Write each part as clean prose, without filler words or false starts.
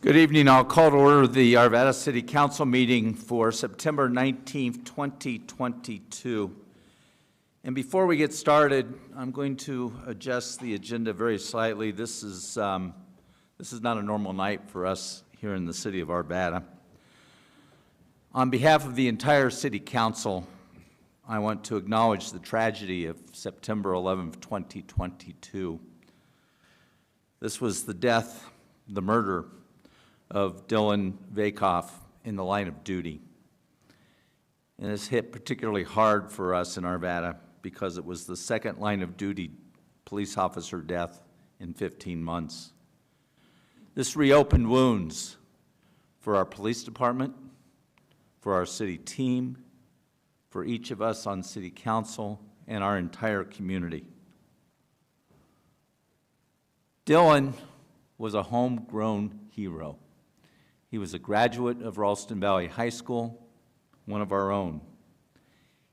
Good evening. I'll call to order the Arvada City Council meeting for September 19th, 2022. And before we get started, I'm going to adjust the agenda very slightly. This is not a normal night for us here in the city of Arvada. On behalf of the entire City Council, I want to acknowledge the tragedy of September 11th, 2022. This was the death, the murder of Dylan Vakoff in the line of duty. And this hit particularly hard for us in Arvada because it was the second line of duty police officer death in 15 months. This reopened wounds for our police department, for our city team, for each of us on City Council, and our entire community. Dylan was a homegrown hero. He was a graduate of Ralston Valley High School, one of our own.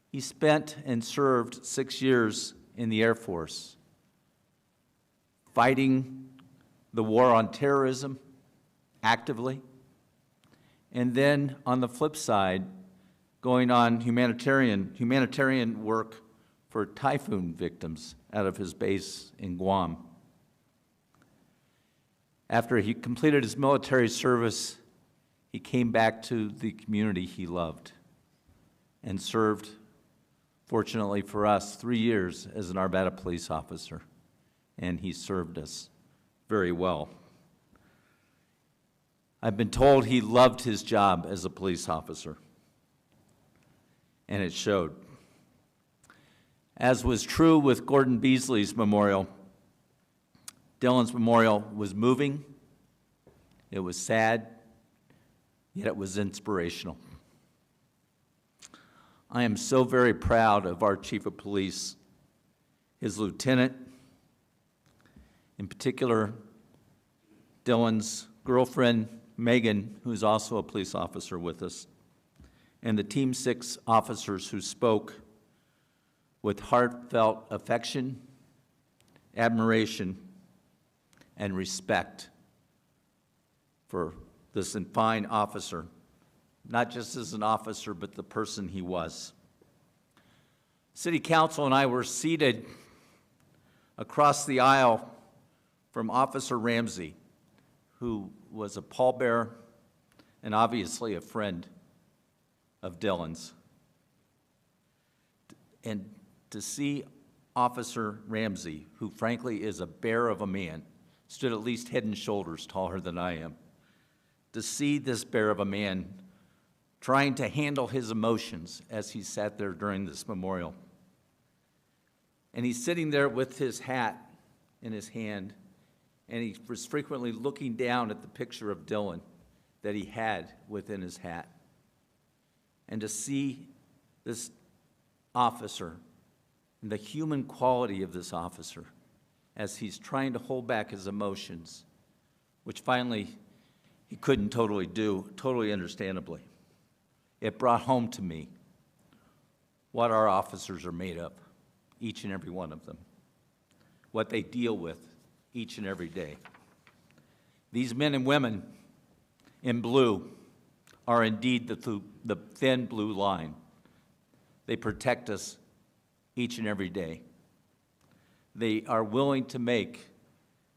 He spent and served 6 years in the Air Force, fighting the war on terrorism actively, and then on the flip side, going on humanitarian work for typhoon victims out of his base in Guam. After he completed his military service, he came back to the community he loved and served, fortunately for us, 3 years as an Arvada police officer, and he served us very well. I've been told he loved his job as a police officer, and it showed. As was true with Gordon Beasley's memorial, Dylan's memorial was moving, it was sad, yet it was inspirational. I am so very proud of our Chief of Police, his lieutenant, in particular, Dylan's girlfriend, Megan, who is also a police officer with us, and the Team 6 officers who spoke with heartfelt affection, admiration, and respect for this fine officer, not just as an officer, but the person he was. City Council and I were seated across the aisle from Officer Ramsey, who was a pallbearer and obviously a friend of Dylan's. And to see Officer Ramsey, who frankly is a bear of a man, stood at least head and shoulders taller than I am, to see this bear of a man trying to handle his emotions as he sat there during this memorial. And he's sitting there with his hat in his hand, and he was frequently looking down at the picture of Dylan that he had within his hat. And to see this officer and the human quality of this officer as he's trying to hold back his emotions, which finally he couldn't totally do, totally understandably. It brought home to me what our officers are made of, each and every one of them, what they deal with each and every day. These men and women in blue are indeed the thin blue line. They protect us each and every day. They are willing to make,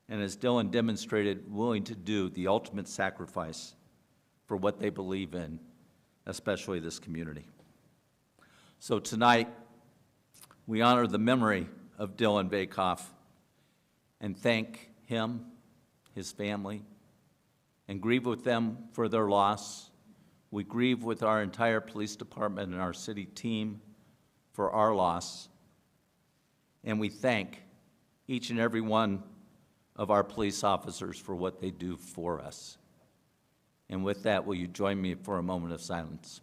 and as Dylan demonstrated, willing to do the ultimate sacrifice for what they believe in, especially this community. So tonight, we honor the memory of Dylan Vakoff and thank him, his family, and grieve with them for their loss. We grieve with our entire police department and our city team for our loss. And we thank each and every one of our police officers for what they do for us. And with that, will you join me for a moment of silence?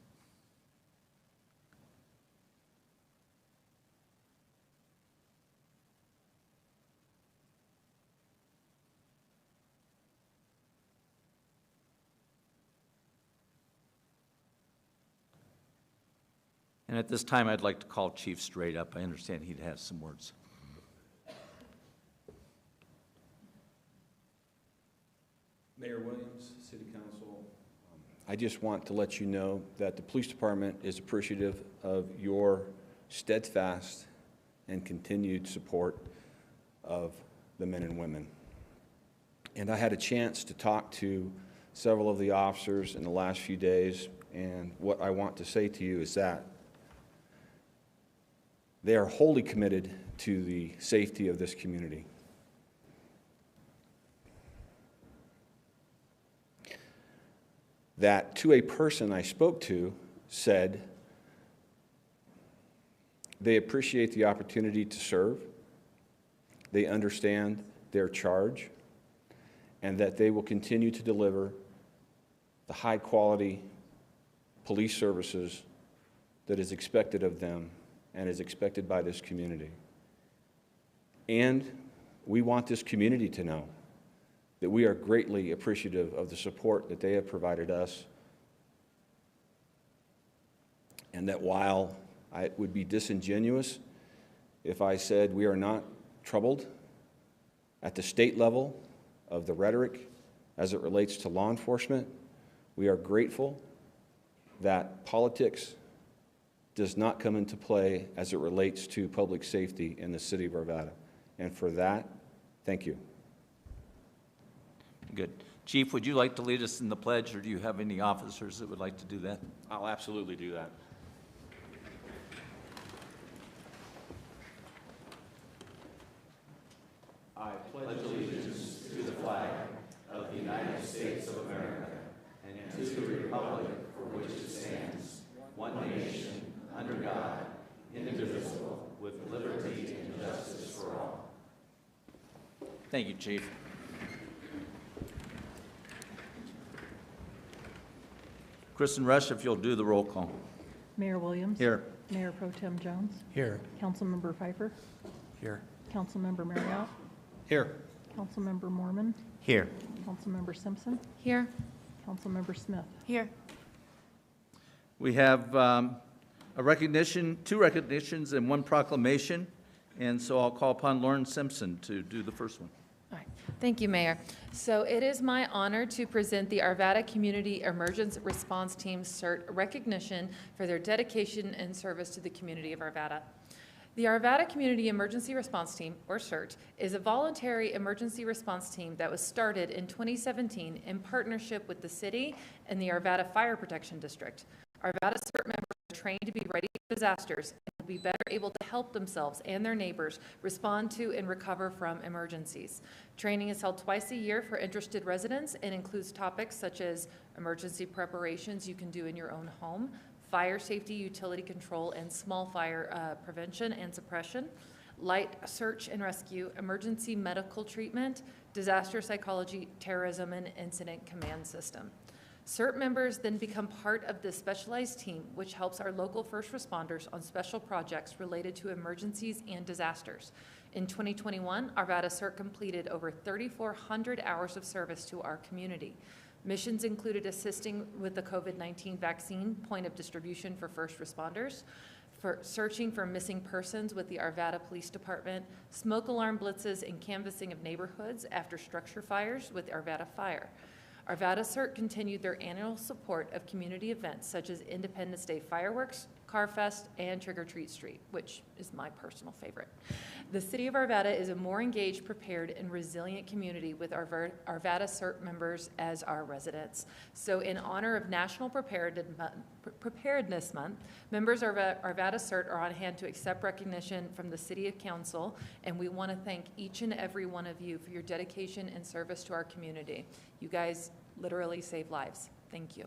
And at this time, I'd like to call Chief straight up. I understand he'd have some words. Mayor Williams, City Council, I just want to let you know that the police department is appreciative of your steadfast and continued support of the men and women. And I had a chance to talk to several of the officers in the last few days, and what I want to say to you is that they are wholly committed to the safety of this community. That to a person I spoke to said they appreciate the opportunity to serve, they understand their charge, and that they will continue to deliver the high-quality police services that is expected of them and is expected by this community. And we want this community to know that we are greatly appreciative of the support that they have provided us, and that while it would be disingenuous if I said we are not troubled at the state level of the rhetoric as it relates to law enforcement, we are grateful that politics does not come into play as it relates to public safety in the city of Arvada. And for that, thank you. Good. Chief, would you like to lead us in the pledge, or do you have any officers that would like to do that? I'll absolutely do that. I pledge allegiance to the flag of the United States of America and to the republic for which it stands, one nation, under God, indivisible, with liberty and justice for all. Thank you, Chief. Kristen Rush, if you'll do the roll call. Mayor Williams. Here. Mayor Pro Tem Jones. Here. Councilmember Pfeiffer. Here. Councilmember Marriott. Here. Councilmember Mormon. Here. Councilmember Simpson. Here. Councilmember Smith. Here. We have two recognitions, and one proclamation, and so I'll call upon Lauren Simpson to do the first one. All right. Thank you, Mayor. So it is my honor to present the Arvada Community Emergency Response Team CERT recognition for their dedication and service to the community of Arvada. The Arvada Community Emergency Response Team, or CERT, is a voluntary emergency response team that was started in 2017 in partnership with the city and the Arvada Fire Protection District. Arvada CERT members are trained to be ready for disasters and will be better able to help themselves and their neighbors respond to and recover from emergencies. Training is held twice a year for interested residents and includes topics such as emergency preparations you can do in your own home, fire safety, utility control, and small fire prevention and suppression, light search and rescue, emergency medical treatment, disaster psychology, terrorism, and incident command system. CERT members then become part of this specialized team, which helps our local first responders on special projects related to emergencies and disasters. In 2021, Arvada CERT completed over 3,400 hours of service to our community. Missions included assisting with the COVID-19 vaccine point of distribution for first responders, for searching for missing persons with the Arvada Police Department, smoke alarm blitzes and canvassing of neighborhoods after structure fires with Arvada Fire. Arvada CERT continued their annual support of community events such as Independence Day fireworks, Car Fest, and Trick or Treat Street, which is my personal favorite. The city of Arvada is a more engaged, prepared, and resilient community with Arvada CERT members as our residents. So in honor of National Preparedness Month, members of Arvada CERT are on hand to accept recognition from the City Council, and we want to thank each and every one of you for your dedication and service to our community. You guys literally save lives. Thank you.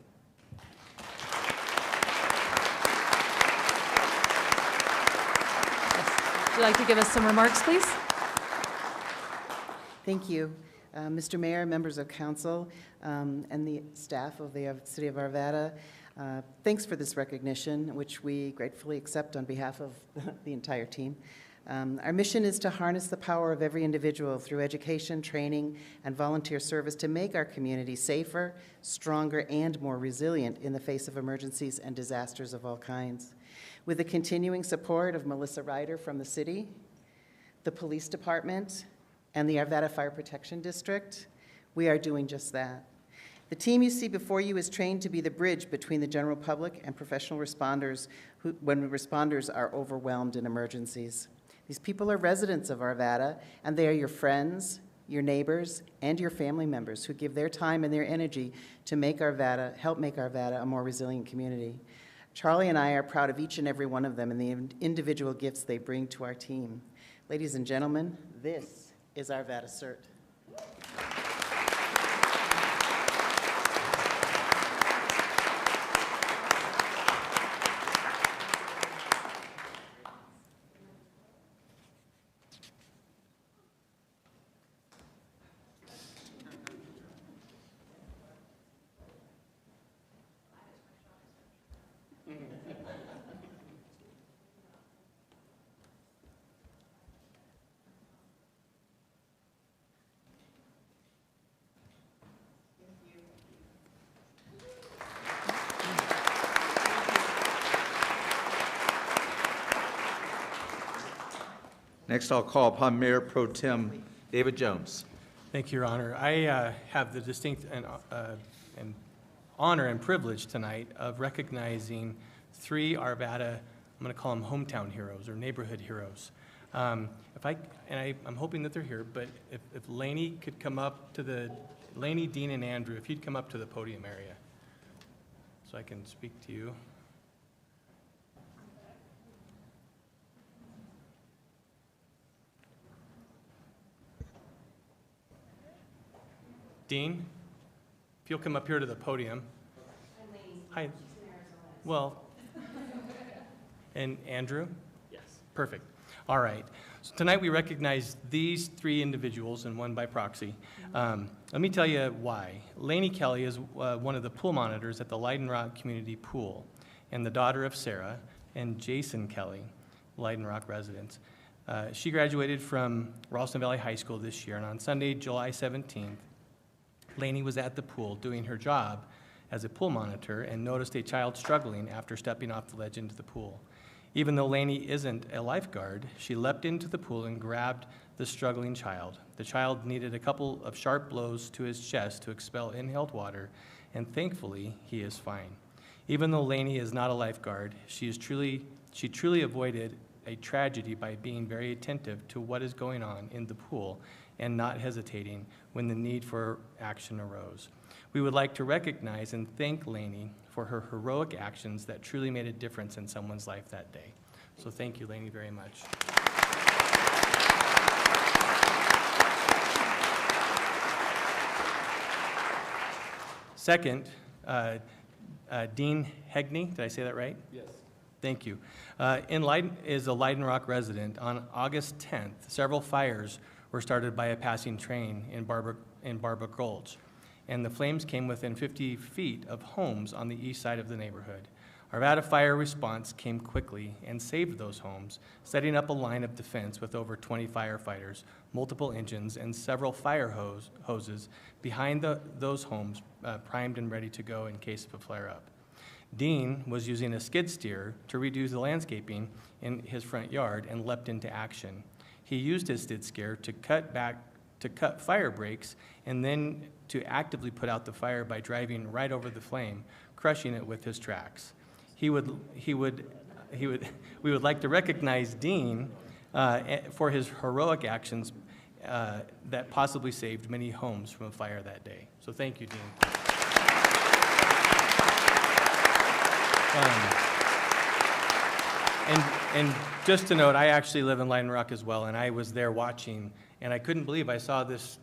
Would you like to give us some remarks, please? Thank you. Mr. Mayor, members of council, and the staff of the City of Arvada, thanks for this recognition, which we gratefully accept on behalf of the entire team. Our mission is to harness the power of every individual through education, training, and volunteer service to make our community safer, stronger, and more resilient in the face of emergencies and disasters of all kinds. With the continuing support of Melissa Ryder from the city, the police department, and the Arvada Fire Protection District, We are doing just that. The team you see before you is trained to be the bridge between the general public and professional responders when responders are overwhelmed in emergencies. These people are residents of Arvada, and they are your friends, your neighbors, and your family members who give their time and their energy to help make Arvada a more resilient community. Charlie and I are proud of each and every one of them and the individual gifts they bring to our team. Ladies and gentlemen, this is Arvada CERT. Next, I'll call upon Mayor Pro Tem David Jones. Thank you, Your Honor. I have the distinct and honor and privilege tonight of recognizing 3 Arvada, I'm going to call them hometown heroes or neighborhood heroes. I'm hoping that they're here, but if Lainey could come up to Lainey, Dean, and Andrew, if you'd come up to the podium area so I can speak to you. Dean, if you'll come up here to the podium. Hi. Well, and Andrew? Yes. Perfect. All right. So tonight we recognize these 3 individuals and one by proxy. Let me tell you why. Lainey Kelly is one of the pool monitors at the Leiden Rock Community Pool and the daughter of Sarah and Jason Kelly, Leiden Rock residents. She graduated from Ralston Valley High School this year, and on Sunday, July 17th, Lainey was at the pool doing her job as a pool monitor and noticed a child struggling after stepping off the ledge into the pool. Even though Lainey isn't a lifeguard, she leapt into the pool and grabbed the struggling child. The child needed a couple of sharp blows to his chest to expel inhaled water, and thankfully, he is fine. Even though Lainey is not a lifeguard, she truly avoided a tragedy by being very attentive to what is going on in the pool and not hesitating when the need for action arose. We would like to recognize and thank Lainey for her heroic actions that truly made a difference in someone's life that day. So thank you, Lainey, very much. Second, Dean Hegney, did I say that right? Yes. Thank you. Is a Leiden Rock resident. On August 10th, several fires were started by a passing train in Barbara Gulch, and the flames came within 50 feet of homes on the east side of the neighborhood. Arvada Fire Response came quickly and saved those homes, setting up a line of defense with over 20 firefighters, multiple engines, and several fire hoses behind those homes primed and ready to go in case of a flare-up. Dean was using a skid steer to redo the landscaping in his front yard and leapt into action. He used his skid steer to cut fire breaks and then to actively put out the fire by driving right over the flame, crushing it with his tracks. We would like to recognize Dean for his heroic actions that possibly saved many homes from a fire that day. So thank you, Dean. And just to note, I actually live in Leiden Rock as well, and I was there watching, and I couldn't believe I saw this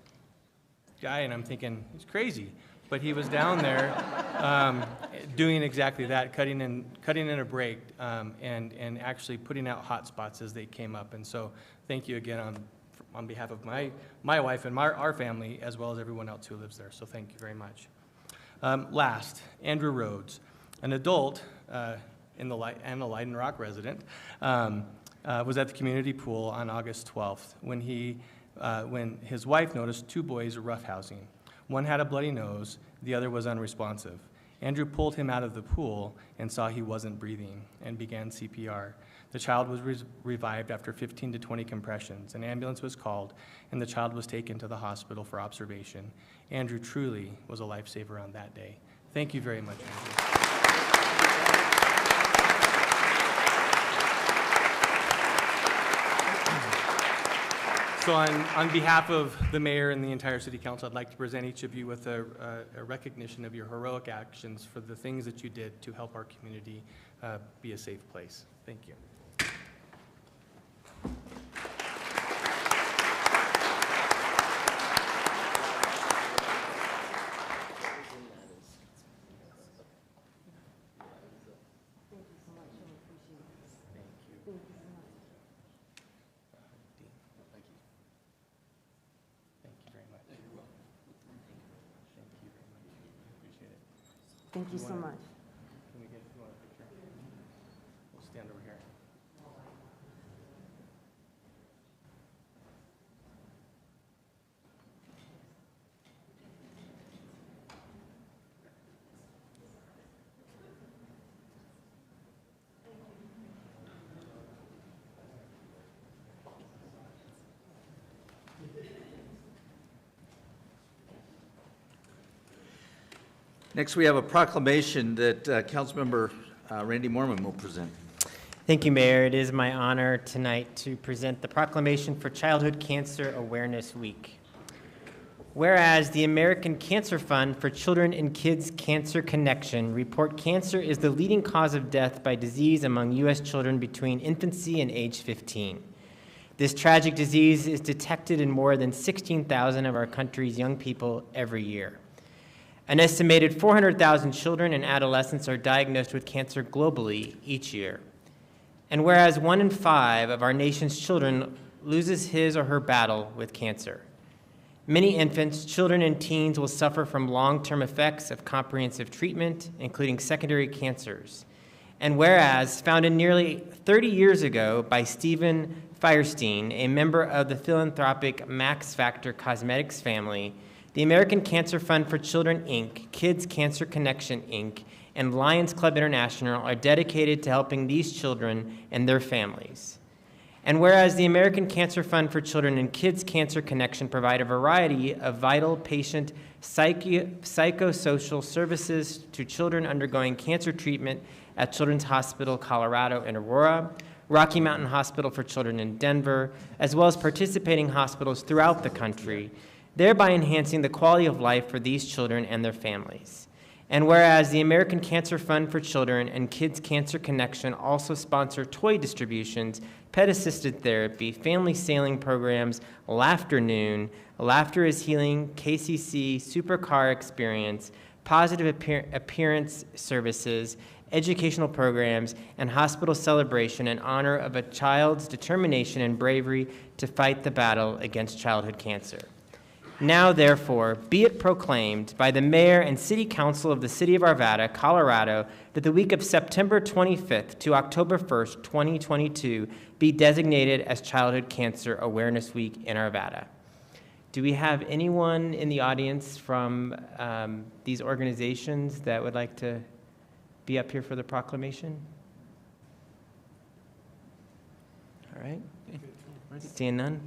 guy, and I'm thinking, he's crazy. But he was down there doing exactly that, cutting in a break and actually putting out hot spots as they came up. And so thank you again on behalf of my wife and our family, as well as everyone else who lives there. So thank you very much. Last, Andrew Rhodes, an adult and a Leiden Rock resident, was at the community pool on August 12th when his wife noticed 2 boys roughhousing. One had a bloody nose, the other was unresponsive. Andrew pulled him out of the pool and saw he wasn't breathing and began CPR. The child was revived after 15 to 20 compressions. An ambulance was called, and the child was taken to the hospital for observation. Andrew truly was a lifesaver on that day. Thank you very much, Andrew. So on behalf of the mayor and the entire city council, I'd like to present each of you with a recognition of your heroic actions for the things that you did to help our community be a safe place. Thank you. Thank you so much. Can we get you want a picture? We'll stand over here. Next, we have a proclamation that Councilmember Randy Mormon will present. Thank you, Mayor. It is my honor tonight to present the proclamation for Childhood Cancer Awareness Week. Whereas the American Cancer Fund for Children and Kids Cancer Connection report cancer is the leading cause of death by disease among U.S. children between infancy and age 15. This tragic disease is detected in more than 16,000 of our country's young people every year. An estimated 400,000 children and adolescents are diagnosed with cancer globally each year. And whereas 1 in 5 of our nation's children loses his or her battle with cancer, many infants, children, and teens will suffer from long-term effects of comprehensive treatment, including secondary cancers. And whereas founded nearly 30 years ago by Stephen Firestein, a member of the philanthropic Max Factor Cosmetics family, the American Cancer Fund for Children, Inc., Kids Cancer Connection, Inc., and Lions Club International are dedicated to helping these children and their families. And whereas the American Cancer Fund for Children and Kids Cancer Connection provide a variety of vital patient psychosocial services to children undergoing cancer treatment at Children's Hospital Colorado in Aurora, Rocky Mountain Hospital for Children in Denver, as well as participating hospitals throughout the country, thereby enhancing the quality of life for these children and their families. And whereas the American Cancer Fund for Children and Kids Cancer Connection also sponsor toy distributions, pet-assisted therapy, family sailing programs, Laughter Noon, Laughter is Healing, KCC, Supercar Experience, positive appearance services, educational programs, and hospital celebration in honor of a child's determination and bravery to fight the battle against childhood cancer. Now, therefore, be it proclaimed by the Mayor and City Council of the City of Arvada, Colorado, that the week of September 25th to October 1st, 2022, be designated as Childhood Cancer Awareness Week in Arvada. Do we have anyone in the audience from these organizations that would like to be up here for the proclamation? All right. Seeing none,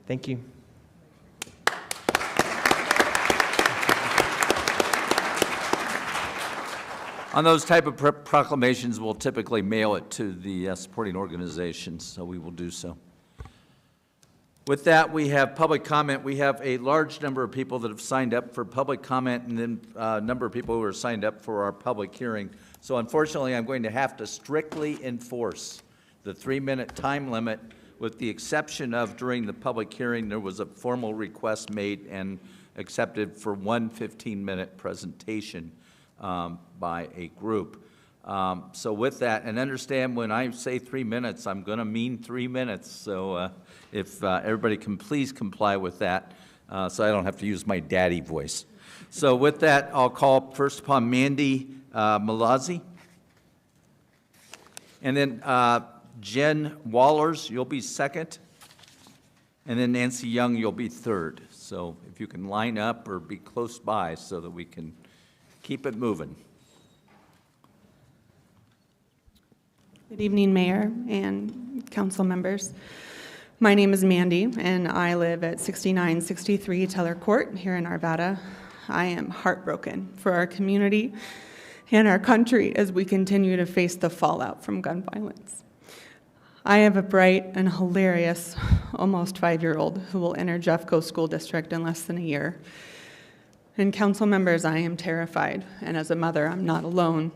thank you. On those type of proclamations, we'll typically mail it to the supporting organizations, so we will do so. With that, we have public comment. We have a large number of people that have signed up for public comment, and then a number of people who are signed up for our public hearing. So unfortunately, I'm going to have to strictly enforce the 3-minute time limit, with the exception of during the public hearing, there was a formal request made and accepted for one 15-minute presentation by a group. So with that, and understand when I say 3 minutes, I'm going to mean 3 minutes. So if everybody can please comply with that, so I don't have to use my daddy voice. So with that, I'll call first upon Mandy Malazzi. And then Jen Wallers, you'll be second. And then Nancy Young, you'll be third. So if you can line up or be close by so that we can keep it moving. Good evening, Mayor and council members. My name is Mandy, and I live at 6963 Teller Court here in Arvada. I am heartbroken for our community and our country as we continue to face the fallout from gun violence. I have a bright and hilarious, almost 5-year-old who will enter Jeffco School District in less than a year. And council members, I am terrified, and as a mother, I'm not alone.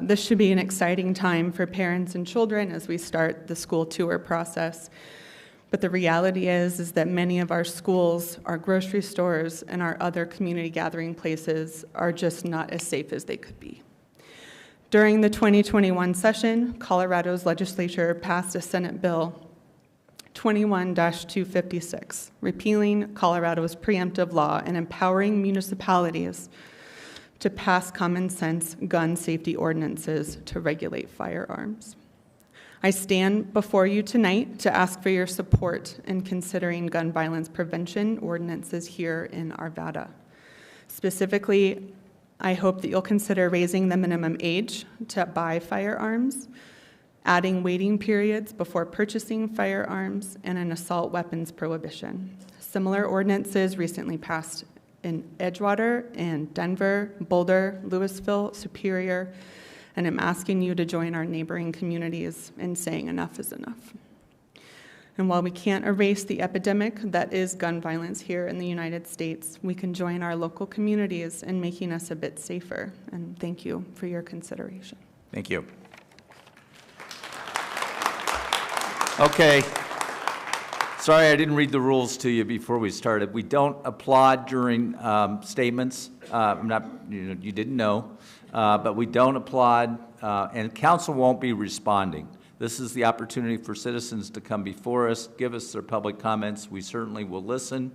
This should be an exciting time for parents and children as we start the school tour process. But the reality is that many of our schools, our grocery stores, and our other community gathering places are just not as safe as they could be. During the 2021 session, Colorado's legislature passed a Senate Bill 21-256, repealing Colorado's preemptive law and empowering municipalities to pass common sense gun safety ordinances to regulate firearms. I stand before you tonight to ask for your support in considering gun violence prevention ordinances here in Arvada. Specifically, I hope that you'll consider raising the minimum age to buy firearms, adding waiting periods before purchasing firearms, and an assault weapons prohibition. Similar ordinances recently passed in Edgewater and Denver, Boulder, Louisville, Superior, and I'm asking you to join our neighboring communities in saying enough is enough. And while we can't erase the epidemic that is gun violence here in the United States, we can join our local communities in making us a bit safer. And thank you for your consideration. Thank you. Okay. Sorry, I didn't read the rules to you before we started. We don't applaud during statements. You didn't know, but we don't applaud, and council won't be responding. This is the opportunity for citizens to come before us, give us their public comments. We certainly will listen,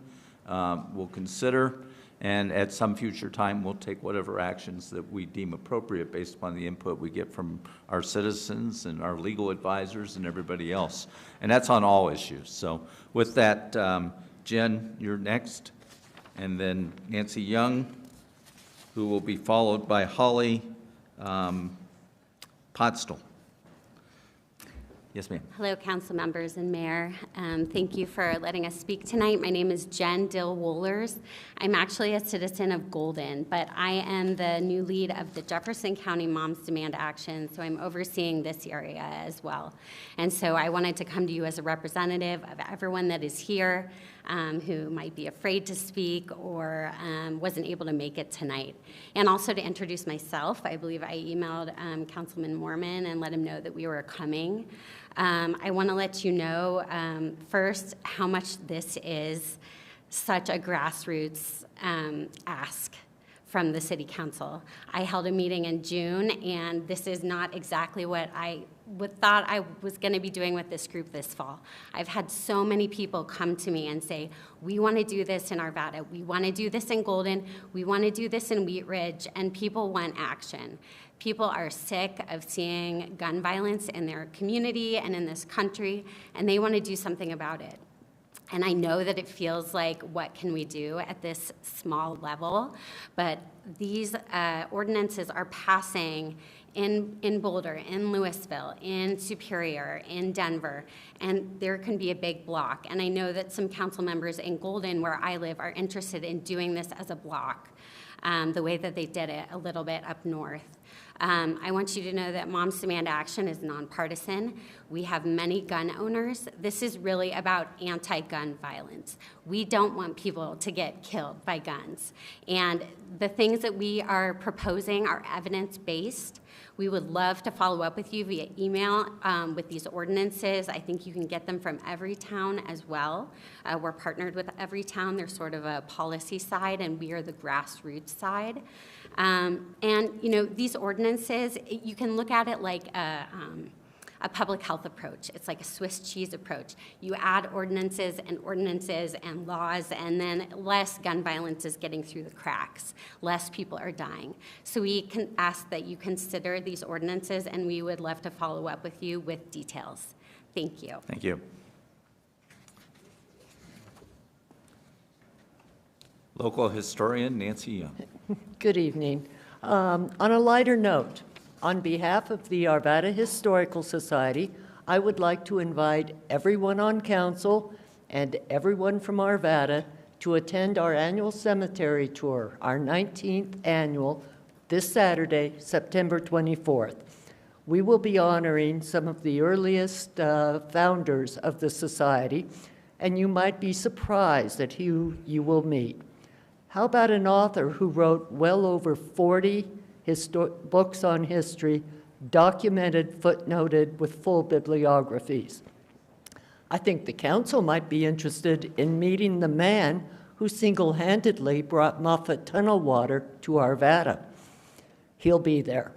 we'll consider, and at some future time, we'll take whatever actions that we deem appropriate based upon the input we get from our citizens and our legal advisors and everybody else. And that's on all issues. So with that, Jen, you're next, and then Nancy Young, who will be followed by Holly Potstill. Yes, ma'am. Hello, council members and mayor. Thank you for letting us speak tonight. My name is Jen Dill-Wohlers. I'm actually a citizen of Golden, but I am the new lead of the Jefferson County Moms Demand Action, so I'm overseeing this area as well. And so I wanted to come to you as a representative of everyone that is here who might be afraid to speak or wasn't able to make it tonight. And also to introduce myself. I believe I emailed Councilman Mormon and let him know that we were coming. I want to let you know first how much this is such a grassroots ask from the City Council. I held a meeting in June, and this is not exactly what I thought I was going to be doing with this group this fall. I've had so many people come to me and say, we want to do this in Arvada, we want to do this in Golden, we want to do this in Wheat Ridge, and people want action. People are sick of seeing gun violence in their community and in this country, and they want to do something about it. And I know that it feels like, what can we do at this small level? But these ordinances are passing in Boulder, in Louisville, in Superior, in Denver, and there can be a big block. And I know that some council members in Golden, where I live, are interested in doing this as a block, the way that they did it a little bit up north. I want you to know that Moms Demand Action is nonpartisan. We have many gun owners. This is really about anti-gun violence. We don't want people to get killed by guns. And the things that we are proposing are evidence-based. We would love to follow up with you via email with these ordinances. I think you can get them from Everytown as well. We're partnered with Everytown. They're sort of a policy side, and we are the grassroots side. And you know, these ordinances, you can look at it like a public health approach. It's like a Swiss cheese approach. You add ordinances and laws, and then less gun violence is getting through the cracks. Less people are dying. So we can ask that you consider these ordinances, and we would love to follow up with you with details. Thank you. Thank you. Local historian Nancy Young. Good evening. On a lighter note, On behalf of the Arvada Historical Society, I would like to invite everyone on council and everyone from Arvada to attend our annual cemetery tour, our 19th annual, this Saturday, September 24th. We will be honoring some of the earliest founders of the society, and you might be surprised at who you will meet. How about an author who wrote well over 40 books on history, documented, footnoted, with full bibliographies? I think the council might be interested in meeting the man who single-handedly brought Moffat Tunnel water to Arvada. He'll be there.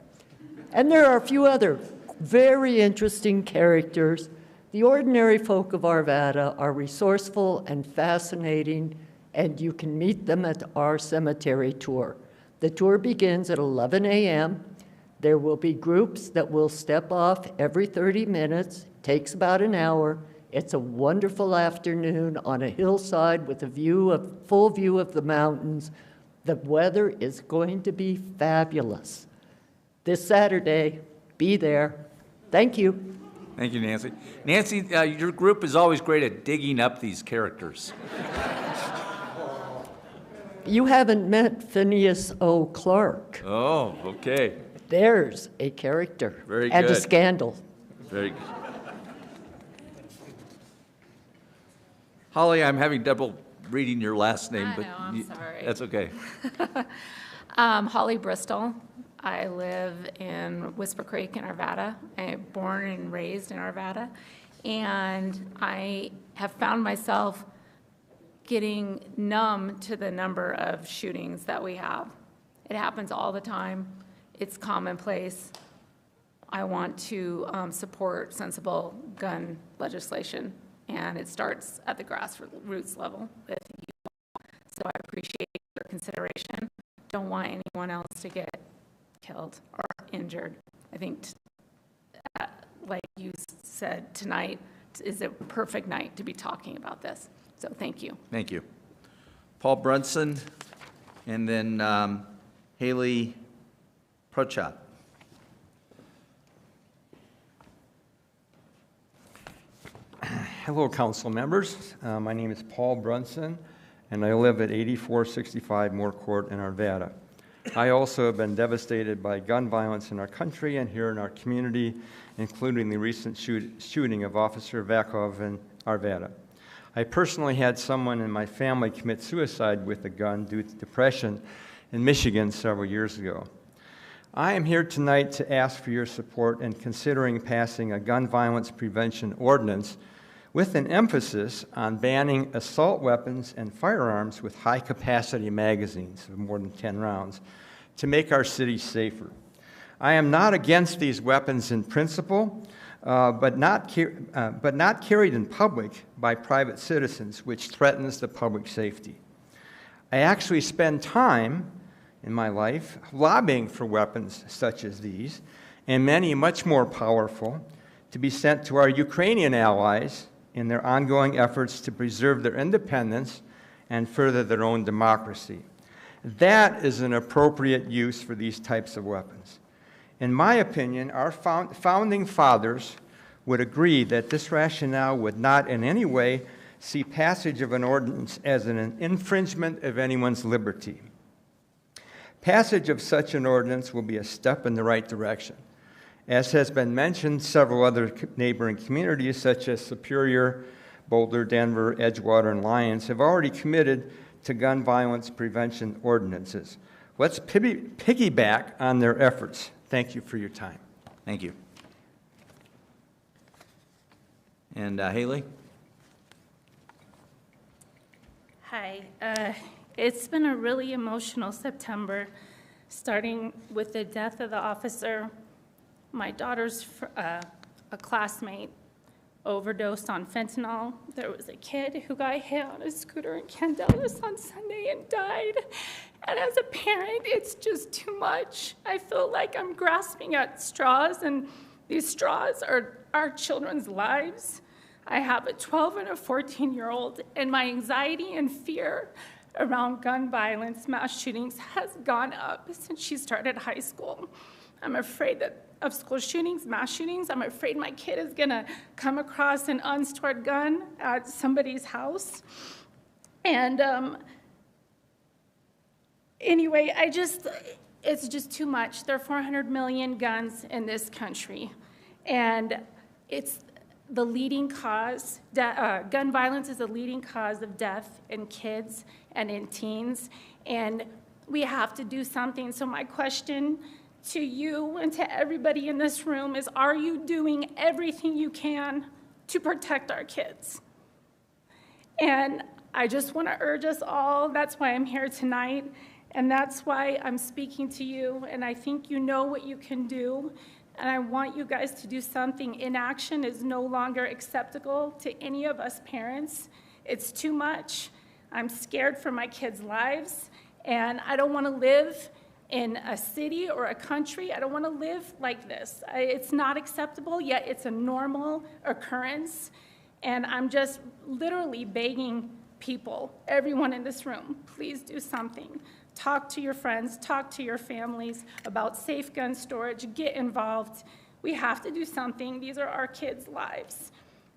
And there are a few other very interesting characters. The ordinary folk of Arvada are resourceful and fascinating, and you can meet them at our cemetery tour. The tour begins at 11 a.m. There will be groups that will step off every 30 minutes, takes about an hour. It's a wonderful afternoon on a hillside with full view of the mountains. The weather is going to be fabulous. This Saturday, be there. Thank you. Thank you, Nancy. Nancy, your group is always great at digging up these characters. You haven't met Phineas O. Clark. Oh, okay. There's a character. Very and good. a scandal. Very good. Holly, I'm having double reading your last name, I but know, I'm sorry. That's okay. Holly Bristol. I live in Whisper Creek in Arvada. I'm born and raised in Arvada. And I have found myself getting numb to the number of shootings that we have. It happens all the time. It's commonplace. I want to support sensible gun legislation, and it starts at the grassroots level with you. So I appreciate your consideration. Don't want anyone else to get killed or injured. I think, like you said, tonight is a perfect night to be talking about this. So thank you. Thank you. Paul Brunson, and then Haley Prochat. Hello, council members. My name is Paul Brunson, and I live at 8465 Moore Court in Arvada. I also have been devastated by gun violence in our country and here in our community, including the recent shooting of Officer Vakov in Arvada. I personally had someone in my family commit suicide with a gun due to depression in Michigan several years ago. I am here tonight to ask for your support in considering passing a gun violence prevention ordinance with an emphasis on banning assault weapons and firearms with high-capacity magazines of more than 10 rounds to make our city safer. I am not against these weapons in principle, but not carried in public by private citizens, which threatens the public safety. I actually spend time in my life lobbying for weapons such as these, and many much more powerful, to be sent to our Ukrainian allies in their ongoing efforts to preserve their independence and further their own democracy. That is an appropriate use for these types of weapons. In my opinion, our founding fathers would agree that this rationale would not in any way see passage of an ordinance as an infringement of anyone's liberty. Passage of such an ordinance will be a step in the right direction. As has been mentioned, several other neighboring communities, such as Superior, Boulder, Denver, Edgewater, and Lyons, have already committed to gun violence prevention ordinances. Let's piggyback on their efforts. Thank you for your time. Thank you. And Haley? Hi. It's been a really emotional September, starting with the death of the officer. My daughter's a classmate overdosed on fentanyl. There was a kid who got hit on a scooter in Candelas on Sunday and died. And as a parent, it's just too much. I feel like I'm grasping at straws, and these straws are our children's lives. I have a 12 and a 14-year-old, and my anxiety and fear around gun violence, mass shootings has gone up since she started high school. I'm afraid of school shootings, mass shootings. I'm afraid my kid is gonna come across an unstored gun at somebody's house. And anyway, it's just too much. There are 400 million guns in this country. And it's the leading cause, gun violence is the leading cause of death in kids and in teens. And we have to do something. So my question to you and to everybody in this room is, are you doing everything you can to protect our kids? And I just want to urge us all, that's why I'm here tonight, and that's why I'm speaking to you, and I think you know what you can do, and I want you guys to do something. Inaction is no longer acceptable to any of us parents. It's too much. I'm scared for my kids' lives, and I don't want to live in a city or a country. I don't want to live like this. It's not acceptable, yet it's a normal occurrence, and I'm just literally begging people, everyone in this room, please do something. Talk to your friends, talk to your families about safe gun storage, get involved. We have to do something. These are our kids' lives.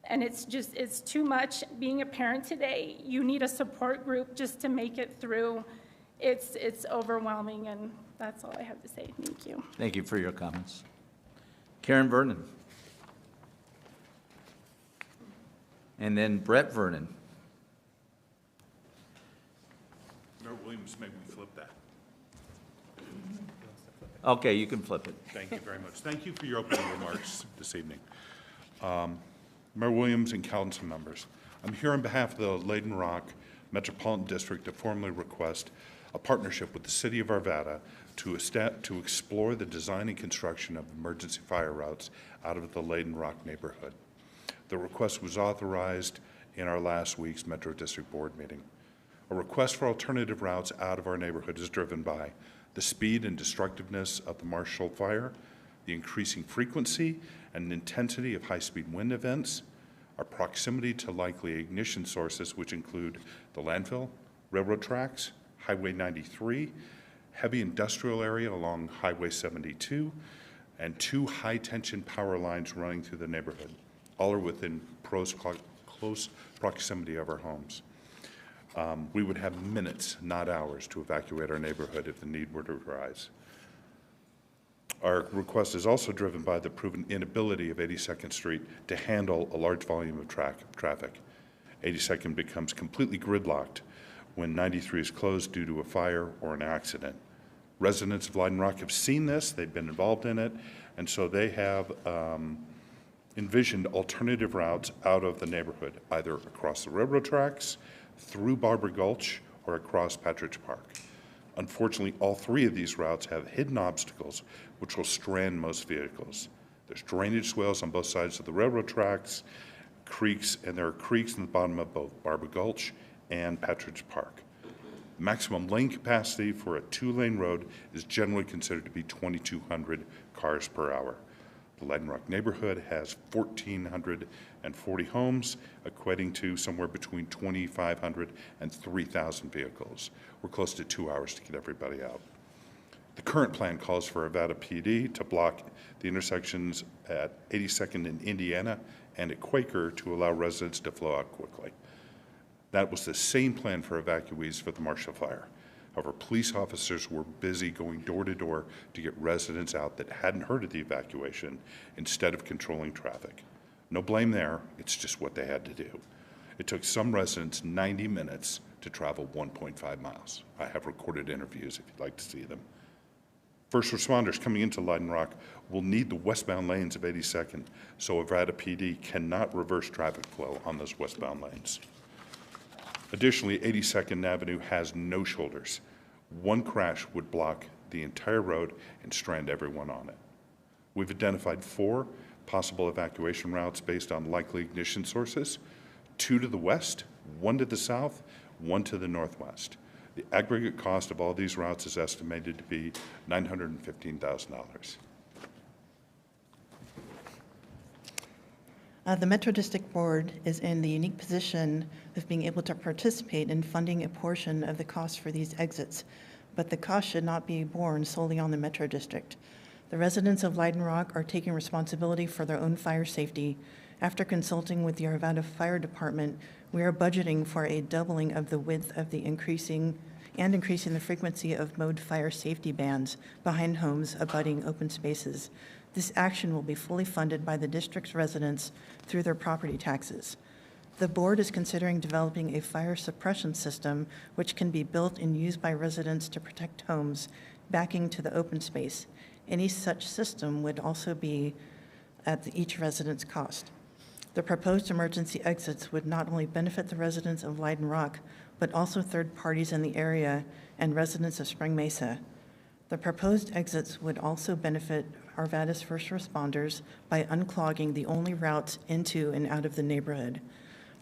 And it's too much. Being a parent today, you need a support group just to make it through. It's overwhelming, and that's all I have to say. Thank you. Thank you for your comments. Karen Vernon. And then Brett Vernon. Mayor Williams, maybe we flip that. Okay, you can flip it. Thank you very much. Thank you for your opening remarks this evening. Mayor Williams and council members, I'm here on behalf of the Layden Rock Metropolitan District to formally request a partnership with the City of Arvada to explore the design and construction of emergency fire routes out of the Layden Rock neighborhood. The request was authorized in our last week's Metro District Board meeting. A request for alternative routes out of our neighborhood is driven by the speed and destructiveness of the Marshall Fire, the increasing frequency and intensity of high-speed wind events, our proximity to likely ignition sources, which include the landfill, railroad tracks, Highway 93, heavy industrial area along Highway 72, and 2 high-tension power lines running through the neighborhood. All are within close proximity of our homes. We would have minutes, not hours, to evacuate our neighborhood if the need were to arise. Our request is also driven by the proven inability of 82nd Street to handle a large volume of traffic. 82nd becomes completely gridlocked when 93 is closed due to a fire or an accident. Residents of Layden Rock have seen this, they've been involved in it, and so they have envisioned alternative routes out of the neighborhood, either across the railroad tracks, through Barber Gulch, or across Patridge Park. Unfortunately, all 3 of these routes have hidden obstacles which will strand most vehicles. There's drainage swales on both sides of the railroad tracks, creeks, and there are creeks in the bottom of both Barber Gulch and Patridge Park. Maximum lane capacity for a 2-lane road is generally considered to be 2,200 cars per hour. The Layden Rock neighborhood has 1,440 homes, equating to somewhere between 2,500 and 3,000 vehicles. We're close to 2 hours to get everybody out. The current plan calls for Arvada PD to block the intersections at 82nd in Indiana and at Quaker to allow residents to flow out quickly. That was the same plan for evacuees for the Marshall Fire. However, police officers were busy going door to door to get residents out that hadn't heard of the evacuation instead of controlling traffic. No blame there, it's just what they had to do. It took some residents 90 minutes to travel 1.5 miles. I have recorded interviews if you'd like to see them. First responders coming into Layden Rock will need the westbound lanes of 82nd, so Arvada PD cannot reverse traffic flow on those westbound lanes. Additionally, 82nd Avenue has no shoulders. One crash would block the entire road and strand everyone on it. We've identified 4 possible evacuation routes based on likely ignition sources, 2 to the west, 1 to the south, 1 to the northwest. The aggregate cost of all these routes is estimated to be $915,000. The Metro District Board is in the unique position of being able to participate in funding a portion of the cost for these exits, but the cost should not be borne solely on the Metro District. The residents of Leiden Rock are taking responsibility for their own fire safety. After consulting with the Arvada Fire Department, we are budgeting for a doubling of the width of the increasing the frequency of mowed fire safety bands behind homes abutting open spaces. This action will be fully funded by the district's residents through their property taxes. The board is considering developing a fire suppression system which can be built and used by residents to protect homes backing to the open space. Any such system would also be at each resident's cost. The proposed emergency exits would not only benefit the residents of Leiden Rock, but also third parties in the area and residents of Spring Mesa. The proposed exits would also benefit Arvada's first responders by unclogging the only routes into and out of the neighborhood.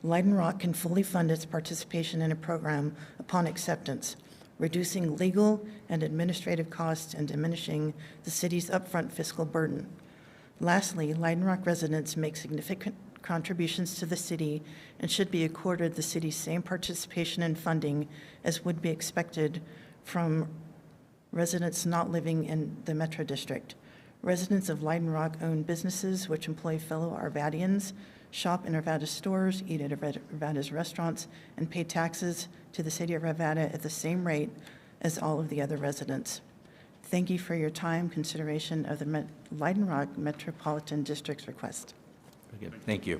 Leiden Rock can fully fund its participation in a program upon acceptance, reducing legal and administrative costs and diminishing the city's upfront fiscal burden. Lastly, Leiden Rock residents make significant contributions to the city and should be accorded the city's same participation and funding as would be expected from residents not living in the Metro District. Residents of Leiden Rock own businesses which employ fellow Arvadians, shop in Arvada stores, eat at Arvada's restaurants, and pay taxes to the city of Arvada at the same rate as all of the other residents. Thank you for your time, consideration of the Leiden Rock Metropolitan District's request. Very good. Thank you.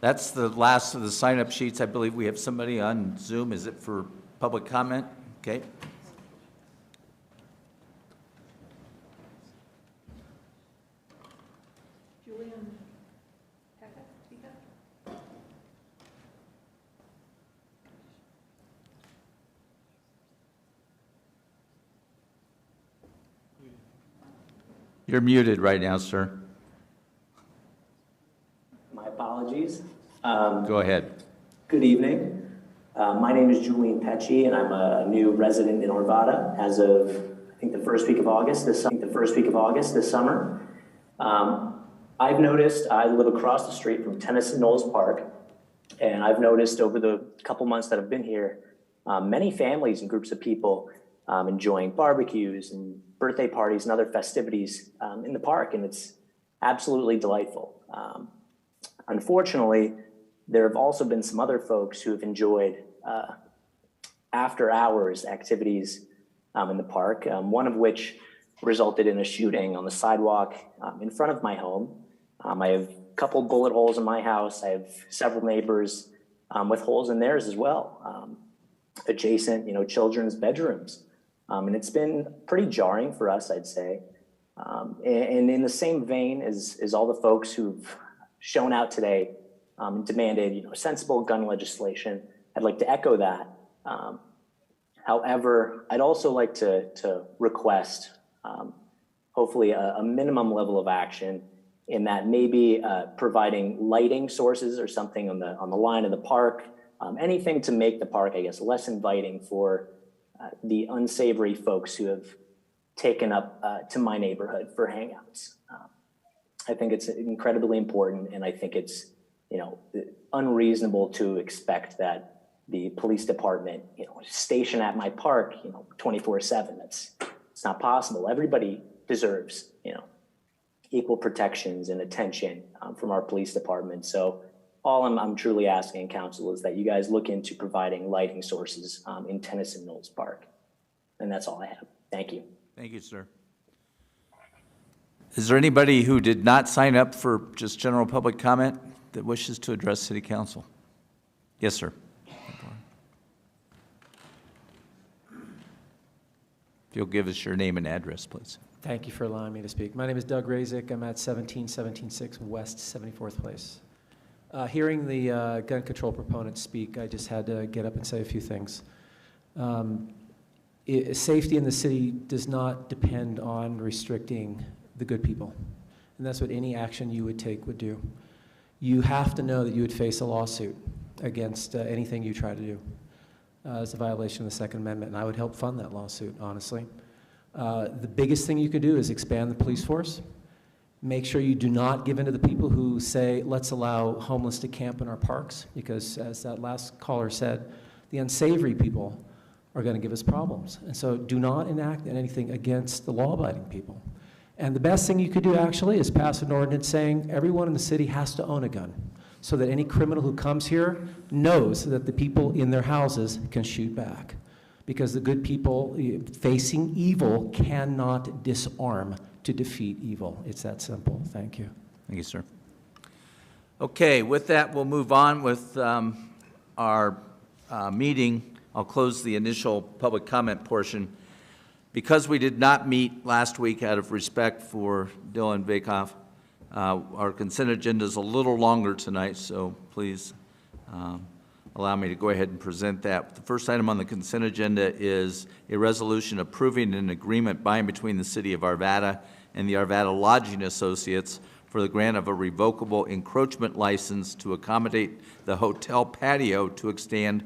That's the last of the sign-up sheets. I believe we have somebody on Zoom. Is it for public comment? Okay. You're muted right now, sir. My apologies. Go ahead. Good evening. My name is Julian Pecci, and I'm a new resident in Arvada as of, I think, the first week of August this summer. I've noticed, I live across the street from Tennyson Knowles Park, and I've noticed over the couple months that I've been here, many families and groups of people enjoying barbecues and birthday parties and other festivities in the park, and it's absolutely delightful. Unfortunately, there have also been some other folks who have enjoyed after-hours activities in the park, one of which resulted in a shooting on the sidewalk in front of my home. I have a couple bullet holes in my house. I have several neighbors with holes in theirs as well, adjacent, children's bedrooms. And it's been pretty jarring for us, I'd say. And in the same vein as all the folks who've shown out today and demanded, sensible gun legislation, I'd like to echo that. However, I'd also like to request, hopefully, a minimum level of action in that maybe providing lighting sources or something on the line of the park, anything to make the park, I guess, less inviting for the unsavory folks who have taken up to my neighborhood for hangouts. I think it's incredibly important, and I think it's unreasonable to expect that the police department station at my park 24/7. It's not possible. Everybody deserves equal protections and attention from our police department. So all I'm truly asking, council, is that you guys look into providing lighting sources in Tennyson Knowles Park. And that's all I have. Thank you. Thank you, sir. Is there anybody who did not sign up for just general public comment that wishes to address City Council? Yes, sir. If you'll give us your name and address, please. Thank you for allowing me to speak. My name is Doug Razik. I'm at 17176 West 74th Place. Hearing the gun control proponents speak, I just had to get up and say a few things. Safety in the city does not depend on restricting the good people, and that's what any action you would take would do. You have to know that you would face a lawsuit against anything you try to do as a violation of the Second Amendment, and I would help fund that lawsuit, honestly. The biggest thing you could do is expand the police force. Make sure you do not give in to the people who say, let's allow homeless to camp in our parks, because as that last caller said, the unsavory people are going to give us problems. And so do not enact anything against the law-abiding people. And the best thing you could do actually is pass an ordinance saying everyone in the city has to own a gun, so that any criminal who comes here knows that the people in their houses can shoot back. Because the good people facing evil cannot disarm to defeat evil. It's that simple. Thank you. Thank you, sir. Okay, with that, we'll move on with our meeting. I'll close the initial public comment portion. Because we did not meet last week out of respect for Dylan Vakoff, our consent agenda is a little longer tonight, so please allow me to go ahead and present that. The first item on the consent agenda is a resolution approving an agreement by and between the City of Arvada and the Arvada Lodging Associates for the grant of a revocable encroachment license to accommodate the hotel patio to extend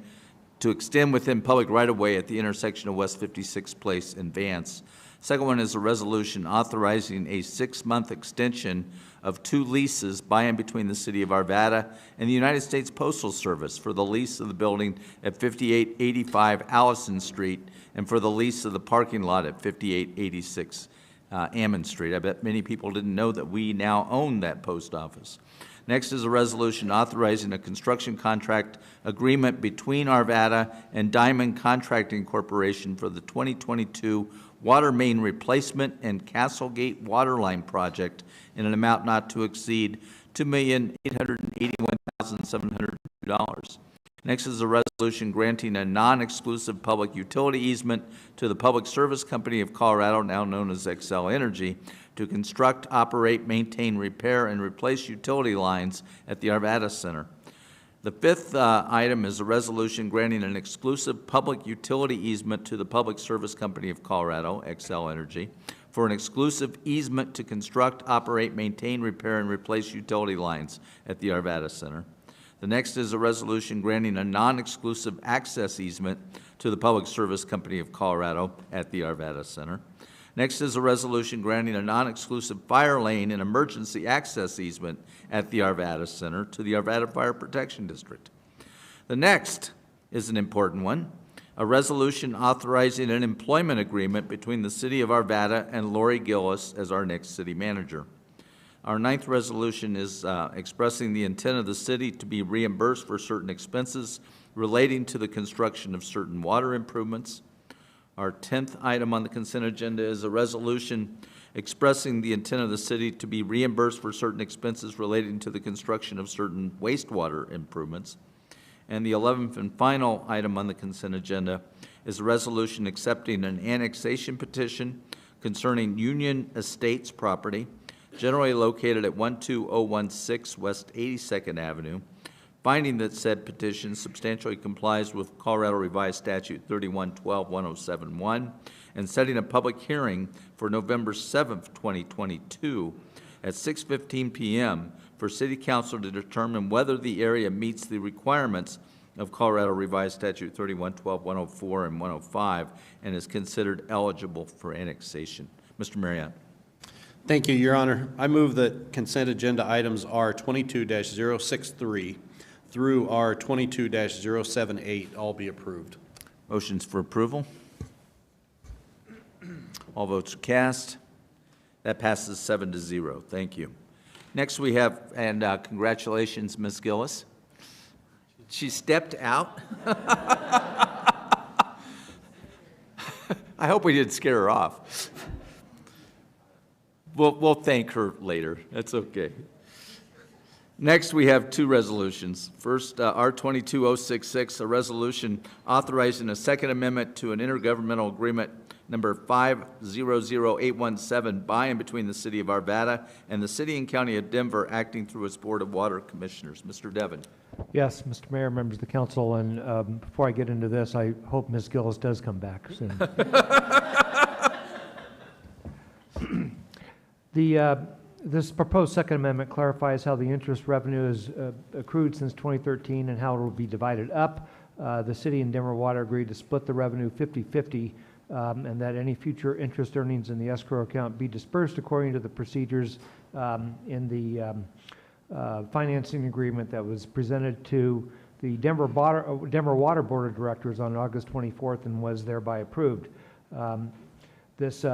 within public right-of-way at the intersection of West 56th Place and Vance. Second one is a resolution authorizing a 6-month extension of 2 leases by and between the City of Arvada and the United States Postal Service for the lease of the building at 5885 Allison Street and for the lease of the parking lot at 5886 Ammon Street. I bet many people didn't know that we now own that post office. Next is a resolution authorizing a construction contract agreement between Arvada and Diamond Contracting Corporation for the 2022 water main replacement and Castlegate waterline project in an amount not to exceed $2,881,702. Next is a resolution granting a non-exclusive public utility easement to the Public Service Company of Colorado, now known as Xcel Energy, to construct, operate, maintain, repair, and replace utility lines at the Arvada Center. The fifth item is a resolution granting an exclusive public utility easement to the Public Service Company of Colorado, Xcel Energy, for an exclusive easement to construct, operate, maintain, repair, and replace utility lines at the Arvada Center. The next is a resolution granting a non-exclusive access easement to the Public Service Company of Colorado at the Arvada Center. Next is a resolution granting a non-exclusive fire lane and emergency access easement at the Arvada Center to the Arvada Fire Protection District. The next is an important one, a resolution authorizing an employment agreement between the City of Arvada and Lori Gillis as our next city manager. Our ninth resolution is expressing the intent of the city to be reimbursed for certain expenses relating to the construction of certain water improvements. Our 10th item on the consent agenda is a resolution expressing the intent of the city to be reimbursed for certain expenses relating to the construction of certain wastewater improvements. And the 11th and final item on the consent agenda is a resolution accepting an annexation petition concerning Union Estates property, generally located at 12016 West 82nd Avenue, finding that said petition substantially complies with Colorado Revised Statute 3112-1071, and setting a public hearing for November 7th, 2022 at 6:15 p.m. for City Council to determine whether the area meets the requirements of Colorado Revised Statute 3112-104 and 105 and is considered eligible for annexation. Mr. Marriott. Thank you, Your Honor. I move that consent agenda items R22-063 through R22-078 all be approved. Motions for approval. All votes are cast. That passes 7-0. Thank you. Next we have, and congratulations, Ms. Gillis. She stepped out. I hope we didn't scare her off. We'll thank her later. That's okay. Next, we have 2 resolutions. First, R22066, a resolution authorizing a second amendment to an intergovernmental agreement number 500817 by and between the City of Arvada and the City and County of Denver, acting through its Board of Water Commissioners. Mr. Devon. Yes, Mr. Mayor, members of the council, and before I get into this, I hope Ms. Gillis does come back soon. This proposed second amendment clarifies how the interest revenue is accrued since 2013 and how it will be divided up. The city and Denver Water agreed to split the revenue 50-50 and that any future interest earnings in the escrow account be dispersed according to the procedures in the financing agreement that was presented to the Denver Water Board of Directors on August 24th and was thereby approved. This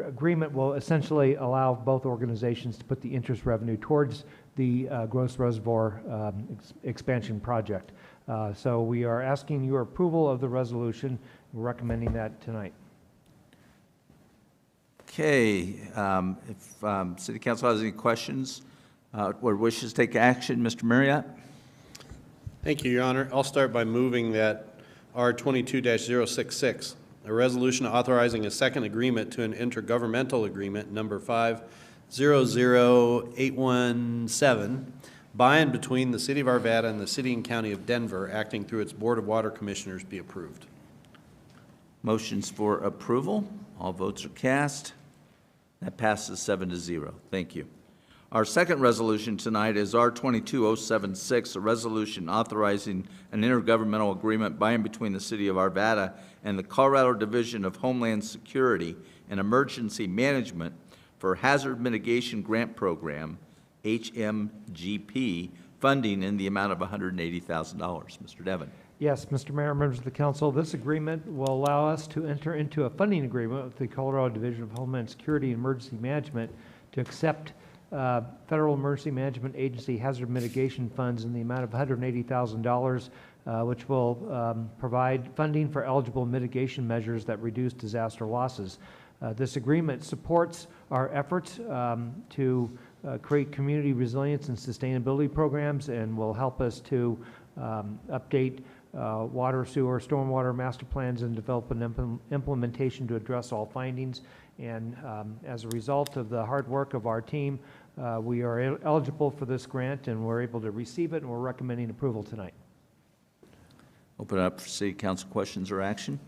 agreement will essentially allow both organizations to put the interest revenue towards the Gross Reservoir expansion project. So we are asking your approval of the resolution. We're recommending that tonight. Okay, if City Council has any questions or wishes to take action, Mr. Marriott? Thank you, Your Honor. I'll start by moving that R22-066, a resolution authorizing a second agreement to an intergovernmental agreement, number 500817, by and between the City of Arvada and the City and County of Denver, acting through its Board of Water Commissioners, be approved. Motions for approval. All votes are cast. That passes 7-0. Thank you. Our second resolution tonight is R22-076, a resolution authorizing an intergovernmental agreement by and between the City of Arvada and the Colorado Division of Homeland Security and Emergency Management for Hazard Mitigation Grant Program, HMGP, funding in the amount of $180,000. Mr. Devon. Yes, Mr. Mayor, members of the council, this agreement will allow us to enter into a funding agreement with the Colorado Division of Homeland Security and Emergency Management to accept Federal Emergency Management Agency hazard mitigation funds in the amount of $180,000, which will provide funding for eligible mitigation measures that reduce disaster losses. This agreement supports our efforts to create community resilience and sustainability programs and will help us to update water, sewer, stormwater master plans and develop an implementation to address all findings. And as a result of the hard work of our team, we are eligible for this grant and we're able to receive it, and we're recommending approval tonight. Open it up for City Council questions or action.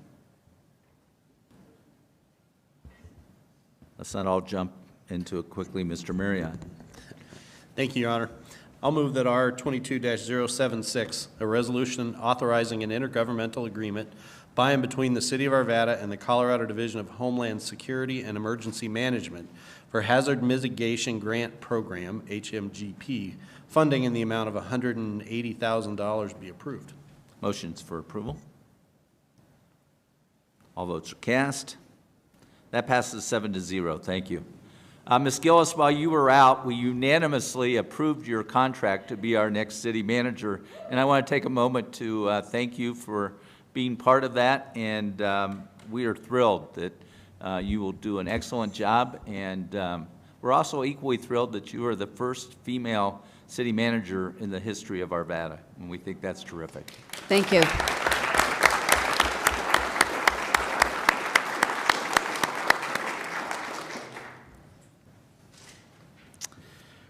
Let's not all jump into it quickly. Mr. Marriott. Thank you, Your Honor. I'll move that R22-076, a resolution authorizing an intergovernmental agreement by and between the City of Arvada and the Colorado Division of Homeland Security and Emergency Management for Hazard Mitigation Grant Program, HMGP, funding in the amount of $180,000 be approved. Motions for approval. All votes are cast. That passes 7-0. Thank you. Ms. Gillis, while you were out, we unanimously approved your contract to be our next city manager, and I want to take a moment to thank you for being part of that, and we are thrilled that you will do an excellent job, and we're also equally thrilled that you are the first female city manager in the history of Arvada, and we think that's terrific. Thank you.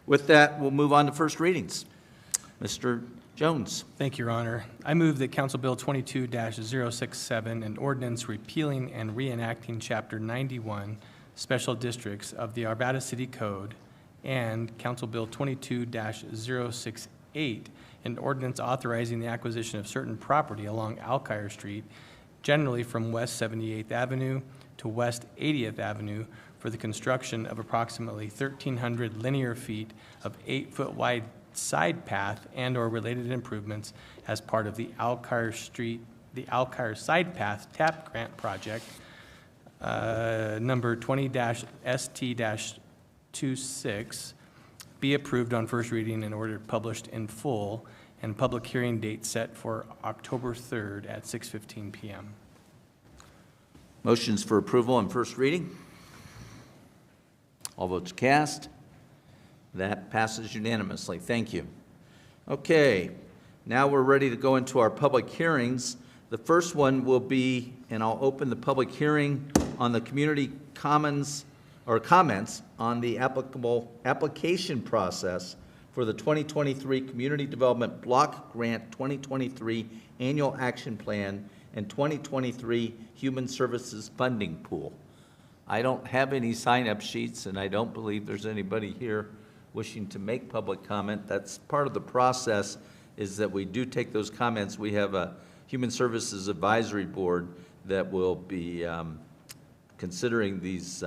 With that, we'll move on to first readings. Mr. Jones. Thank you, Your Honor. I move that Council Bill 22-067, an ordinance repealing and reenacting Chapter 91, Special Districts of the Arvada City Code, and Council Bill 22-068, an ordinance authorizing the acquisition of certain property along Alkire Street, generally from West 78th Avenue to West 80th Avenue, for the construction of approximately 1,300 linear feet of 8-foot wide side path and or related improvements as part of the Alkire Side Path TAP Grant Project, number 20-ST-26, be approved on first reading and ordered published in full, and public hearing date set for October 3rd at 6:15 p.m. Motions for approval on first reading. All votes cast. That passes unanimously. Thank you. Okay, now we're ready to go into our public hearings. The first one will be, and I'll open the public hearing on the community comments on the applicable application process for the 2023 Community Development Block Grant 2023 Annual Action Plan and 2023 Human Services Funding Pool. I don't have any sign-up sheets, and I don't believe there's anybody here wishing to make public comment. That's part of the process, is that we do take those comments. We have a Human Services Advisory Board that will be considering these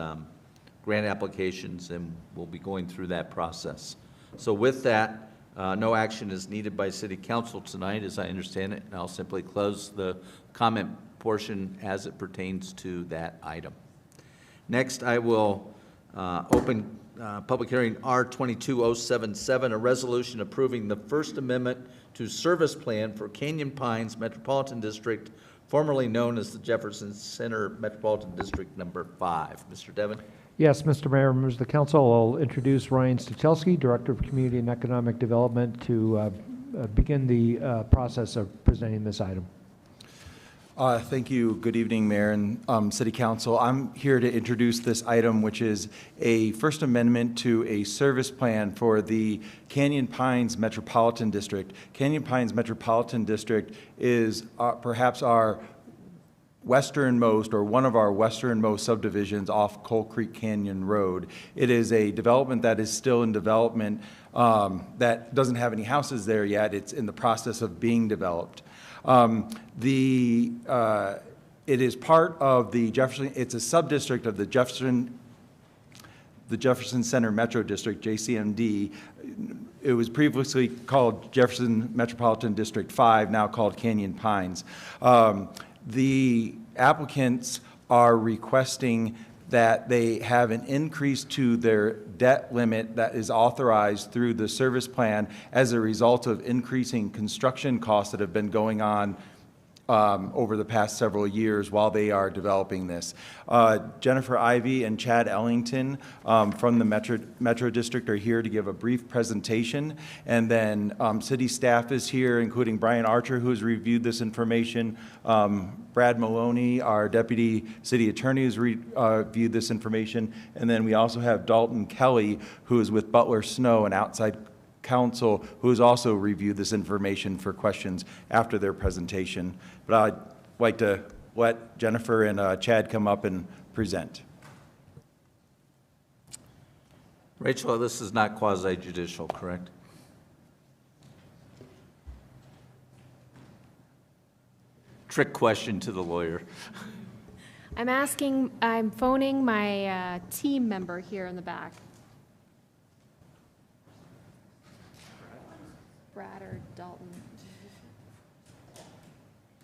grant applications, and we'll be going through that process. So with that, No action is needed by City Council tonight, as I understand it, and I'll simply close the comment portion as it pertains to that item. Next, I will open public hearing R-22077, a resolution approving the First Amendment to Service Plan for Canyon Pines Metropolitan District, formerly known as the Jefferson Center Metropolitan District Number 5. Mr. Devon? Yes, Mr. Mayor, members of the council, I'll introduce Ryan Stachelski, Director of Community and Economic Development, to begin the process of presenting this item. Thank you. Good evening, Mayor and City Council. I'm here to introduce this item, which is a First Amendment to a service plan for the Canyon Pines Metropolitan District. Canyon Pines Metropolitan District is perhaps our westernmost, or one of our westernmost subdivisions off Coal Creek Canyon Road. It is a development that is still in development that doesn't have any houses there yet. It's in the process of being developed. It is part of the Jefferson, it's a sub-district of the Jefferson Center Metro District, JCMD. It was previously called Jefferson Metropolitan District 5, now called Canyon Pines. The applicants are requesting that they have an increase to their debt limit that is authorized through the service plan as a result of increasing construction costs that have been going on over the past several years while they are developing this. Jennifer Ivey and Chad Ellington from the Metro District are here to give a brief presentation, and then city staff is here, including Brian Archer, who has reviewed this information. Brad Maloney, our Deputy City Attorney, has reviewed this information, and then we also have Dalton Kelly, who is with Butler Snow, an outside counsel, who has also reviewed this information for questions after their presentation. But I'd like to let Jennifer and Chad come up and present. Rachel, this is not quasi-judicial, correct? Trick question to the lawyer. I'm phoning my team member here in the back. Brad or Dalton.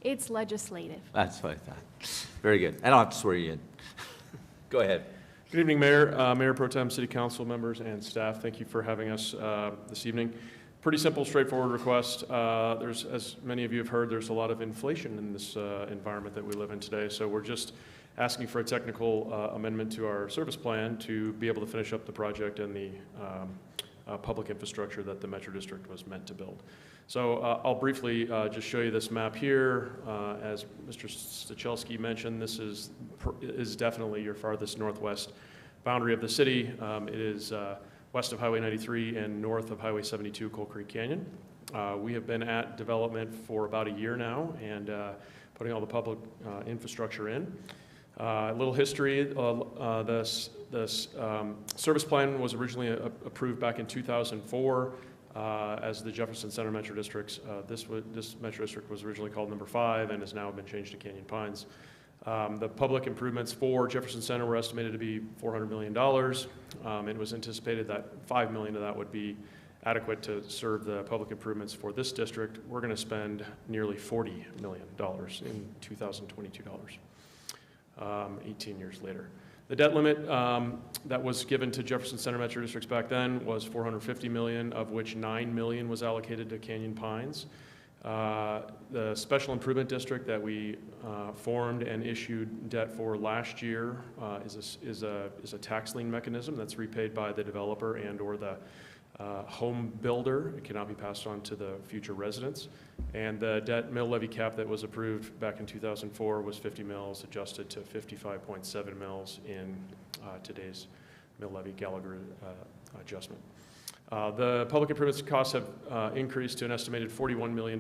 It's legislative. That's what I thought. Very good. I don't have to swear you in. Go ahead. Good evening, Mayor, Mayor Pro Tem, City Council members, and staff. Thank you for having us this evening. Pretty simple, straightforward request. There's, as many of you have heard, there's a lot of inflation in this environment that we live in today. So we're just asking for a technical amendment to our service plan to be able to finish up the project and the public infrastructure that the Metro District was meant to build. So I'll briefly just show you this map here. As Mr. Stachelski mentioned, this is definitely your farthest northwest boundary of the city. It is west of Highway 93 and north of Highway 72, Coal Creek Canyon. We have been at development for about a year now and putting all the public infrastructure in. A little history, this service plan was originally approved back in 2004 as the Jefferson Center Metro Districts. This Metro District was originally called number 5 and has now been changed to Canyon Pines. The public improvements for Jefferson Center were estimated to be $400 million. It was anticipated that $5 million of that would be adequate to serve the public improvements for this district. We're going to spend nearly $40 million in 2022 dollars. 18 years later. The debt limit that was given to Jefferson Center Metro Districts back then was $450 million, of which $9 million was allocated to Canyon Pines. The special improvement district that we formed and issued debt for last year is a tax lien mechanism that's repaid by the developer and or the home builder. It cannot be passed on to the future residents. And the debt mill levy cap that was approved back in 2004 was 50 mils, adjusted to 55.7 mils in today's mill levy Gallagher adjustment. The public improvements costs have increased to an estimated $41 million.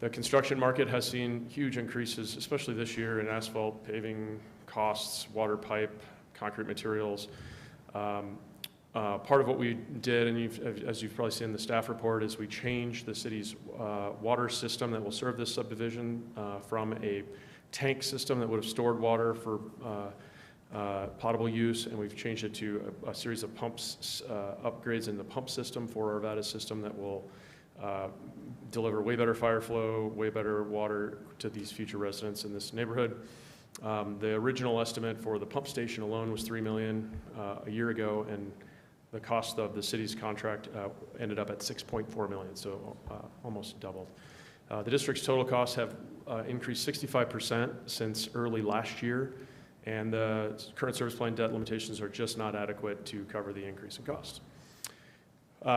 The construction market has seen huge increases, especially this year, in asphalt, paving costs, water pipe, concrete materials. Part of what we did, and as you've probably seen in the staff report, is we changed the city's water system that will serve this subdivision from a tank system that would have stored water for potable use, and we've changed it to a series of pumps, upgrades in the pump system for our Arvada system that will deliver way better fire flow, way better water to these future residents in this neighborhood. The original estimate for the pump station alone was $3 million a year ago, and the cost of the city's contract ended up at $6.4 million, so almost doubled. The district's total costs have increased 65% since early last year, and the current service plan debt limitations are just not adequate to cover the increase in costs.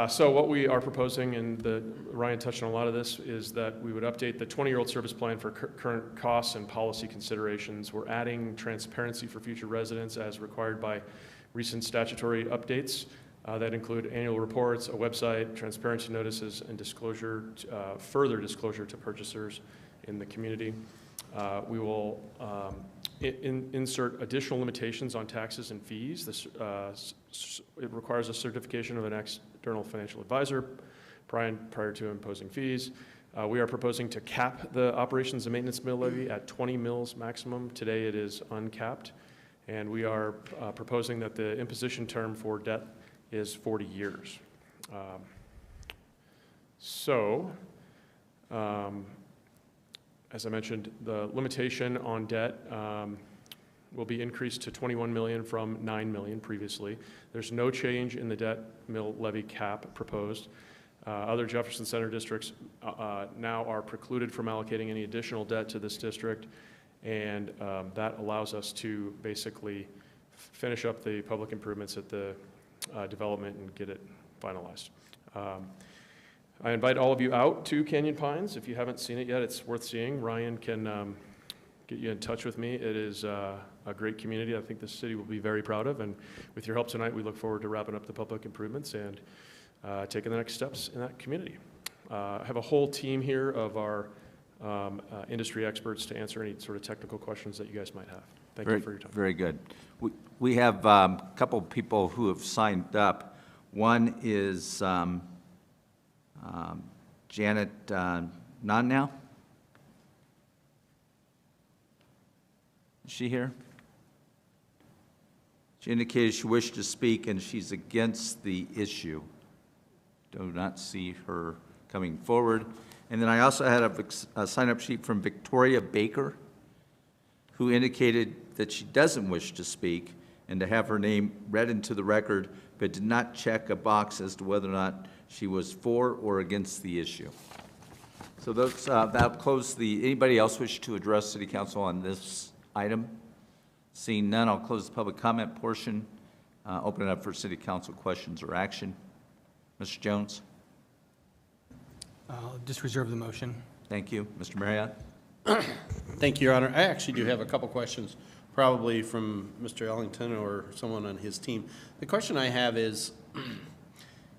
So what we are proposing, and Ryan touched on a lot of this, is that we would update the 20-year-old service plan for current costs and policy considerations. We're adding transparency for future residents as required by recent statutory updates that include annual reports, a website, transparency notices, and disclosure, further disclosure to purchasers in the community. We will insert additional limitations on taxes and fees. This, it requires a certification of an external financial advisor prior to imposing fees. We are proposing to cap the operations and maintenance mill levy at 20 mills maximum. Today it is uncapped. And we are proposing that the imposition term for debt is 40 years. As I mentioned, the limitation on debt will be increased to $21 million from $9 million previously. There's no change in the debt mill levy cap proposed. Other Jefferson Center districts now are precluded from allocating any additional debt to this district, and that allows us to basically finish up the public improvements at the development and get it finalized. I invite all of you out to Canyon Pines. If you haven't seen it yet, it's worth seeing. Ryan can get you in touch with me. It is a great community I think the city will be very proud of, and with your help tonight, we look forward to wrapping up the public improvements and taking the next steps in that community. I have a whole team here of our industry experts to answer any sort of technical questions that you guys might have. Thank you for your time. Very good. We have a couple of people who have signed up. One is Janet Nonnow. Is she here? She indicated she wished to speak and she's against the issue. Do not see her coming forward. And then I also had a sign-up sheet from Victoria Baker, who indicated that she doesn't wish to speak and to have her name read into the record, but did not check a box as to whether or not she was for or against the issue. So those, that'll close the, anybody else wish to address City Council on this item? Seeing none, I'll close the public comment portion, open it up for City Council questions or action. Mr. Jones? I'll just reserve the motion. Thank you. Mr. Marriott? Thank you, Your Honor. I actually do have a couple questions, probably from Mr. Ellington or someone on his team. The question I have is,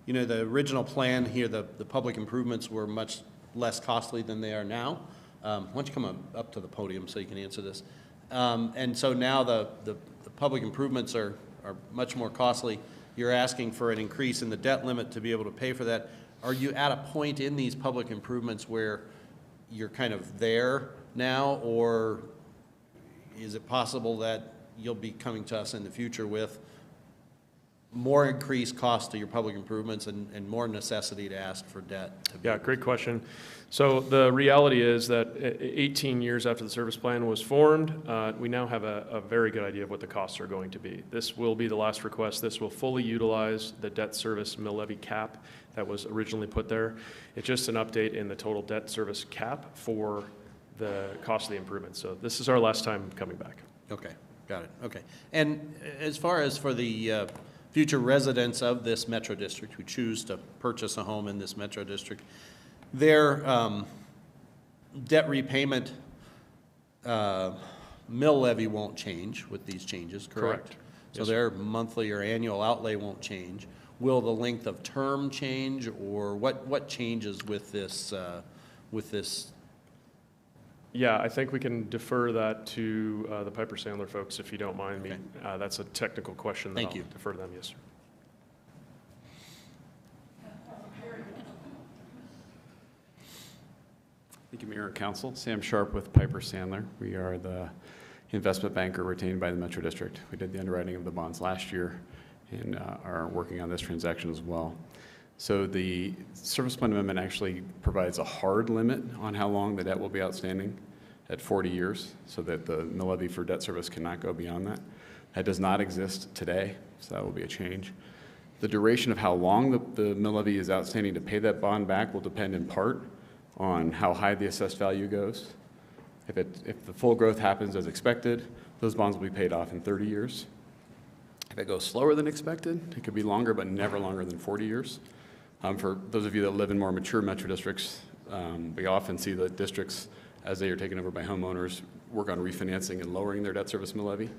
you know, the original plan here, the public improvements were much less costly than they are now. Why don't you come up to the podium so you can answer this? And so now the public improvements are much more costly. You're asking for an increase in the debt limit to be able to pay for that. Are you at a point in these public improvements where you're kind of there now, or is it possible that you'll be coming to us in the future with more increased cost to your public improvements and more necessity to ask for debt? Yeah, great question. So the reality is that 18 years after the service plan was formed, we now have a very good idea of what the costs are going to be. This will be the last request. This will fully utilize the debt service mill levy cap that was originally put there. It's just an update in the total debt service cap for the cost of the improvement. So this is our last time coming back. Okay, got it. Okay. And as far as for the future residents of this metro district who choose to purchase a home in this metro district, their debt repayment mill levy won't change with these changes, correct? Correct. So Yes, their monthly or annual outlay won't change. Will the length of term change, or what changes with this Yeah, I think we can defer that to the Piper Sandler folks, if you don't mind me. That's a technical question that Thank I'll you. defer to them, yes, sir. Thank you, Mayor and Council. Sam Sharp with Piper Sandler. We are the investment banker retained by the Metro District. We did the underwriting of the bonds last year and are working on this transaction as well. So the service plan amendment actually provides a hard limit on how long the debt will be outstanding at 40 years, so that the mill levy for debt service cannot go beyond that. That does not exist today, so that will be a change. The duration of how long the mill levy is outstanding to pay that bond back will depend in part on how high the assessed value goes. If the full growth happens as expected, those bonds will be paid off in 30 years. If it goes slower than expected, it could be longer, but never longer than 40 years. For those of you that live in more mature metro districts, we often see the districts, as they are taken over by homeowners, work on refinancing and lowering their debt service mill levy.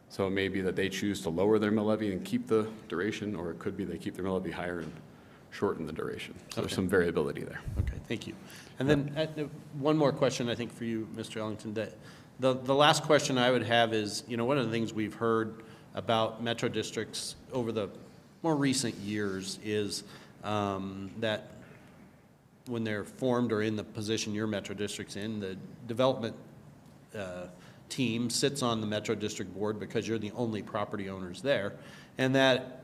So it may be that they choose to lower their mill levy and keep the duration, or it could be they keep their mill levy higher and shorten the duration. So there's some variability there. Okay, thank you. And then one more question, I think, for you, Mr. Ellington. The last question I would have is, one of the things we've heard about metro districts over the more recent years is that when they're formed or in the position your metro district's in, the development team sits on the Metro District Board because you're the only property owners there, and that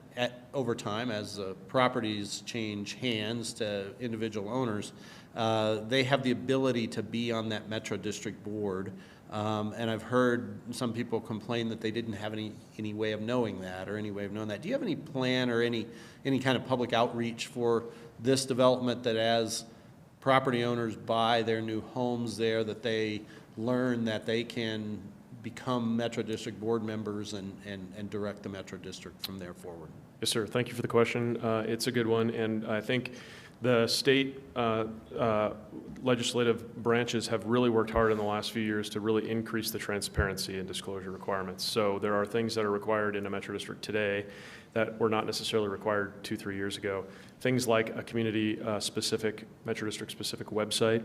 over time, as properties change hands to individual owners, they have the ability to be on that Metro District Board. And I've heard some people complain that they didn't have any way of knowing that or any way of knowing that. Do you have any plan or any kind of public outreach for this development, that as property owners buy their new homes there, that they learn that they can become Metro District Board members and direct the Metro District from there forward? Yes, sir. Thank you for the question. It's a good one, and I think the state legislative branches have really worked hard in the last few years to really increase the transparency and disclosure requirements. So there are things that are required in a Metro District today that were not necessarily required 2-3 years ago. Things like a community-specific, Metro District-specific website.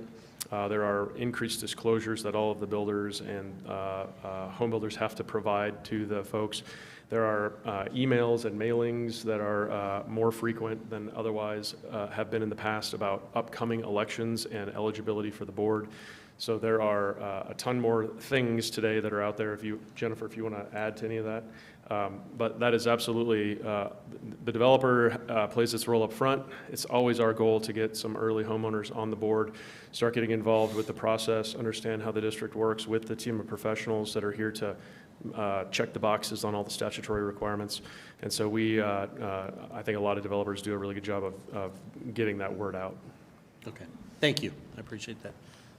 There are increased disclosures that all of the builders and home builders have to provide to the folks. There are emails and mailings that are more frequent than otherwise have been in the past about upcoming elections and eligibility for the board. So there are a ton more things today that are out there. Jennifer, if you want to add to any of that. But that is absolutely, the developer plays its role up front. It's always our goal to get some early homeowners on the board, start getting involved with the process, understand how the district works with the team of professionals that are here to check the boxes on all the statutory requirements. And so I think a lot of developers do a really good job of getting that word out. Okay, thank you. I appreciate that.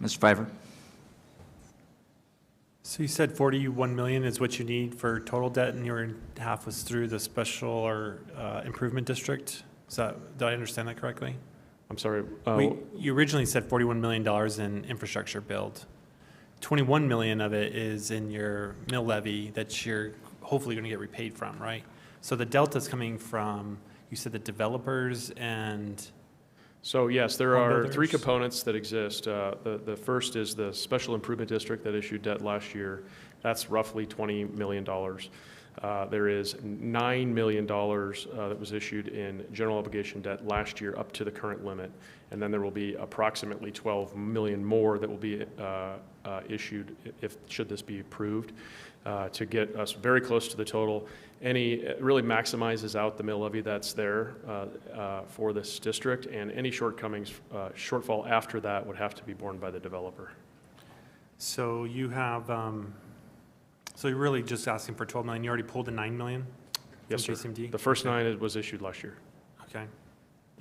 Mr. Pfeiffer? So you said 41 million is what you need for total debt, and your half was through the special or improvement district. Did I understand that correctly? I'm sorry. You originally said $41 million in infrastructure build. 21 million of it is in your mill levy that you're hopefully going to get repaid from, right? So the delta's coming from, you said, the developers and... So yes, there are three components that exist. The first is the special improvement district that issued debt last year. That's roughly $20 million. There is $9 million that was issued in general obligation debt last year up to the current limit. And then there will be approximately 12 million more that will be issued should this be approved to get us very close to the total. It really maximizes out the mill levy that's there for this district, and any shortcomings, shortfall after that would have to be borne by the developer. So you have, so you're really just asking for 12 million. You already pulled the 9 million? Yes, sir. JCMD? The first 9 was issued last year. Okay.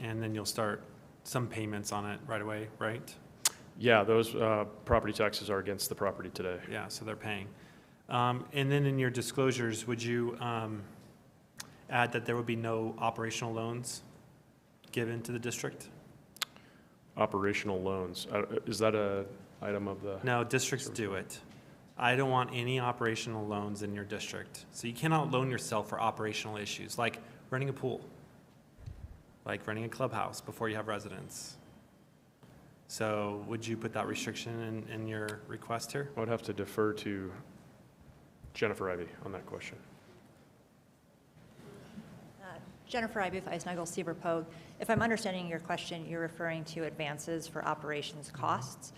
And then you'll start some payments on it right away, right? Yeah, those property taxes are against the property today. Yeah, so they're paying. And then in your disclosures, would you add that there would be no operational loans given to the district? Operational loans. Is that an item of the... No, districts do it. I don't want any operational loans in your district. So you cannot loan yourself for operational issues, like renting a pool, like renting a clubhouse before you have residents. So would you put that restriction in your request here? I would have to defer to Jennifer Ivey on that question. Jennifer Ivey with Ice Nuggle Seaver Pogue. If I'm understanding your question, you're referring to advances for operations costs.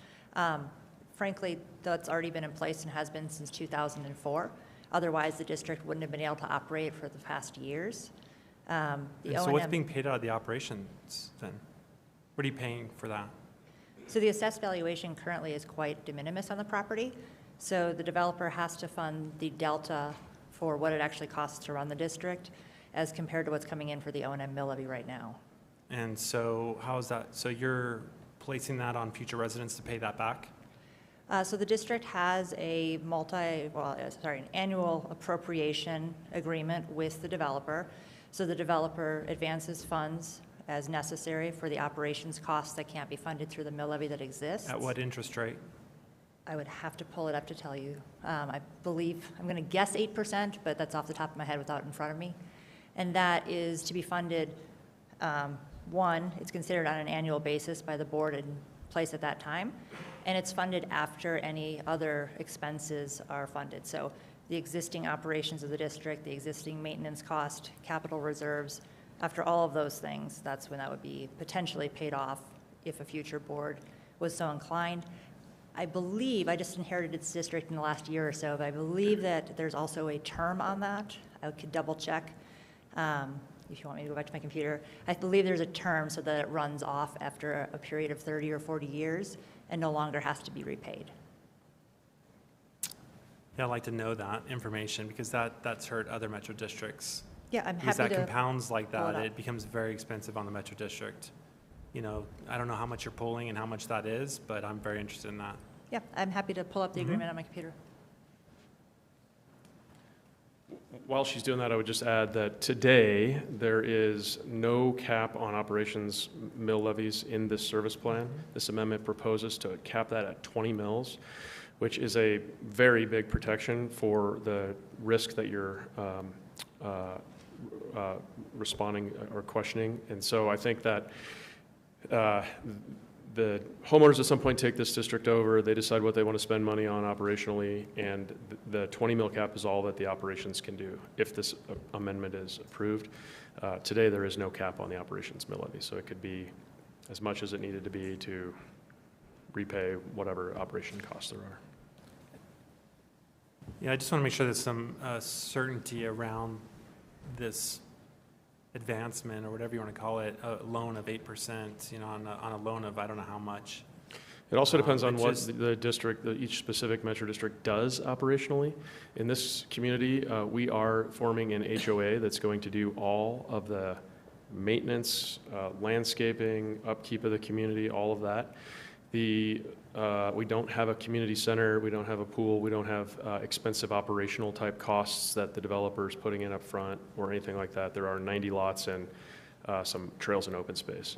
Frankly, that's already been in place and has been since 2004. Otherwise, the district wouldn't have been able to operate for the past years. And so what's being paid out of the operations then? What are you paying for that? So the assessed valuation currently is quite de minimis on the property. So the developer has to fund the delta for what it actually costs to run the district as compared to what's coming in for the O&M mill levy right now. And so how is that? So you're placing that on future residents to pay that back? So the district has a an annual appropriation agreement with the developer. So the developer advances funds as necessary for the operations costs that can't be funded through the mill levy that exists. At what interest rate? I would have to pull it up to tell you. I believe, I'm going to guess 8%, but that's off the top of my head without it in front of me. And that is to be funded, one, it's considered on an annual basis by the board in place at that time, and it's funded after any other expenses are funded. So the existing operations of the district, the existing maintenance cost, capital reserves, after all of those things, that's when that would be potentially paid off if a future board was so inclined. I believe, I just inherited this district in the last year or so, but I believe that there's also a term on that. I could double check if you want me to go back to my computer. I believe there's a term so that it runs off after a period of 30 or 40 years and no longer has to be repaid. Yeah, I'd like to know that information because that's hurt other metro districts. Yeah, I'm because happy that to compounds like pull it that, up. it becomes very expensive on the metro district. You know, I don't know how much you're pulling and how much that is, but I'm very interested in that. Yeah, I'm happy to pull up the agreement on my computer. While she's doing that, I would just add that today, there is no cap on operations mill levies in this service plan. This amendment proposes to cap that at 20 mills, which is a very big protection for the risk that you're responding or questioning. And so I think that the homeowners at some point take this district over, they decide what they want to spend money on operationally, and the 20 mil cap is all that the operations can do if this amendment is approved. Today, there is no cap on the operations mill levy, so it could be as much as it needed to be to repay whatever operation costs there are. Yeah, I just want to make sure there's some certainty around this advancement, or whatever you want to call it, a loan of 8%, you know, on a loan of I don't know how much. It also depends on what the district, each specific metro district does operationally. In this community, we are forming an HOA that's going to do all of the maintenance, landscaping, upkeep of the community, all of that. We don't have a community center, we don't have a pool, we don't have expensive operational type costs that the developer is putting in up front or anything like that. There are 90 lots and some trails and open space.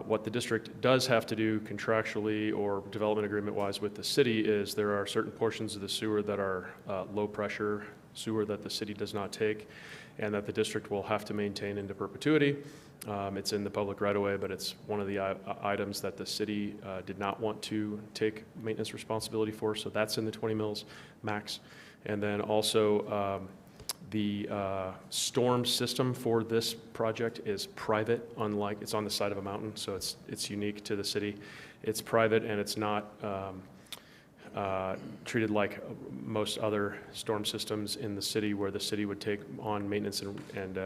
What the district does have to do contractually or development agreement wise with the city is there are certain portions of the sewer that are low pressure sewer that the city does not take and that the district will have to maintain into perpetuity. It's in the public right-of-way, but it's one of the items that the city did not want to take maintenance responsibility for, so that's in the 20 mils max. And then also the storm system for this project is private, unlike it's on the side of a mountain, so it's unique to the city. It's private and it's not treated like most other storm systems in the city where the city would take on maintenance and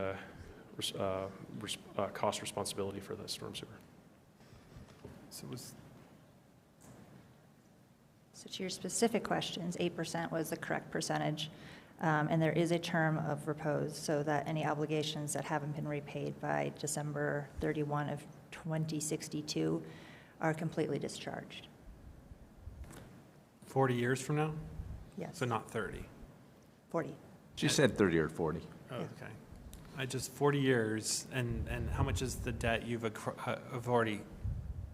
cost responsibility for the storm sewer. So to your specific questions, 8% was the correct percentage. And there is a term of repose so that any obligations that haven't been repaid by December 31 of 2062 are completely discharged. 40 years from now? Yes. So not 30? 40. She said 30 or 40. Oh, okay. I just 40 years, and how much is the debt you've already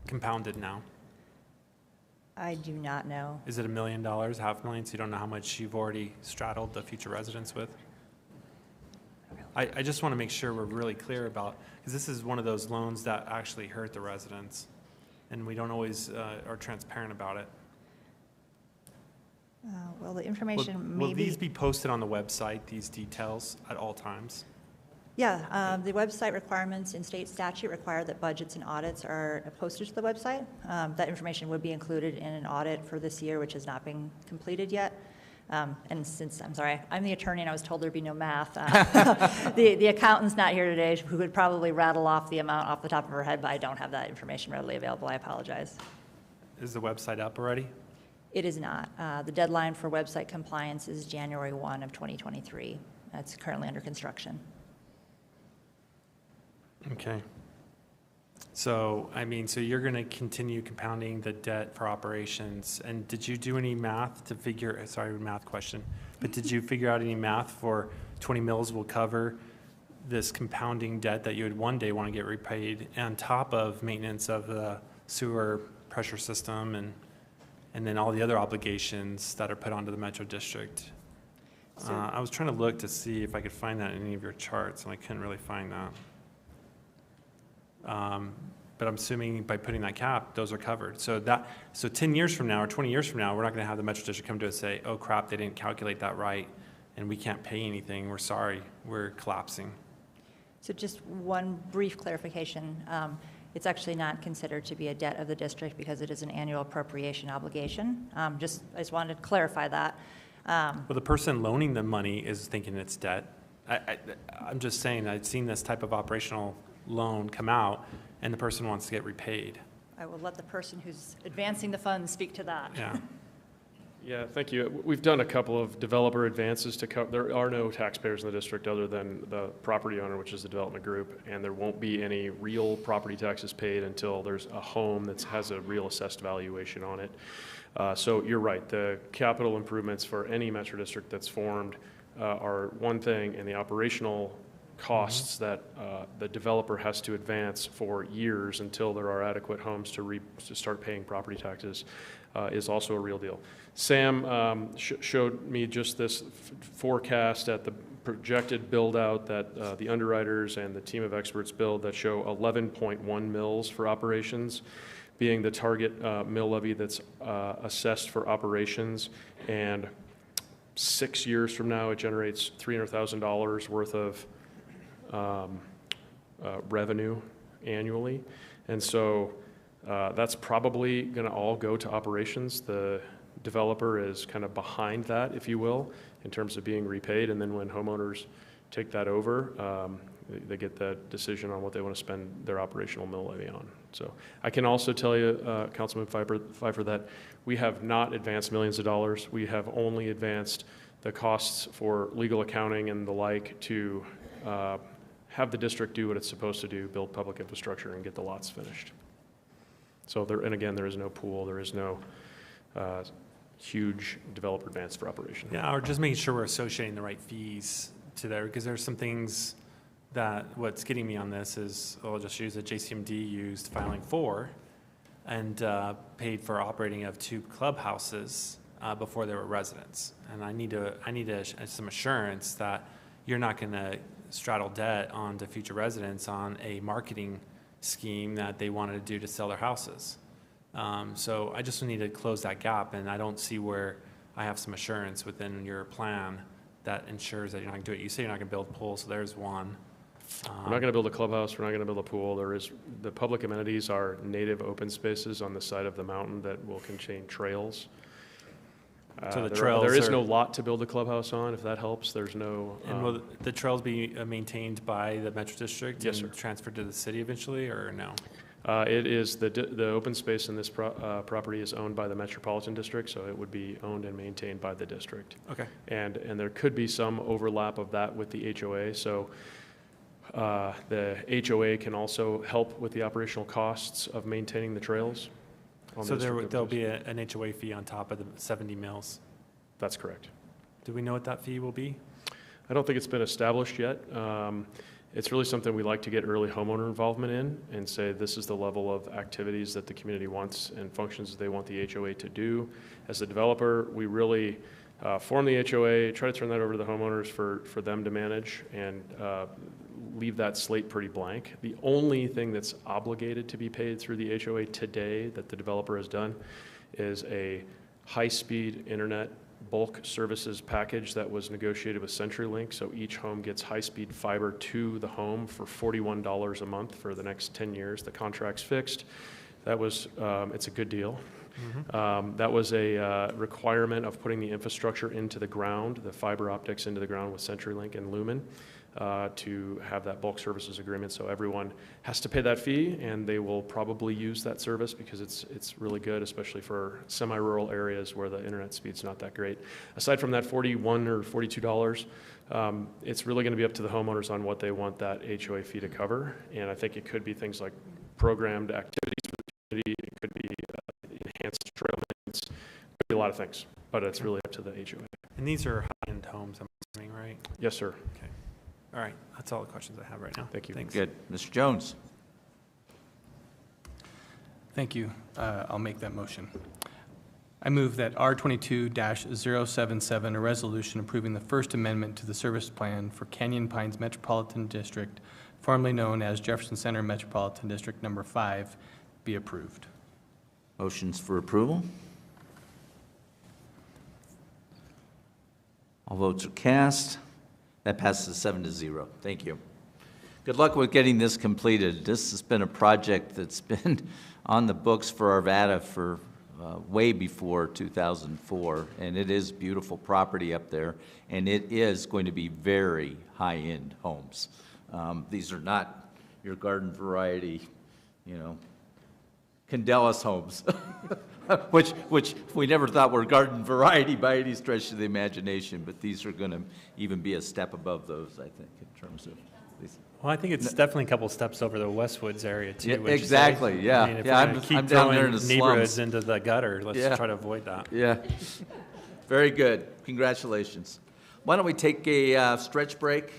compounded now? I do not know. Is it $1 million, $500,000? So you don't know how much you've already straddled the future residents with? I just want to make sure we're really clear about, because this is one of those loans that actually hurt the residents, and we don't always are transparent about it. Well, the information Will maybe... these be posted on the website, these details, at all times? Yeah, the website requirements in state statute require that budgets and audits are posted to the website. That information would be included in an audit for this year, which has not been completed yet. And since, I'm sorry, I'm the attorney and I was told there'd be no math, the accountant's not here today, who could probably rattle off the amount off the top of her head, but I don't have that information readily available. I apologize. Is the website up already? It is not. The deadline for website compliance is January 1 of 2023. That's currently under construction. Okay. So, I mean, so you're going to continue compounding the debt for operations. And did you do any math to figure, sorry, math question, but did you figure out any math for 20 mils will cover this compounding debt that you would one day want to get repaid on top of maintenance of the sewer pressure system and then all the other obligations that are put onto the Metro District? I was trying to look to see if I could find that in any of your charts, and I couldn't really find that. But I'm assuming by putting that cap, those are covered. So 10 years from now or 20 years from now, we're not going to have the Metro District come to us and say, oh crap, they didn't calculate that right, and we can't pay anything. We're sorry, we're collapsing. So just one brief clarification. It's actually not considered to be a debt of the district because it is an annual appropriation obligation. I just wanted to clarify that. Well, the person loaning the money is thinking it's debt. I'm just saying, I've seen this type of operational loan come out, and the person wants to get repaid. I will let the person who's advancing the funds speak to that. Yeah. Yeah, thank you. We've done a couple of developer advances to cover. There are no taxpayers in the district other than the property owner, which is the development group, and there won't be any real property taxes paid until there's a home that has a real assessed valuation on it. So you're right. The capital improvements for any Metro District that's formed are one thing, and the operational costs that the developer has to advance for years until there are adequate homes to start paying property taxes is also a real deal. Sam showed me just this forecast at the projected build out that the underwriters and the team of experts build that show 11.1 mils for operations being the target mill levy that's assessed for operations, and 6 years from now it generates $300,000 worth of revenue annually. And so that's probably going to all go to operations. The developer is kind of behind that, if you will, in terms of being repaid. And then when homeowners take that over, they get that decision on what they want to spend their operational mill levy on. So I can also tell you, Councilman Pfeiffer, that we have not advanced millions of dollars. We have only advanced the costs for legal accounting and the like to have the district do what it's supposed to do, build public infrastructure and get the lots finished. So there, and again, there is no pool, there is no huge developer advance for operation. Yeah, or just making sure we're associating the right fees to there, because there's some things that what's getting me on this is, I'll just use that JCMD used filing 4 and paid for operating of 2 clubhouses before they were residents. And I need some assurance that you're not going to straddle debt onto future residents on a marketing scheme that they wanted to do to sell their houses. So I just need to close that gap, and I don't see where I have some assurance within your plan that ensures that you're not going to do it. You say you're not going to build pools, so there's one. We're not going to build a clubhouse. We're not going to build a pool. The public amenities are native open spaces on the side of the mountain that will contain trails. So the trails there is no lot to build a clubhouse on, if that helps. There's no... And will the trails be maintained by the Metro District? Yes, and sir. Transferred to the city eventually, or no? It is, the open space in this property is owned by the Metropolitan District, so it would be owned and maintained by the district. Okay. And there could be some overlap of that with the HOA, so the HOA can also help with the operational costs of maintaining the trails. So there'll be an HOA fee on top of the 70 mils? That's correct. Do we know what that fee will be? I don't think it's been established yet. It's really something we like to get early homeowner involvement in and say this is the level of activities that the community wants and functions that they want the HOA to do. As a developer, we really form the HOA, try to turn that over to the homeowners for them to manage, and leave that slate pretty blank. The only thing that's obligated to be paid through the HOA today that the developer has done is a high-speed internet bulk services package that was negotiated with CenturyLink. So each home gets high-speed fiber to the home for $41 a month for the next 10 years. The contract's fixed. That was, it's a good deal. That was a requirement of putting the infrastructure into the ground, the fiber optics into the ground with CenturyLink and Lumen, to have that bulk services agreement. So everyone has to pay that fee, and they will probably use that service because it's really good, especially for semi-rural areas where the internet speed's not that great. Aside from that $41 or $42, it's really going to be up to the homeowners on what they want that HOA fee to cover. And I think it could be things like programmed activities for the community. It could be enhanced trail maintenance. It could be a lot of things, but it's really up to the HOA. And these are high-end homes, I'm assuming, right? Yes, sir. Okay. All right, that's all the questions I have right now. Thank you. Thanks. Good. Mr. Jones? Thank you. I'll make that motion. I move that R22-077, a resolution approving the First Amendment to the service plan for Canyon Pines Metropolitan District, formerly known as Jefferson Center Metropolitan District Number 5, be approved. Motions for approval? All votes are cast. That passes 7-0. Thank you. Good luck with getting this completed. This has been a project that's been on the books for Arvada for way before 2004, and it is beautiful property up there, and it is going to be very high-end homes. These are not your garden variety, you know, Candelas homes, which we never thought were garden variety by any stretch of the imagination, but these are going to even be a step above those, I think, in terms of these. Well, I think it's definitely a couple steps over the Westwoods area too. Yeah, would you say? exactly, yeah. I mean, if Yeah, we're gonna keep I'm down there in throwing the neighborhoods slums. into the gutter, let's Yeah. try to avoid that. Yeah. Very good. Congratulations. Why don't we take a stretch break?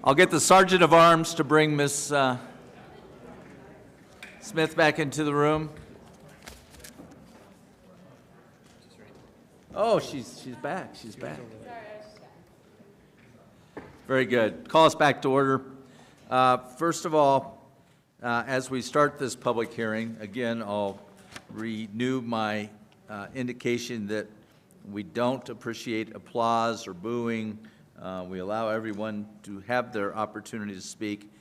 I'll get the Sergeant of Arms to bring Miss Smith back into the room. Oh, she's back. She's back. Very good. Call us back to order. First of all, as we start this public hearing, again, I'll renew my indication that we don't appreciate applause or booing. We allow everyone to have their opportunity to speak.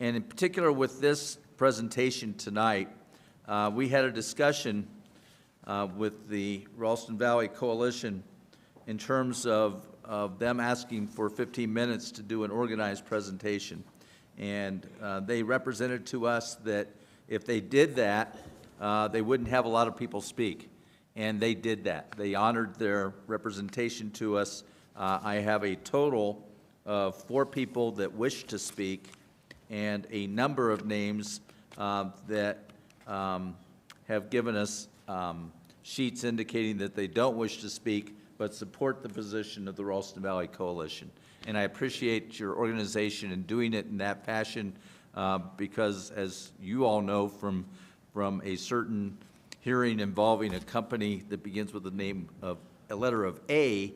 And in particular with this presentation tonight, we had a discussion with the Ralston Valley Coalition in terms of them asking for 15 minutes to do an organized presentation. And they represented to us that if they did that, they wouldn't have a lot of people speak. And they did that. They honored their representation to us. I have a total of 4 people that wish to speak and a number of names that have given us sheets indicating that they don't wish to speak but support the position of the Ralston Valley Coalition. And I appreciate your organization in doing it in that fashion because, as you all know from a certain hearing involving a company that begins with a letter of A,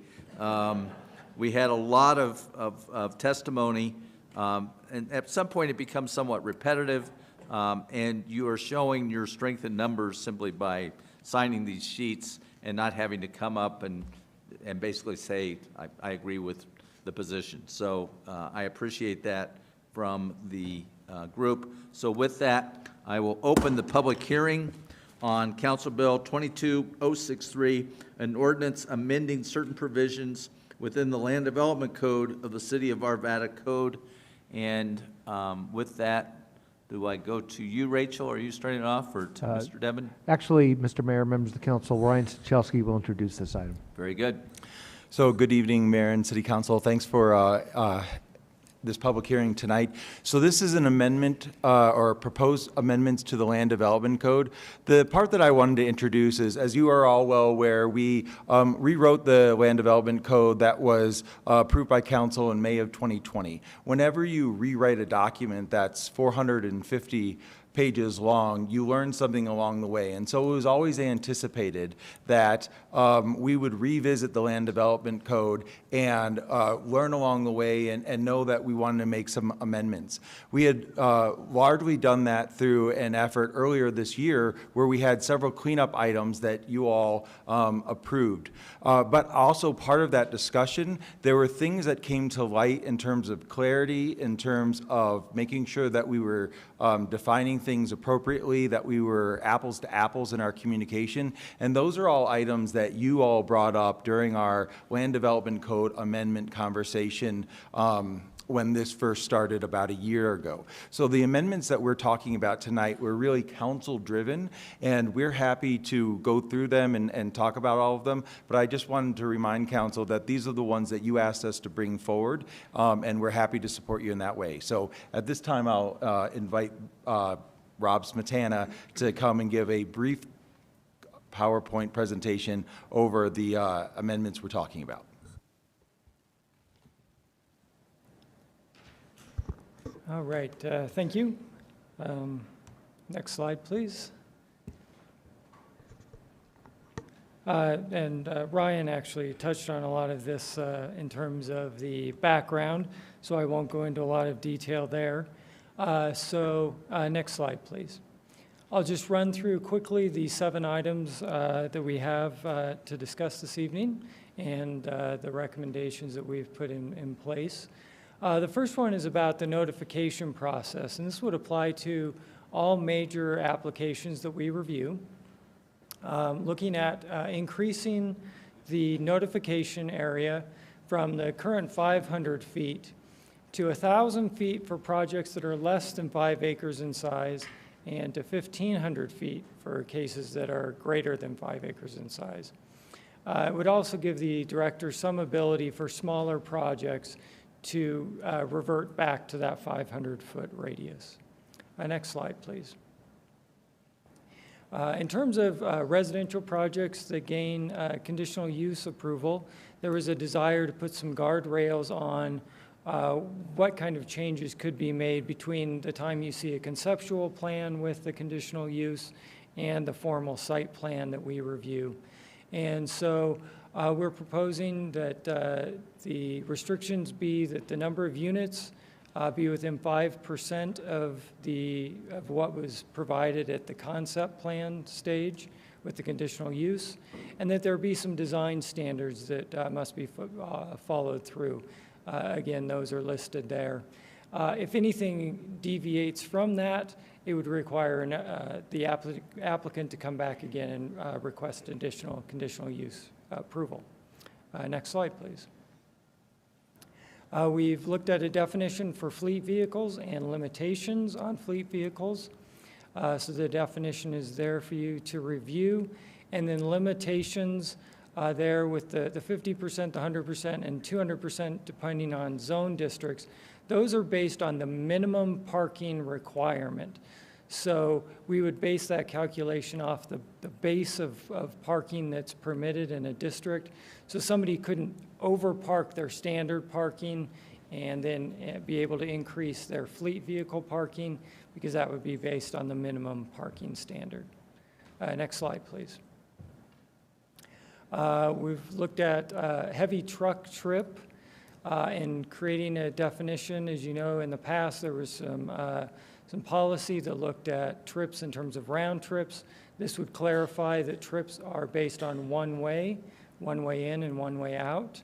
we had a lot of testimony, and at some point it becomes somewhat repetitive, and you are showing your strength in numbers simply by signing these sheets and not having to come up and basically say, I agree with the position. So I appreciate that from the group. So with that, I will open the public hearing on Council Bill 22063, an ordinance amending certain provisions within the Land Development Code of the City of Arvada Code. And with that, do I go to you, Rachel? Are you starting it off, or to Mr. Devon? Actually, Mr. Mayor, members of the council, Ryan Sichelski will introduce this item. Very good. So good evening, Mayor and City Council. Thanks for this public hearing tonight. So this is an amendment or proposed amendments to the Land Development Code. The part that I wanted to introduce is, as you are all well aware, we rewrote the Land Development Code that was approved by Council in May of 2020. Whenever you rewrite a document that's 450 pages long, you learn something along the way. And so it was always anticipated that we would revisit the Land Development Code and learn along the way and know that we wanted to make some amendments. We had largely done that through an effort earlier this year where we had several cleanup items that you all approved. But also part of that discussion, there were things that came to light in terms of clarity, in terms of making sure that we were defining things appropriately, that we were apples to apples in our communication. And those are all items that you all brought up during our Land Development Code amendment conversation when this first started about a year ago. So the amendments that we're talking about tonight were really council-driven, and we're happy to go through them and talk about all of them, but I just wanted to remind council that these are the ones that you asked us to bring forward, and we're happy to support you in that way. So at this time, I'll invite Rob Smetana to come and give a brief PowerPoint presentation over the amendments we're talking about. All right, thank you. Next slide, please. Ryan actually touched on a lot of this in terms of the background, so I won't go into a lot of detail there. Next slide, please. I'll just run through quickly the 7 items that we have to discuss this evening and the recommendations that we've put in place. The first one is about the notification process, and this would apply to all major applications that we review. Looking at increasing the notification area from the current 500 feet to 1,000 feet for projects that are less than 5 acres in size, and to 1,500 feet for cases that are greater than 5 acres in size. It would also give the director some ability for smaller projects to revert back to that 500-foot radius. Next slide, please. In terms of residential projects that gain conditional use approval, there was a desire to put some guardrails on what kind of changes could be made between the time you see a conceptual plan with the conditional use and the formal site plan that we review. And so we're proposing that the restrictions be that the number of units be within 5% of what was provided at the concept plan stage with the conditional use, and that there be some design standards that must be followed through. Again, those are listed there. If anything deviates from that, it would require the applicant to come back again and request additional conditional use approval. Next slide, please. We've looked at a definition for fleet vehicles and limitations on fleet vehicles. So the definition is there for you to review. And then limitations there with the 50%, the 100%, and 200% depending on zone districts. Those are based on the minimum parking requirement. So we would base that calculation off the base of parking that's permitted in a district. So somebody couldn't overpark their standard parking and then be able to increase their fleet vehicle parking, because that would be based on the minimum parking standard. Next slide, please. We've looked at heavy truck trip and creating a definition. As you know, in the past, there was some policy that looked at trips in terms of round trips. This would clarify that trips are based on one way in and one way out.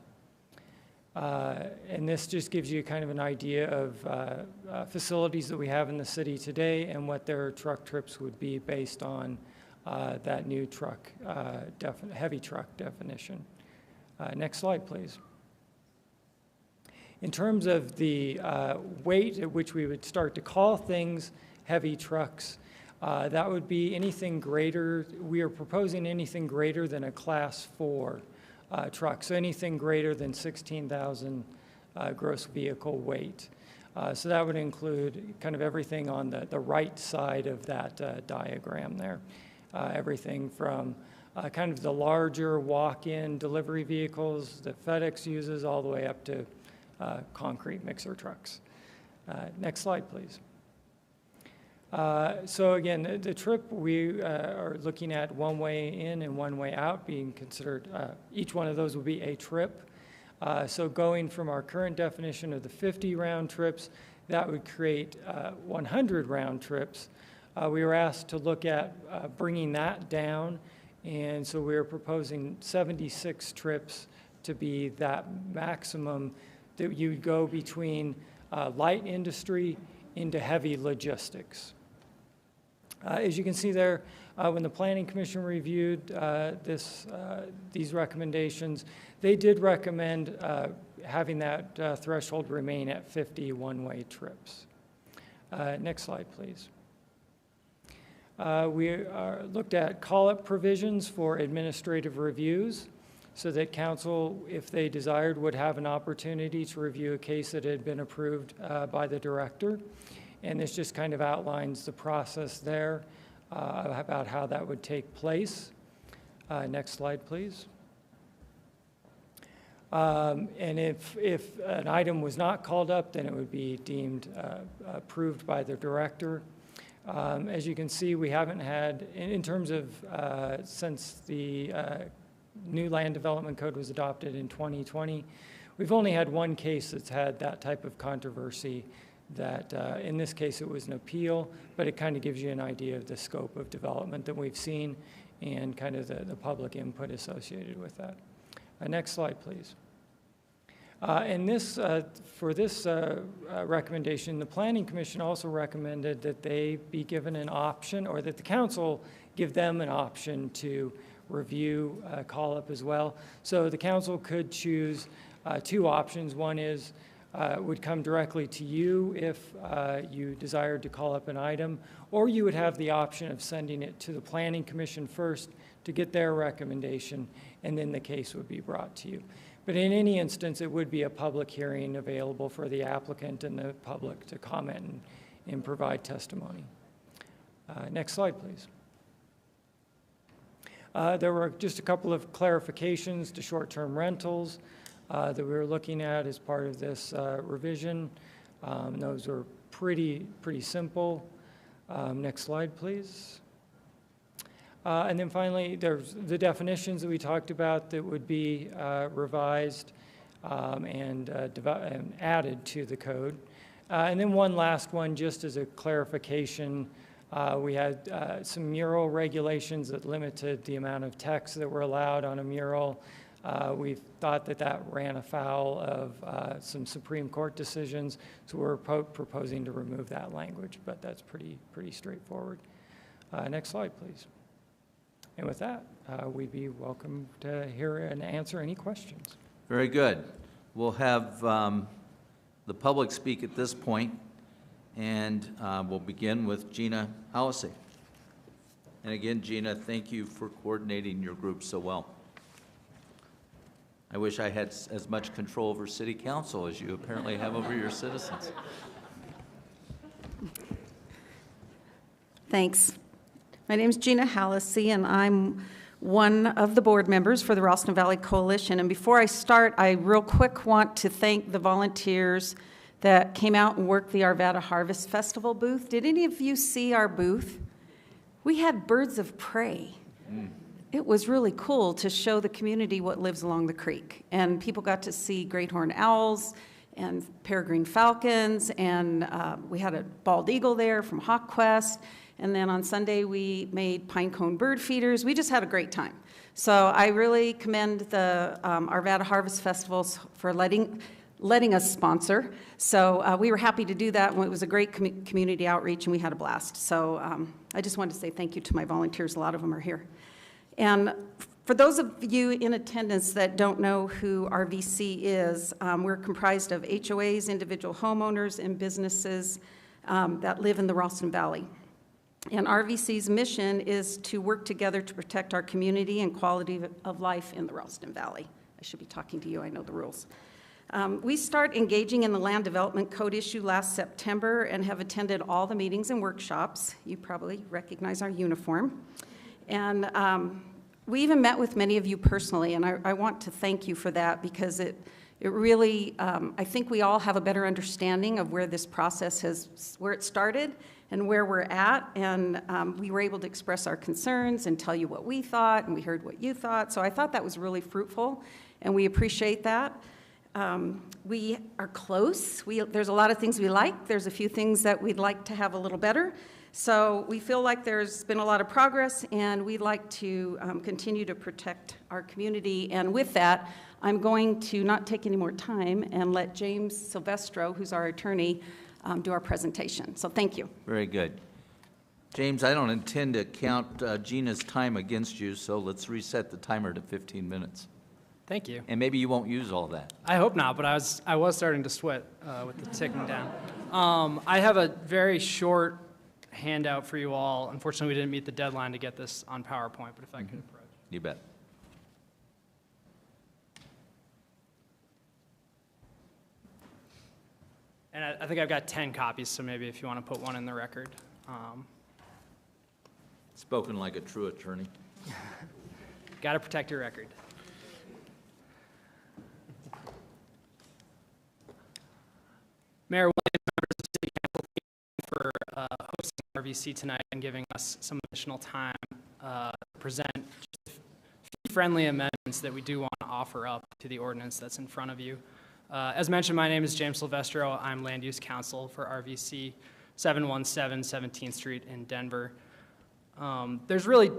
And this just gives you kind of an idea of facilities that we have in the city today and what their truck trips would be based on that new truck, heavy truck definition. Next slide, please. In terms of the weight at which we would start to call things heavy trucks, that would be anything greater. We are proposing anything greater than a Class 4 truck, so anything greater than 16,000 gross vehicle weight. So that would include kind of everything on the right side of that diagram there. Everything from kind of the larger walk-in delivery vehicles that FedEx uses all the way up to concrete mixer trucks. Next slide, please. So again, the trip, we are looking at one way in and one way out being considered, each one of those will be a trip. So going from our current definition of the 50 round trips, that would create 100 round trips. We were asked to look at bringing that down, and so we are proposing 76 trips to be that maximum that you would go between light industry into heavy logistics. As you can see there, when the Planning Commission reviewed these recommendations, they did recommend having that threshold remain at 50 one-way trips. Next slide, please. We looked at call-up provisions for administrative reviews so that council, if they desired, would have an opportunity to review a case that had been approved by the director. And this just kind of outlines the process there about how that would take place. Next slide, please. And if an item was not called up, then it would be deemed approved by the director. As you can see, we haven't had, in terms of since the new land development code was adopted in 2020, we've only had one case that's had that type of controversy. That in this case it was an appeal, but it kind of gives you an idea of the scope of development that we've seen and kind of the public input associated with that. Next slide, please. And this, for this recommendation, the Planning Commission also recommended that they be given an option, or that the council give them an option to review call-up as well. So the council could choose two options. One is would come directly to you if you desired to call up an item, or you would have the option of sending it to the Planning Commission first to get their recommendation, and then the case would be brought to you. But in any instance, it would be a public hearing available for the applicant and the public to comment and provide testimony. Next slide, please. There were just a couple of clarifications to short-term rentals. that we were looking at as part of this revision. Those are pretty simple. Next slide, please. And then finally, there's the definitions that we talked about that would be revised and added to the code. And then one last one, just as a clarification, we had some mural regulations that limited the amount of text that were allowed on a mural. We thought that ran afoul of some Supreme Court decisions, so we're proposing to remove that language, but that's pretty straightforward. Next slide, please. And with that, we'd be welcome to hear and answer any questions. Very good. We'll have the public speak at this point, and we'll begin with Gina Hallisey. And again, Gina, thank you for coordinating your group so well. I wish I had as much control over City Council as you apparently have over your citizens. Thanks. My name is Gina Hallisey, and I'm one of the board members for the Ralston Valley Coalition. And before I start, I real quick want to thank the volunteers that came out and worked the Arvada Harvest Festival booth. Did any of you see our booth? We had birds of prey. It was really cool to show the community what lives along the creek. And people got to see great horned owls and peregrine falcons, and we had a bald eagle there from Hawk Quest. And then on Sunday, we made pine cone bird feeders. We just had a great time. So I really commend the Arvada Harvest Festivals for letting us sponsor. So we were happy to do that. It was a great community outreach, and we had a blast. So I just wanted to say thank you to my volunteers. A lot of them are here. And for those of you in attendance that don't know who RVC is, we're comprised of HOAs, individual homeowners, and businesses that live in the Ralston Valley. And RVC's mission is to work together to protect our community and quality of life in the Ralston Valley. I should be talking to you, I know the rules. We start engaging in the Land Development Code issue last September and have attended all the meetings and workshops. You probably recognize our uniform. And we even met with many of you personally, and I want to thank you for that, because it really, I think we all have a better understanding of where this process where it started and where we're at, and we were able to express our concerns and tell you what we thought, and we heard what you thought, so I thought that was really fruitful, and we appreciate that. We are close. There's a lot of things we like. There's a few things that we'd like to have a little better. So we feel like there's been a lot of progress, and we'd like to continue to protect our community. And with that, I'm going to not take any more time and let James Silvestro, who's our attorney, do our presentation. So thank you. Very good. James, I don't intend to count Gina's time against you, so let's reset the timer to 15 minutes. Thank you. And maybe you won't use all that. I hope not, but I was starting to sweat with the ticking down. I have a very short handout for you all. Unfortunately, we didn't meet the deadline to get this on PowerPoint, but if I could approach. You bet. And I think I've got 10 copies, so maybe if you want to put one in the record. Spoken like a true attorney. Got to protect your record. Mayor Williams, members of City Council, thank you for hosting RVC tonight and giving us some additional time to present just a few friendly amendments that we do want to offer up to the ordinance that's in front of you. As mentioned, my name is James Silvestro. I'm Land Use Counsel for RVC 717 17th Street in Denver. There's really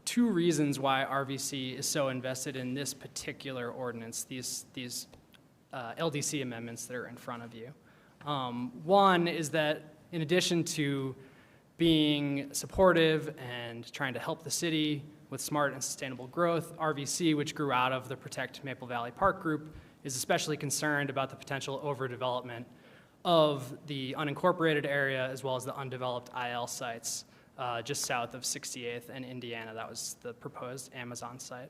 two reasons why RVC is so invested in this particular ordinance, these LDC amendments that are in front of you. One is that in addition to being supportive and trying to help the city with smart and sustainable growth, RVC, which grew out of the Protect Maple Valley Park Group, is especially concerned about the potential overdevelopment of the unincorporated area as well as the undeveloped IL sites just south of 68th and Indiana. That was the proposed Amazon site.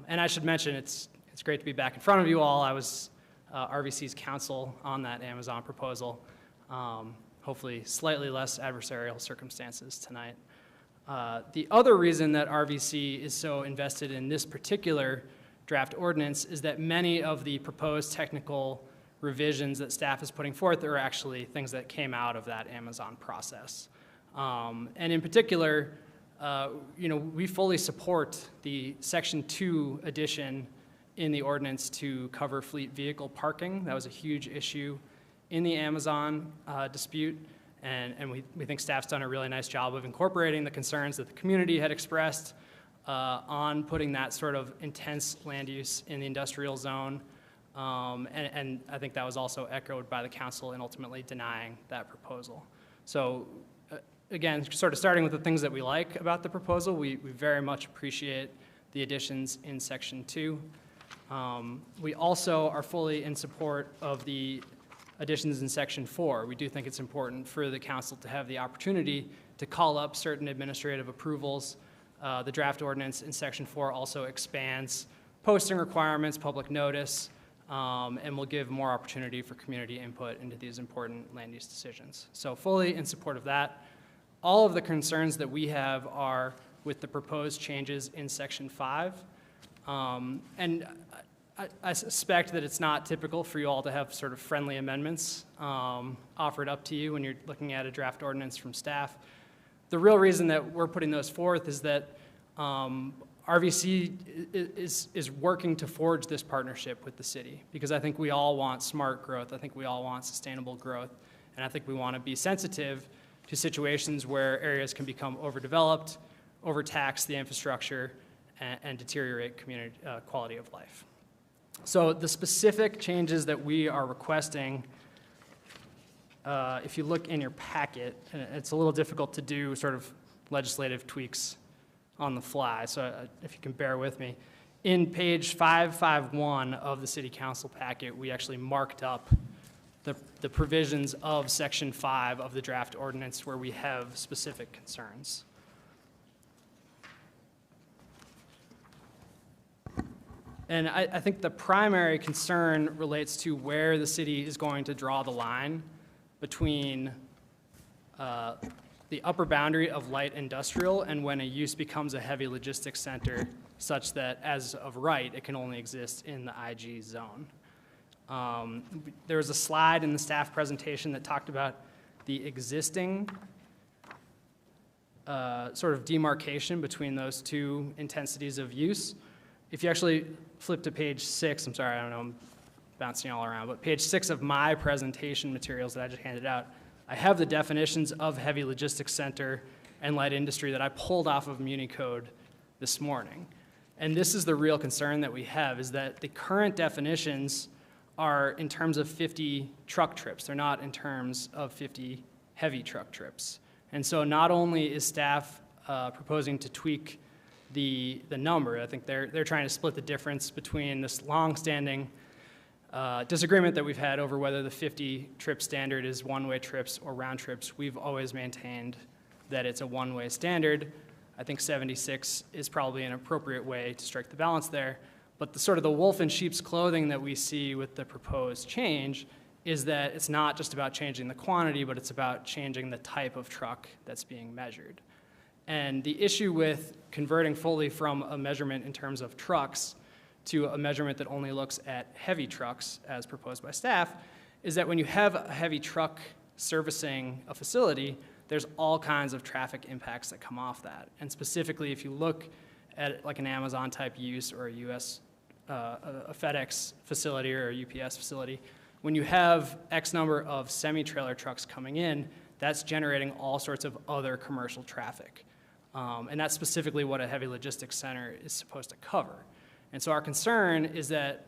And I should mention, it's great to be back in front of you all. I was RVC's counsel on that Amazon proposal. Hopefully slightly less adversarial circumstances tonight. The other reason that RVC is so invested in this particular draft ordinance is that many of the proposed technical revisions that staff is putting forth are actually things that came out of that Amazon process. And in particular, we fully support the Section 2 addition in the ordinance to cover fleet vehicle parking. That was a huge issue in the Amazon dispute, and we think staff's done a really nice job of incorporating the concerns that the community had expressed on putting that sort of intense land use in the industrial zone. And I think that was also echoed by the council in ultimately denying that proposal. So again, sort of starting with the things that we like about the proposal, we very much appreciate the additions in Section 2. We also are fully in support of the additions in Section 4. We do think it's important for the council to have the opportunity to call up certain administrative approvals. The draft ordinance in Section 4 also expands posting requirements, public notice, and will give more opportunity for community input into these important land use decisions. So fully in support of that. All of the concerns that we have are with the proposed changes in Section 5. And I suspect that it's not typical for you all to have sort of friendly amendments offered up to you when you're looking at a draft ordinance from staff. The real reason that we're putting those forth is that RVC is working to forge this partnership with the city, because I think we all want smart growth. I think we all want sustainable growth. And I think we want to be sensitive to situations where areas can become overdeveloped, overtax the infrastructure, and deteriorate community quality of life. So the specific changes that we are requesting, if you look in your packet, and it's a little difficult to do sort of legislative tweaks on the fly, so if you can bear with me. In page 551 of the city council packet, we actually marked up the provisions of Section 5 of the draft ordinance where we have specific concerns. And I think the primary concern relates to where the city is going to draw the line between the upper boundary of light industrial and when a use becomes a heavy logistics center, such that as of right, it can only exist in the IG zone. There was a slide in the staff presentation that talked about the existing sort of demarcation between those two intensities of use. If you actually flip to page 6, I'm sorry, I don't know, I'm bouncing all around, but page 6 of my presentation materials that I just handed out, I have the definitions of heavy logistics center and light industry that I pulled off of Muni Code this morning. And this is the real concern that we have, is that the current definitions are in terms of 50 truck trips. They're not in terms of 50 heavy truck trips. And so not only is staff proposing to tweak the number, I think they're trying to split the difference between this long-standing disagreement that we've had over whether the 50 trip standard is one-way trips or round trips. We've always maintained that it's a one-way standard. I think 76 is probably an appropriate way to strike the balance there. But the sort of the wolf in sheep's clothing that we see with the proposed change is that it's not just about changing the quantity, but it's about changing the type of truck that's being measured. And the issue with converting fully from a measurement in terms of trucks to a measurement that only looks at heavy trucks, as proposed by staff, is that when you have a heavy truck servicing a facility, there's all kinds of traffic impacts that come off that. And specifically, if you look at like an Amazon type use or a FedEx facility or a UPS facility, when you have X number of semi-trailer trucks coming in, that's generating all sorts of other commercial traffic. And that's specifically what a heavy logistics center is supposed to cover. And so our concern is that,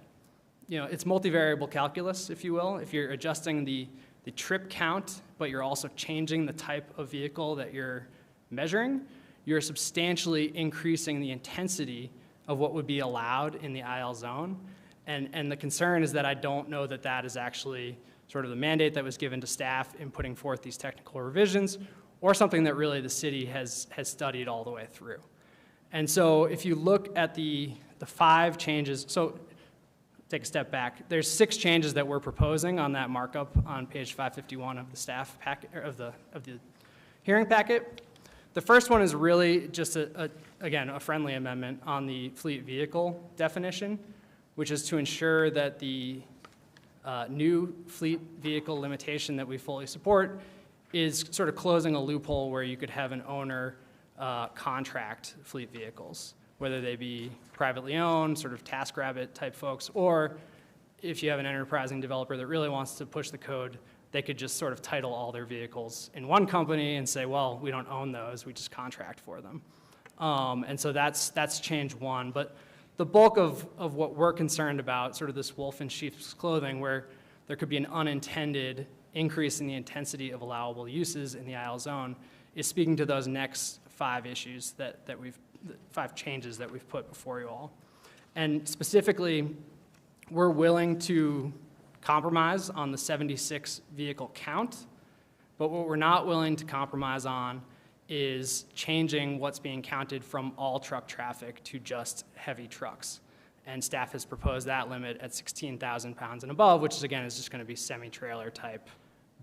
it's multivariable calculus, if you will. If you're adjusting the trip count, but you're also changing the type of vehicle that you're measuring, you're substantially increasing the intensity of what would be allowed in the IL zone. And the concern is that I don't know that that is actually sort of the mandate that was given to staff in putting forth these technical revisions, or something that really the city has studied all the way through. And so if you look at the 5 changes, so take a step back, there's 6 changes that we're proposing on that markup on page 551 of the staff packet, of the hearing packet. The first one is really just, again, a friendly amendment on the fleet vehicle definition, which is to ensure that the new fleet vehicle limitation that we fully support is sort of closing a loophole where you could have an owner contract fleet vehicles, whether they be privately owned, sort of TaskRabbit type folks, or if you have an enterprising developer that really wants to push the code, they could just sort of title all their vehicles in one company and say, well, we don't own those, we just contract for them. And so that's change one. But the bulk of what we're concerned about, sort of this wolf in sheep's clothing, where there could be an unintended increase in the intensity of allowable uses in the IL zone, is speaking to those next 5 issues that we've, 5 changes that we've put before you all. And specifically, we're willing to compromise on the 76 vehicle count, but what we're not willing to compromise on is changing what's being counted from all truck traffic to just heavy trucks. And staff has proposed that limit at 16,000 pounds and above, which is, again, is just going to be semi-trailer type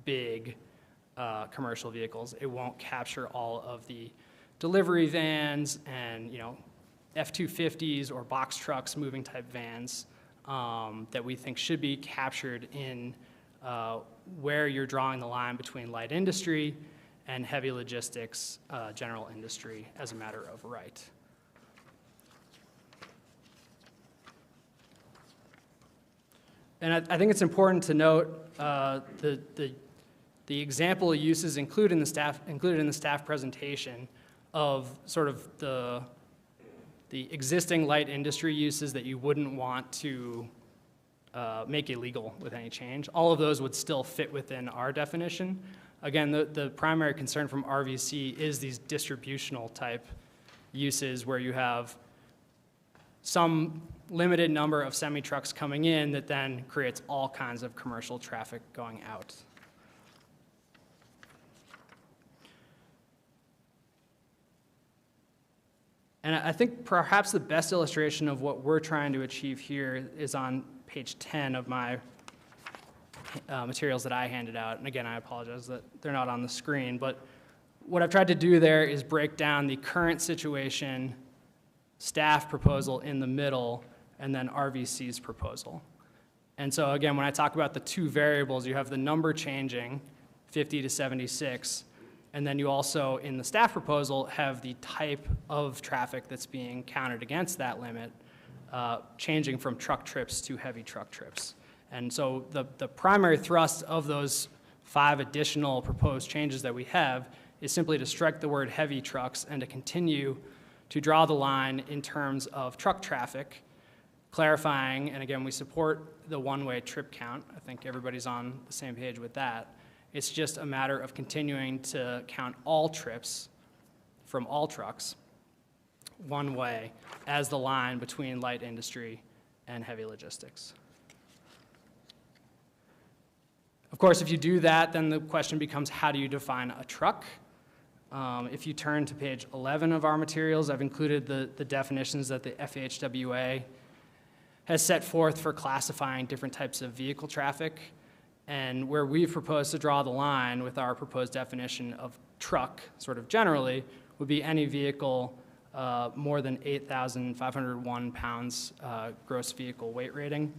big commercial vehicles. It won't capture all of the delivery vans and, you know, F-250s or box trucks, moving type vans that we think should be captured in where you're drawing the line between light industry and heavy logistics, general industry, as a matter of right. And I think it's important to note the example of uses included in the staff presentation of sort of the existing light industry uses that you wouldn't want to make illegal with any change. All of those would still fit within our definition. Again, the primary concern from RVC is these distributional type uses where you have some limited number of semi-trucks coming in that then creates all kinds of commercial traffic going out. And I think perhaps the best illustration of what we're trying to achieve here is on page 10 of my materials that I handed out. And again, I apologize that they're not on the screen, but what I've tried to do there is break down the current situation, staff proposal in the middle, and then RVC's proposal. And so again, when I talk about the 2 variables, you have the number changing, 50 to 76, and then you also, in the staff proposal, have the type of traffic that's being counted against that limit, changing from truck trips to heavy truck trips. And so the primary thrust of those 5 additional proposed changes that we have is simply to strike the word heavy trucks and to continue to draw the line in terms of truck traffic, clarifying, and again, we support the one-way trip count. I think everybody's on the same page with that. It's just a matter of continuing to count all trips from all trucks one way as the line between light industry and heavy logistics. Of course, if you do that, then the question becomes, how do you define a truck? If you turn to page 11 of our materials, I've included the definitions that the FHWA has set forth for classifying different types of vehicle traffic. And where we've proposed to draw the line with our proposed definition of truck, sort of generally, would be any vehicle more than 8,501 pounds gross vehicle weight rating.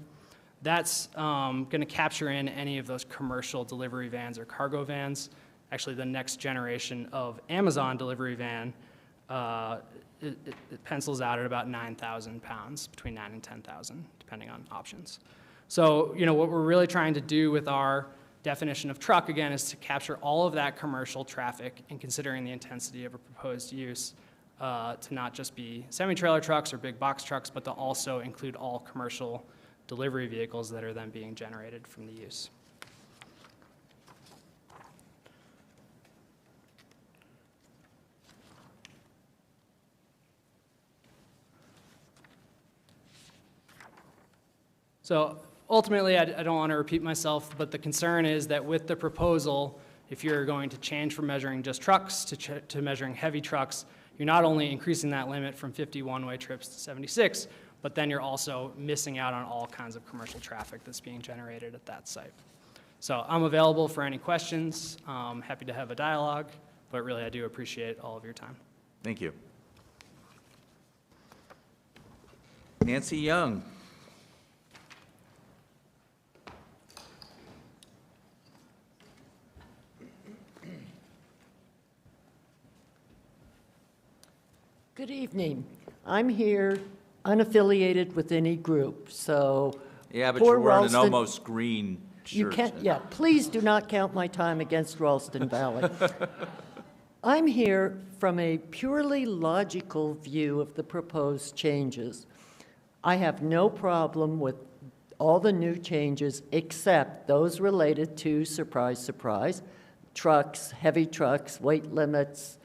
That's going to capture in any of those commercial delivery vans or cargo vans. Actually, the next generation of Amazon delivery van, it pencils out at about 9,000 pounds, between 9 and 10,000, depending on options. So, you know, what we're really trying to do with our definition of truck, again, is to capture all of that commercial traffic and considering the intensity of a proposed use to not just be semi-trailer trucks or big box trucks, but to also include all commercial delivery vehicles that are then being generated from the use. So ultimately, I don't want to repeat myself, but the concern is that with the proposal, if you're going to change from measuring just trucks to measuring heavy trucks, you're not only increasing that limit from 50 one-way trips to 76, but then you're also missing out on all kinds of commercial traffic that's being generated at that site. So I'm available for any questions. Happy to have a dialogue, But really, I do appreciate all of your time. Thank you. Nancy Young. Good evening. I'm here unaffiliated with any group, so. Yeah, but poor you're wearing an Ralston- almost green shirt. You can't, yeah, please do not count my time against Ralston Valley. I'm here from a purely logical view of the proposed changes. I have no problem with all the new changes except those related to, surprise, surprise, trucks, heavy trucks, weight limits,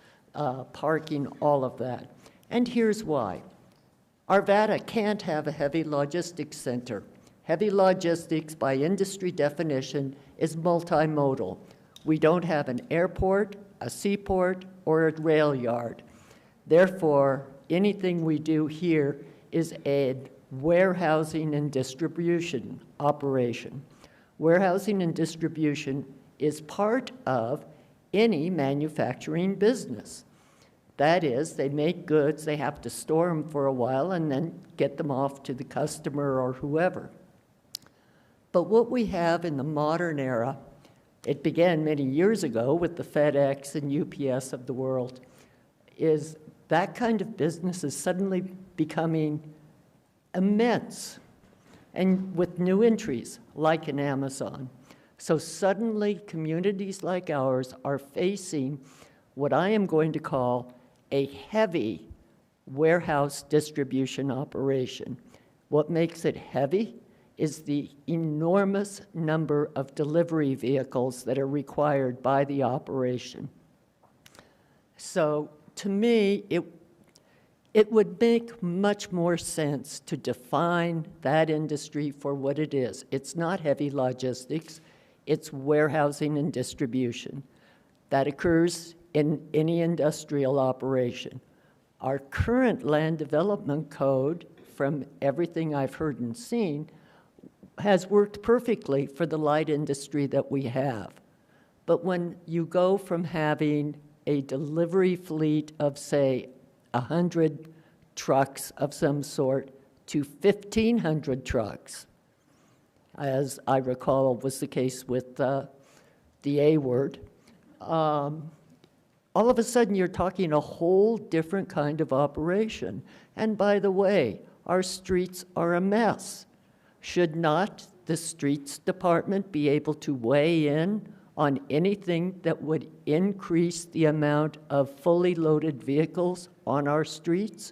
parking, all of that. And here's why. Arvada can't have a heavy logistics center. Heavy logistics, by industry definition, is multimodal. We don't have an airport, a seaport, or a rail yard. Therefore, anything we do here is a warehousing and distribution operation. Warehousing and distribution is part of any manufacturing business. That is, they make goods, they have to store them for a while and then get them off to the customer or whoever. But what we have in the modern era, it began many years ago with the FedEx and UPS of the world, is that kind of business is suddenly becoming immense, and with new entries like in Amazon. So suddenly communities like ours are facing what I am going to call a heavy warehouse distribution operation. What makes it heavy is the enormous number of delivery vehicles that are required by the operation. So to me, it would make much more sense to define that industry for what it is. It's not heavy logistics, it's warehousing and distribution. That occurs in any industrial operation. Our current land development code, from everything I've heard and seen, has worked perfectly for the light industry that we have. But when you go from having a delivery fleet of, say, 100 trucks of some sort to 1,500 trucks, as I recall was the case with the A word, all of a sudden you're talking a whole different kind of operation. And by the way, our streets are a mess. Should not the streets department be able to weigh in on anything that would increase the amount of fully loaded vehicles on our streets?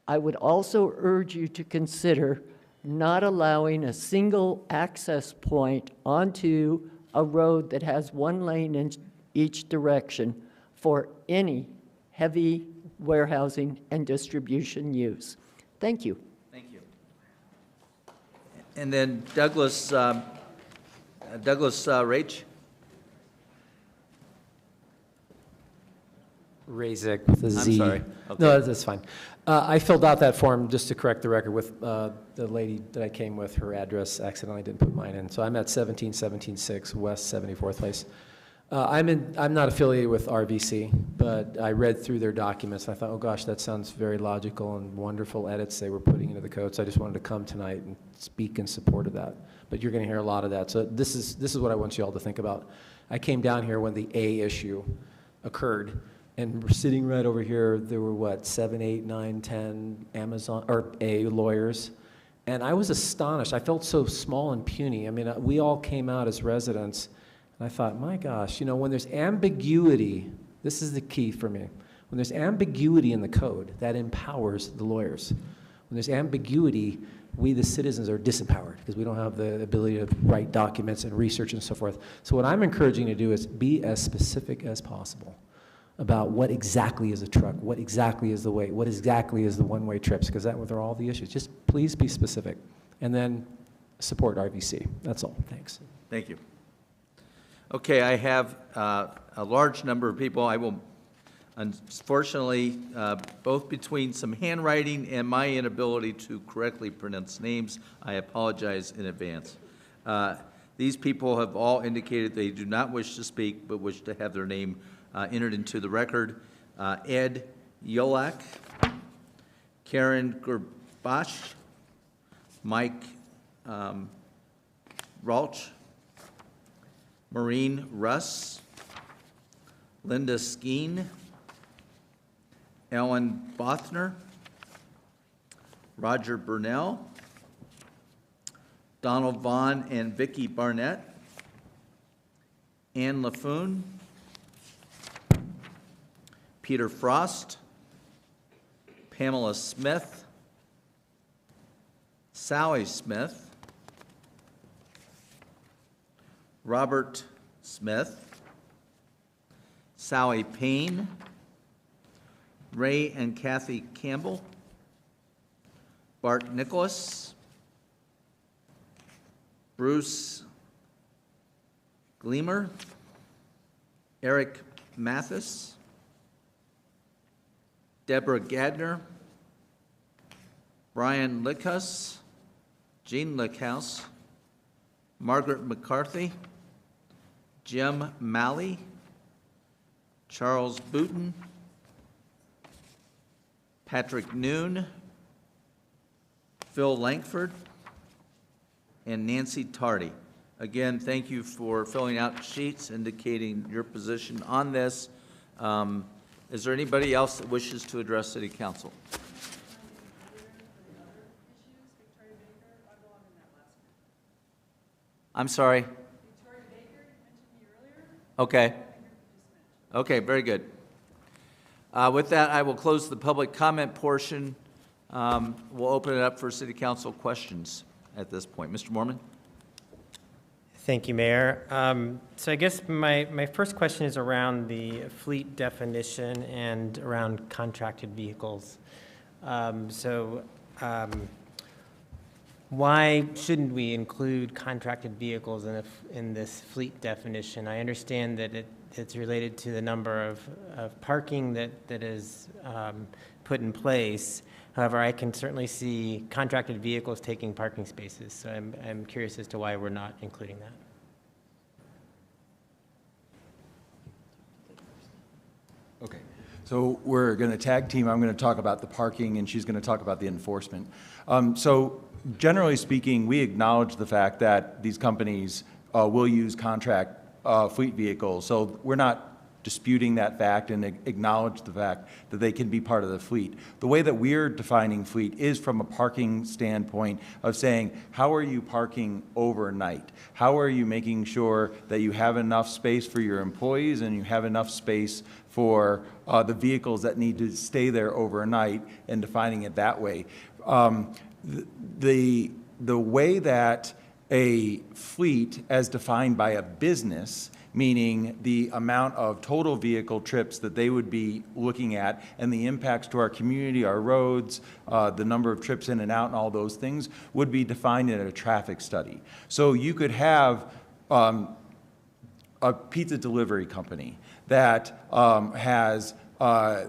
I would also urge you to consider not allowing a single access point onto a road that has one lane in each direction for any heavy warehousing and distribution use. Thank you. Thank you. And then Douglas Rach. Razik with a Z. I'm sorry. Okay. No, that's fine. I filled out that form just to correct the record with the lady that I came with. Her address accidentally didn't put mine in. So I'm at 17176 West 74th Place. I'm not affiliated with RVC, but I read through their documents. And I thought, oh gosh, that sounds very logical and wonderful edits they were putting into the code. So I just wanted to come tonight and speak in support of that. But you're going to hear a lot of that. So this is what I want you all to think about. I came down here when the A issue occurred. And we're sitting right over here, there were what, 7, 8, 9, 10 Amazon, or A lawyers. And I was astonished. I felt so small and puny. I mean, we all came out as residents. And I thought, my gosh, you know, when there's ambiguity, this is the key for me. When there's ambiguity in the code, that empowers the lawyers. When there's ambiguity, we, the citizens, are disempowered because we don't have the ability to write documents and research and so forth. So what I'm encouraging you to do is be as specific as possible about what exactly is a truck, what exactly is the weight, what exactly is the one-way trips, because that were all the issues. Just please be specific. And then support RVC. That's all. Thanks. Thank you. Okay, I have a large number of people. I will, unfortunately, both between some handwriting and my inability to correctly pronounce names, I apologize in advance. These people have all indicated they do not wish to speak, but wish to have their name entered into the record. Ed Yolak, Karen Gerbash, Mike Rauch, Maureen Russ, Linda Skeen, Ellen Bothner, Roger Burnell, Donald Vaughn and Vicki Barnett, Ann LaFoon, Peter Frost, Pamela Smith, Sally Smith, Robert Smith, Sally Payne, Ray and Kathy Campbell, Bart Nicholas, Bruce Gleamer, Eric Mathis, Deborah Gadner, Brian Lickhus, Jean Lickhouse, Margaret McCarthy, Jim Malley, Charles Booton, Patrick Noon, Phil Lankford, and Nancy Tardy. Again, thank you for filling out sheets indicating your position on this. Is there anybody else that wishes to address City Council? I'm sorry. Okay. Okay, very good. With that, I will close the public comment portion. We'll open it up for City Council questions at this point. Mr. Mormon? Thank you, Mayor. So I guess my first question is around the fleet definition and around contracted vehicles. Why shouldn't we include contracted vehicles in this fleet definition? I understand that it's related to the number of parking that is put in place. However, I can certainly see contracted vehicles taking parking spaces, so I'm curious as to why we're not including that. Okay, so we're going to tag team. I'm going to talk about the parking, and she's going to talk about the enforcement. So generally speaking, we acknowledge the fact that these companies will use contract fleet vehicles, so we're not disputing that fact and acknowledge the fact that they can be part of the fleet. The way that we're defining fleet is from a parking standpoint of saying, how are you parking overnight? How are you making sure that you have enough space for your employees and you have enough space for the vehicles that need to stay there overnight, and defining it that way. The way that a fleet, as defined by a business, meaning the amount of total vehicle trips that they would be looking at and the impacts to our community, our roads, the number of trips in and out and all those things, would be defined in a traffic study. So you could have a pizza delivery company that has a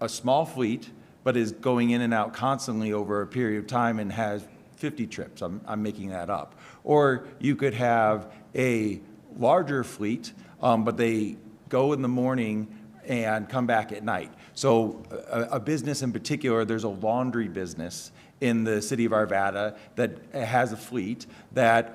small fleet but is going in and out constantly over a period of time and has 50 trips. I'm making that up. Or you could have a larger fleet, but they go in the morning and come back at night. So a business in particular, there's a laundry business in the city of Arvada that has a fleet that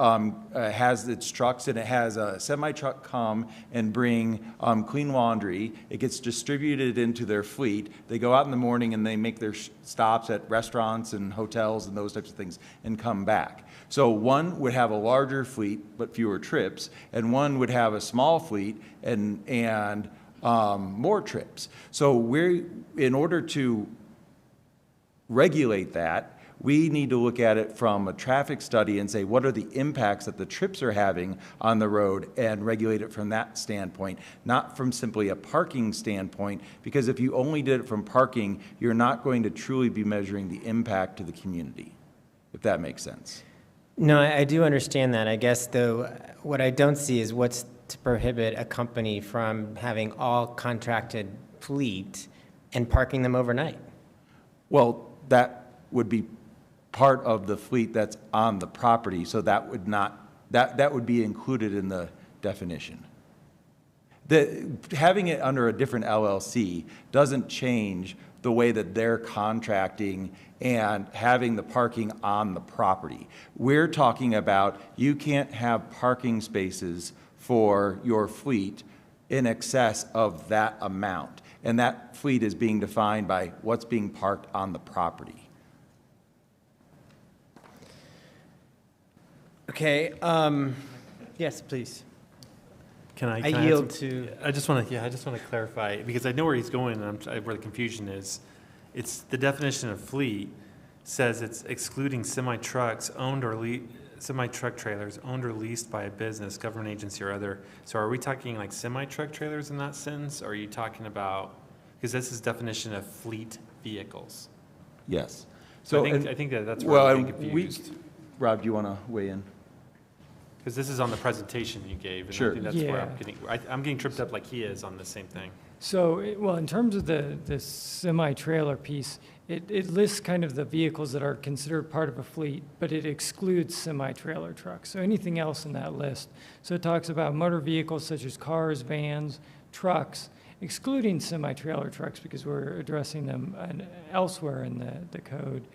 has its trucks, and it has a semi-truck come and bring clean laundry. It gets distributed into their fleet. They go out in the morning and they make their stops at restaurants and hotels and those types of things and come back. So one would have a larger fleet but fewer trips, and one would have a small fleet and more trips. So in order to regulate that, we need to look at it from a traffic study and say, what are the impacts that the trips are having on the road, and regulate it from that standpoint, not from simply a parking standpoint, because if you only did it from parking, you're not going to truly be measuring the impact to the community, if that makes sense. No, I do understand that. I guess, though, what I don't see is what's to prohibit a company from having all contracted fleet and parking them overnight. Well, that would be part of the fleet that's on the property, so that would not, that would be included in the definition. Having it under a different LLC doesn't change the way that they're contracting and having the parking on the property. We're talking about you can't have parking spaces for your fleet in excess of that amount. And that fleet is being defined by what's being parked on the property. Okay, yes, please. Can I I yield to. I just want to clarify, because I know where he's going, and where the confusion is. It's the definition of fleet says it's excluding semi-trucks owned or semi-truck trailers owned or leased by a business, government agency, or other. So are we talking like semi-truck trailers in that sentence? Or are you talking about, because this is definition of fleet vehicles? Yes. So I think that's where I'm getting confused. Rob, do you want to weigh in? Because this is on the presentation you gave, and Sure. I think that's where Yeah. I'm getting tripped up like he is on the same thing. So, well, in terms of the semi-trailer piece, it lists kind of the vehicles that are considered part of a fleet, but it excludes semi-trailer trucks. So anything else in that list. So it talks about motor vehicles such as cars, vans, trucks, excluding semi-trailer trucks because we're addressing them elsewhere in the code,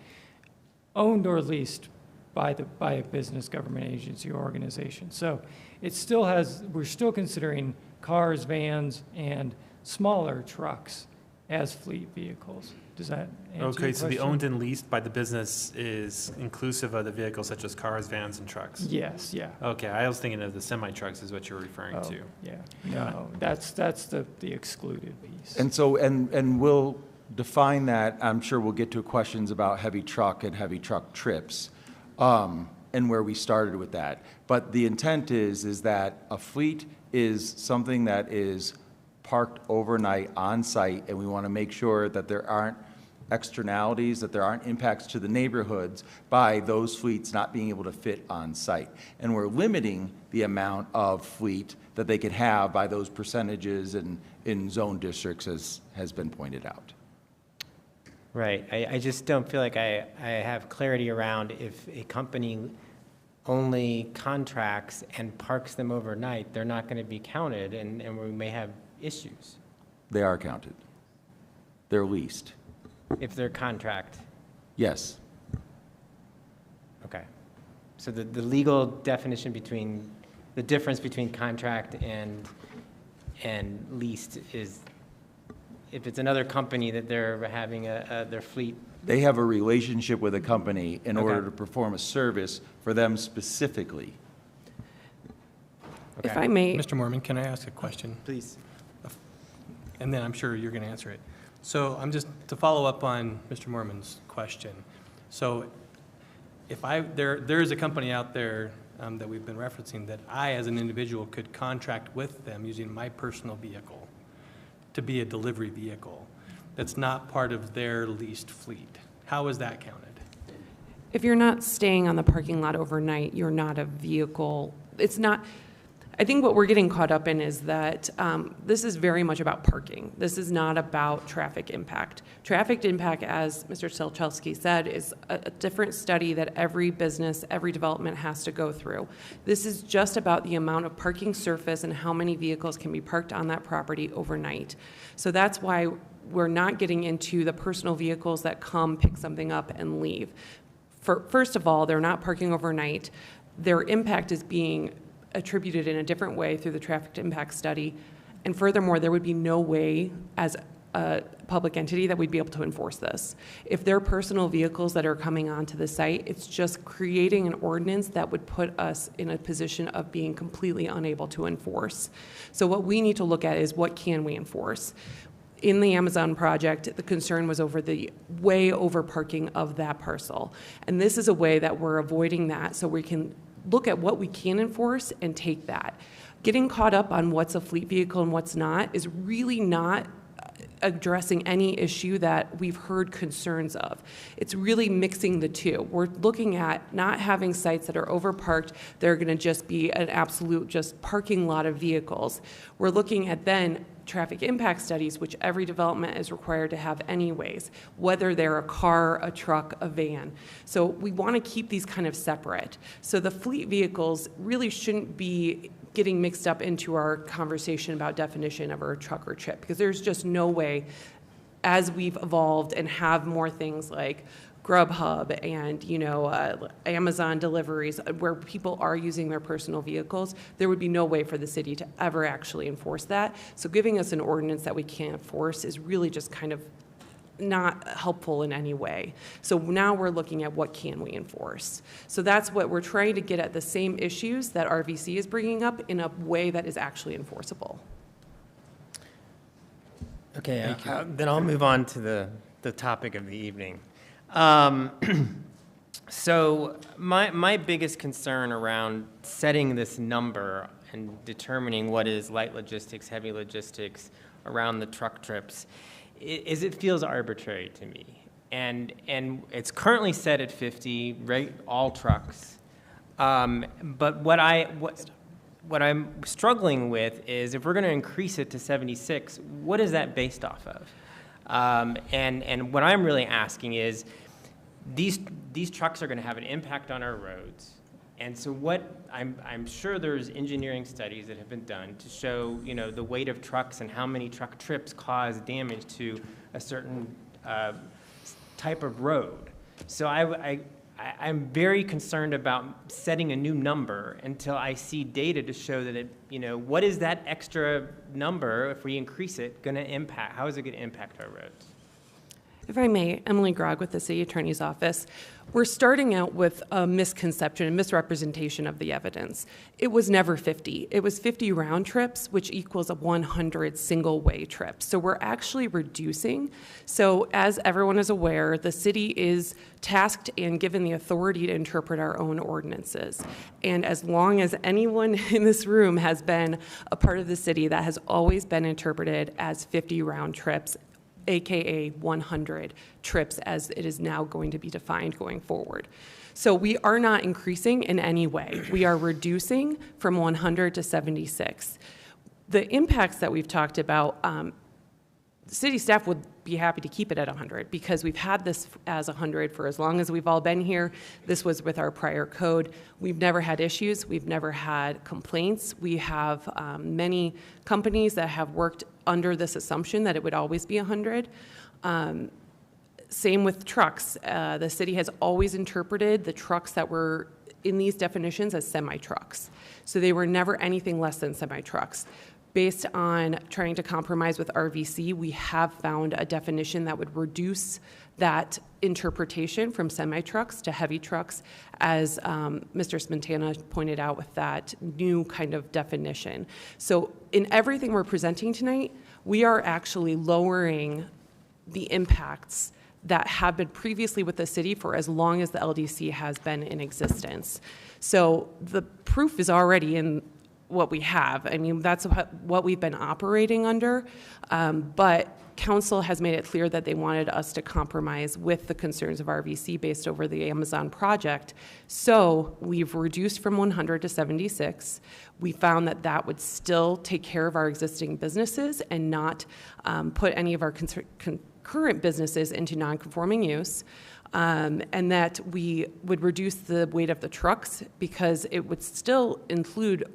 owned or leased by a business, government agency, or organization. So it still has, we're still considering cars, vans, and smaller trucks as fleet vehicles. Does that answer Okay, your so the question? owned and leased by the business is inclusive of the vehicles such as cars, vans, and trucks? Yes, yeah. Okay, I was thinking of the semi-trucks is what you're referring Oh, to. yeah, no, that's the excluded piece. And so, and we'll define that. I'm sure we'll get to questions about heavy truck and heavy truck trips, and where we started with that. But the intent is that a fleet is something that is parked overnight on site, and we want to make sure that there aren't externalities, that there aren't impacts to the neighborhoods by those fleets not being able to fit on site. And we're limiting the amount of fleet that they could have by those percentages in zone districts, as has been pointed out. Right. I just don't feel like I have clarity around if a company only contracts and parks them overnight, they're not going to be counted, and we may have issues. They are counted. They're leased. If they're contract. Yes. Okay. So the legal definition between, the difference between contract and leased is, if it's another company that they're having their fleet. They have a relationship with a company in Okay. order to perform a service for them specifically. Okay. If I may. Mr. Mormon, can I ask a question? Please. And then I'm sure you're going to answer it. So I'm just, to follow up on Mr. Mormon's question. So if there is a company out there that we've been referencing that I, as an individual, could contract with them using my personal vehicle to be a delivery vehicle that's not part of their leased fleet. How is that counted? If you're not staying on the parking lot overnight, you're not a vehicle. It's not, I think what we're getting caught up in is that this is very much about parking. This is not about traffic impact. Traffic impact, as Mr. Stelchelski said, is a different study that every business, every development has to go through. This is just about the amount of parking surface and how many vehicles can be parked on that property overnight. So that's why we're not getting into the personal vehicles that come, pick something up, and leave. First of all, they're not parking overnight. Their impact is being attributed in a different way through the traffic impact study. And furthermore, there would be no way as a public entity that we'd be able to enforce this. If they're personal vehicles that are coming onto the site, it's just creating an ordinance that would put us in a position of being completely unable to enforce. So what we need to look at is what can we enforce? In the Amazon project, the concern was over the way over parking of that parcel. And this is a way that we're avoiding that so we can look at what we can enforce and take that. Getting caught up on what's a fleet vehicle and what's not is really not addressing any issue that we've heard concerns of. It's really mixing the two. We're looking at not having sites that are overparked. They're going to just be an absolute just parking lot of vehicles. We're looking at then traffic impact studies, which every development is required to have anyways, whether they're a car, a truck, a van. So we want to keep these kind of separate. So the fleet vehicles really shouldn't be getting mixed up into our conversation about definition of a truck or trip, because there's just no way, as we've evolved and have more things like Grubhub and, Amazon deliveries where people are using their personal vehicles, there would be no way for the city to ever actually enforce that. So giving us an ordinance that we can't enforce is really just kind of not helpful in any way. So now we're looking at what can we enforce. So that's what we're trying to get at, the same issues that RVC is bringing up in a way that is actually enforceable. Okay, then I'll move on to the topic of the evening. So my biggest concern around setting this number and determining what is light logistics, heavy logistics around the truck trips is it feels arbitrary to me. And it's currently set at 50, right, all trucks. But what I'm struggling with is if we're going to increase it to 76, what is that based off of? And what I'm really asking is, these trucks are going to have an impact on our roads. And so I'm sure there's engineering studies that have been done to show, the weight of trucks and how many truck trips cause damage to a certain type of road. So I'm very concerned about setting a new number until I see data to show that what is that extra number, if we increase it, going to impact? How is it going to impact our roads? If I may, Emily Grogg with the City Attorney's Office. We're starting out with a misconception and misrepresentation of the evidence. It was never 50. It was 50 round trips, which equals a 100 single-way trips. So we're actually reducing. So as everyone is aware, the city is tasked and given the authority to interpret our own ordinances. And as long as anyone in this room has been a part of the city, that has always been interpreted as 50 round trips, AKA 100 trips, as it is now going to be defined going forward. So we are not increasing in any way. We are reducing from 100 to 76. The impacts that we've talked about, city staff would be happy to keep it at 100 because we've had this as 100 for as long as we've all been here. This was with our prior code. We've never had issues. We've never had complaints. We have many companies that have worked under this assumption that it would always be 100. Same with trucks. The city has always interpreted the trucks that were in these definitions as semi-trucks. So they were never anything less than semi-trucks. Based on trying to compromise with RVC, we have found a definition that would reduce that interpretation from semi-trucks to heavy trucks, as Mr. Smetana pointed out with that new kind of definition. So in everything we're presenting tonight, we are actually lowering the impacts that have been previously with the city for as long as the LDC has been in existence. So the proof is already in what we have. I mean, that's what we've been operating under, but council has made it clear that they wanted us to compromise with the concerns of RVC based over the Amazon project. So we've reduced from 100 to 76. We found that that would still take care of our existing businesses and not put any of our current businesses into non-conforming use. And that we would reduce the weight of the trucks because it would still include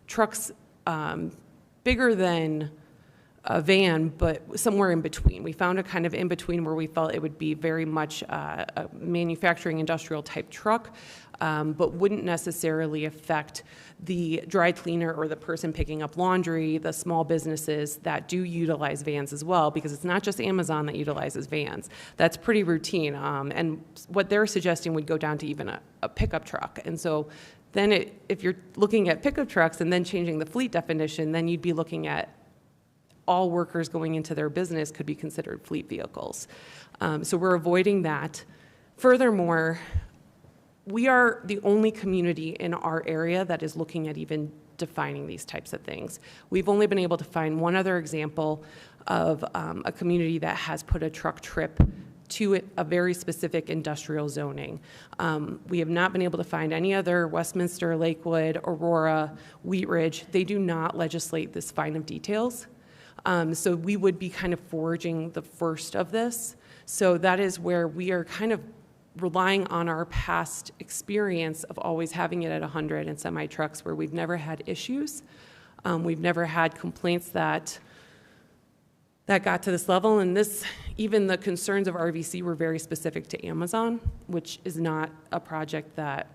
trucks bigger than a van, but somewhere in between. We found a kind of in between where we felt it would be very much a manufacturing industrial type truck, but wouldn't necessarily affect the dry cleaner or the person picking up laundry, the small businesses that do utilize vans as well, because it's not just Amazon that utilizes vans. That's pretty routine. And what they're suggesting would go down to even a pickup truck. And so then if you're looking at pickup trucks and then changing the fleet definition, then you'd be looking at all workers going into their business could be considered fleet vehicles. So we're avoiding that. Furthermore, we are the only community in our area that is looking at even defining these types of things. We've only been able to find one other example of a community that has put a truck trip to a very specific industrial zoning. We have not been able to find any other Westminster, Lakewood, Aurora, Wheat Ridge. They do not legislate this fine of details. So we would be kind of forging the first of this. So that is where we are kind of relying on our past experience of always having it at 100 and semi-trucks where we've never had issues. We've never had complaints that got to this level. And even the concerns of RVC were very specific to Amazon, which is not a project that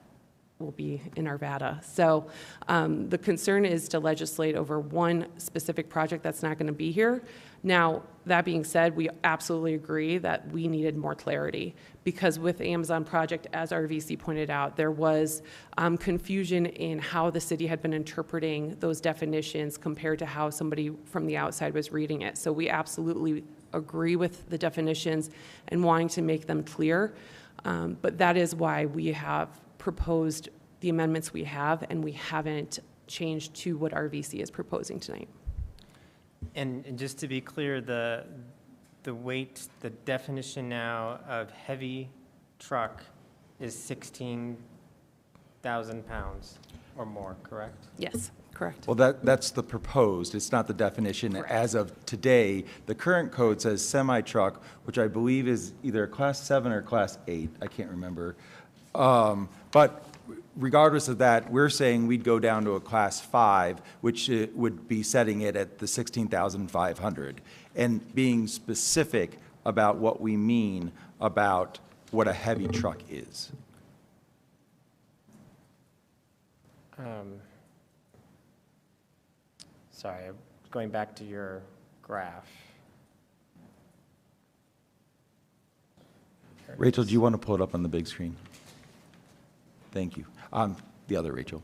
will be in Arvada. So the concern is to legislate over one specific project that's not going to be here. Now, that being said, we absolutely agree that we needed more clarity because with the Amazon project, as RVC pointed out, there was confusion in how the city had been interpreting those definitions compared to how somebody from the outside was reading it. So we absolutely agree with the definitions and wanting to make them clear. But that is why we have proposed the amendments we have, and we haven't changed to what RVC is proposing tonight. And just to be clear, the weight, the definition now of heavy truck is 16,000 pounds or more, correct? Yes, correct. Well, that's the proposed. It's not the definition. Correct. As of today, the current code says semi-truck, which I believe is either a Class 7 or Class 8. I can't remember. But regardless of that, we're saying we'd go down to a Class 5, which would be setting it at the 16,500, and being specific about what we mean about what a heavy truck is. Sorry, going back to your graph. Rachel, do you want to pull it up on the big screen? Thank you. The other Rachel.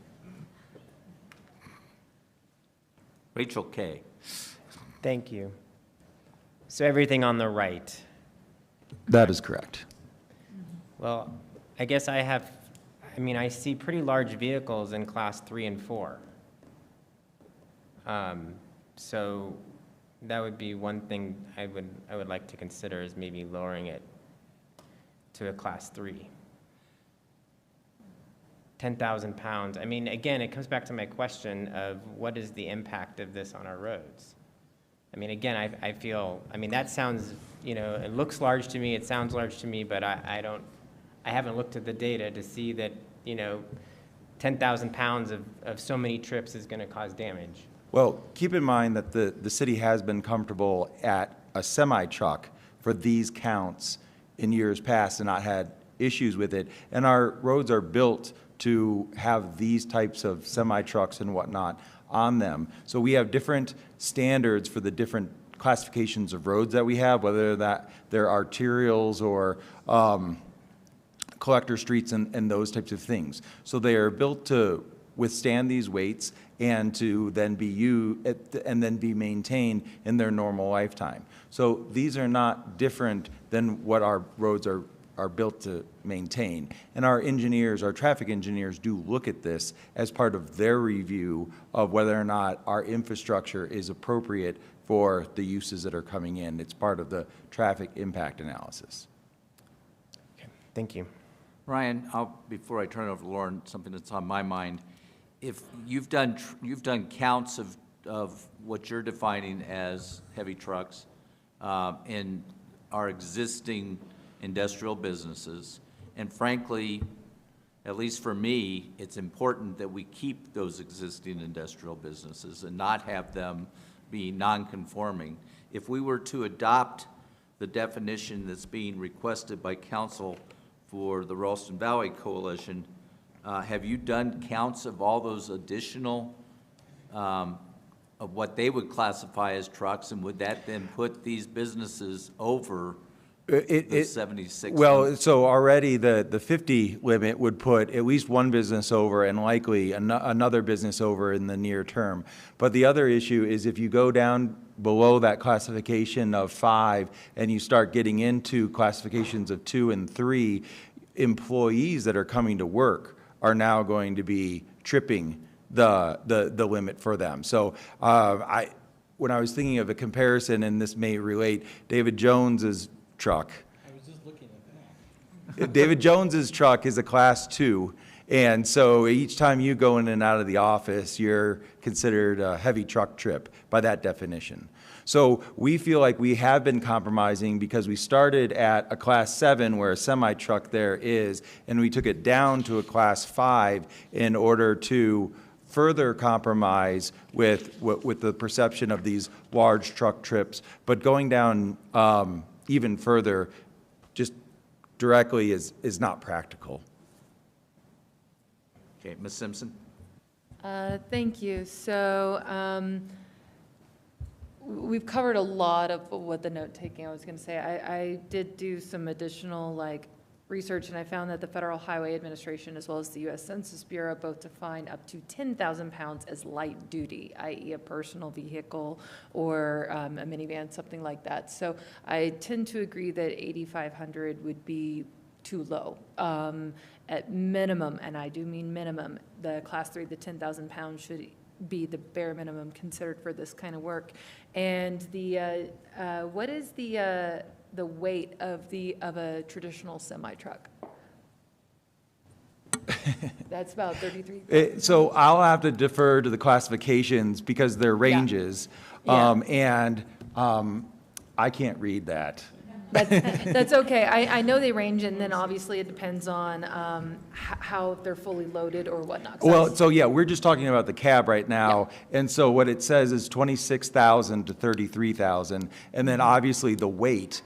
Rachel K. Thank you. So everything on the right. That is correct. Well, I guess I see pretty large vehicles in Class 3 and 4. So that would be one thing I would like to consider is maybe lowering it to a Class 3. 10,000 pounds. I mean, again, it comes back to my question of what is the impact of this on our roads? I mean, again, I feel, that sounds, it looks large to me, it sounds large to me, but I haven't looked at the data to see that, 10,000 pounds of so many trips is going to cause damage. Well, keep in mind that the city has been comfortable at a semi-truck for these counts in years past and not had issues with it. And our roads are built to have these types of semi-trucks and whatnot on them. So we have different standards for the different classifications of roads that we have, whether that they're arterials or collector streets and those types of things. So they are built to withstand these weights and to then be maintained in their normal lifetime. So these are not different than what our roads are built to maintain. And our engineers, our traffic engineers do look at this as part of their review of whether or not our infrastructure is appropriate for the uses that are coming in. It's part of the traffic impact analysis. Okay. Thank you. Ryan, before I turn it over to Lauren, something that's on my mind. If you've done counts of what you're defining as heavy trucks in our existing industrial businesses, and frankly, at least for me, it's important that we keep those existing industrial businesses and not have them be non-conforming. If we were to adopt the definition that's being requested by council for the Ralston Valley Coalition, have you done counts of all those additional, of what they would classify as trucks, and would that then put these businesses over the 76? Well, so already the 50 limit would put at least one business over and likely another business over in the near term. But the other issue is if you go down below that classification of 5 and you start getting into classifications of 2 and 3, employees that are coming to work are now going to be tripping the limit for them. So when I was thinking of a comparison, and this may relate, David Jones's truck. I was just looking at that. David Jones's truck is a Class 2, and so each time you go in and out of the office, you're considered a heavy truck trip by that definition. So we feel like we have been compromising because we started at a Class 7 where a semi-truck there is, and we took it down to a Class 5 in order to further compromise with the perception of these large truck trips. But going down even further just directly is not practical. Okay, Ms. Simpson? Thank you. So we've covered a lot of what the note taking I was going to say. I did do some additional research, and I found that the Federal Highway Administration as well as the U.S. Census Bureau both define up to 10,000 pounds as light duty, i.e. a personal vehicle or a minivan, something like that. So I tend to agree that 8,500 would be too low. At minimum, and I do mean minimum, the Class 3, the 10,000 pounds should be the bare minimum considered for this kind of work. And the what is the weight of a traditional semi-truck? That's about 33. So I'll have to defer to the classifications because they're ranges, and I can't read that. That's okay. I know they range, and then obviously it depends on how they're fully loaded or whatnot. Well, so yeah, we're just talking about the cab right now, and so what it says is 26,000 to 33,000, and then obviously the weight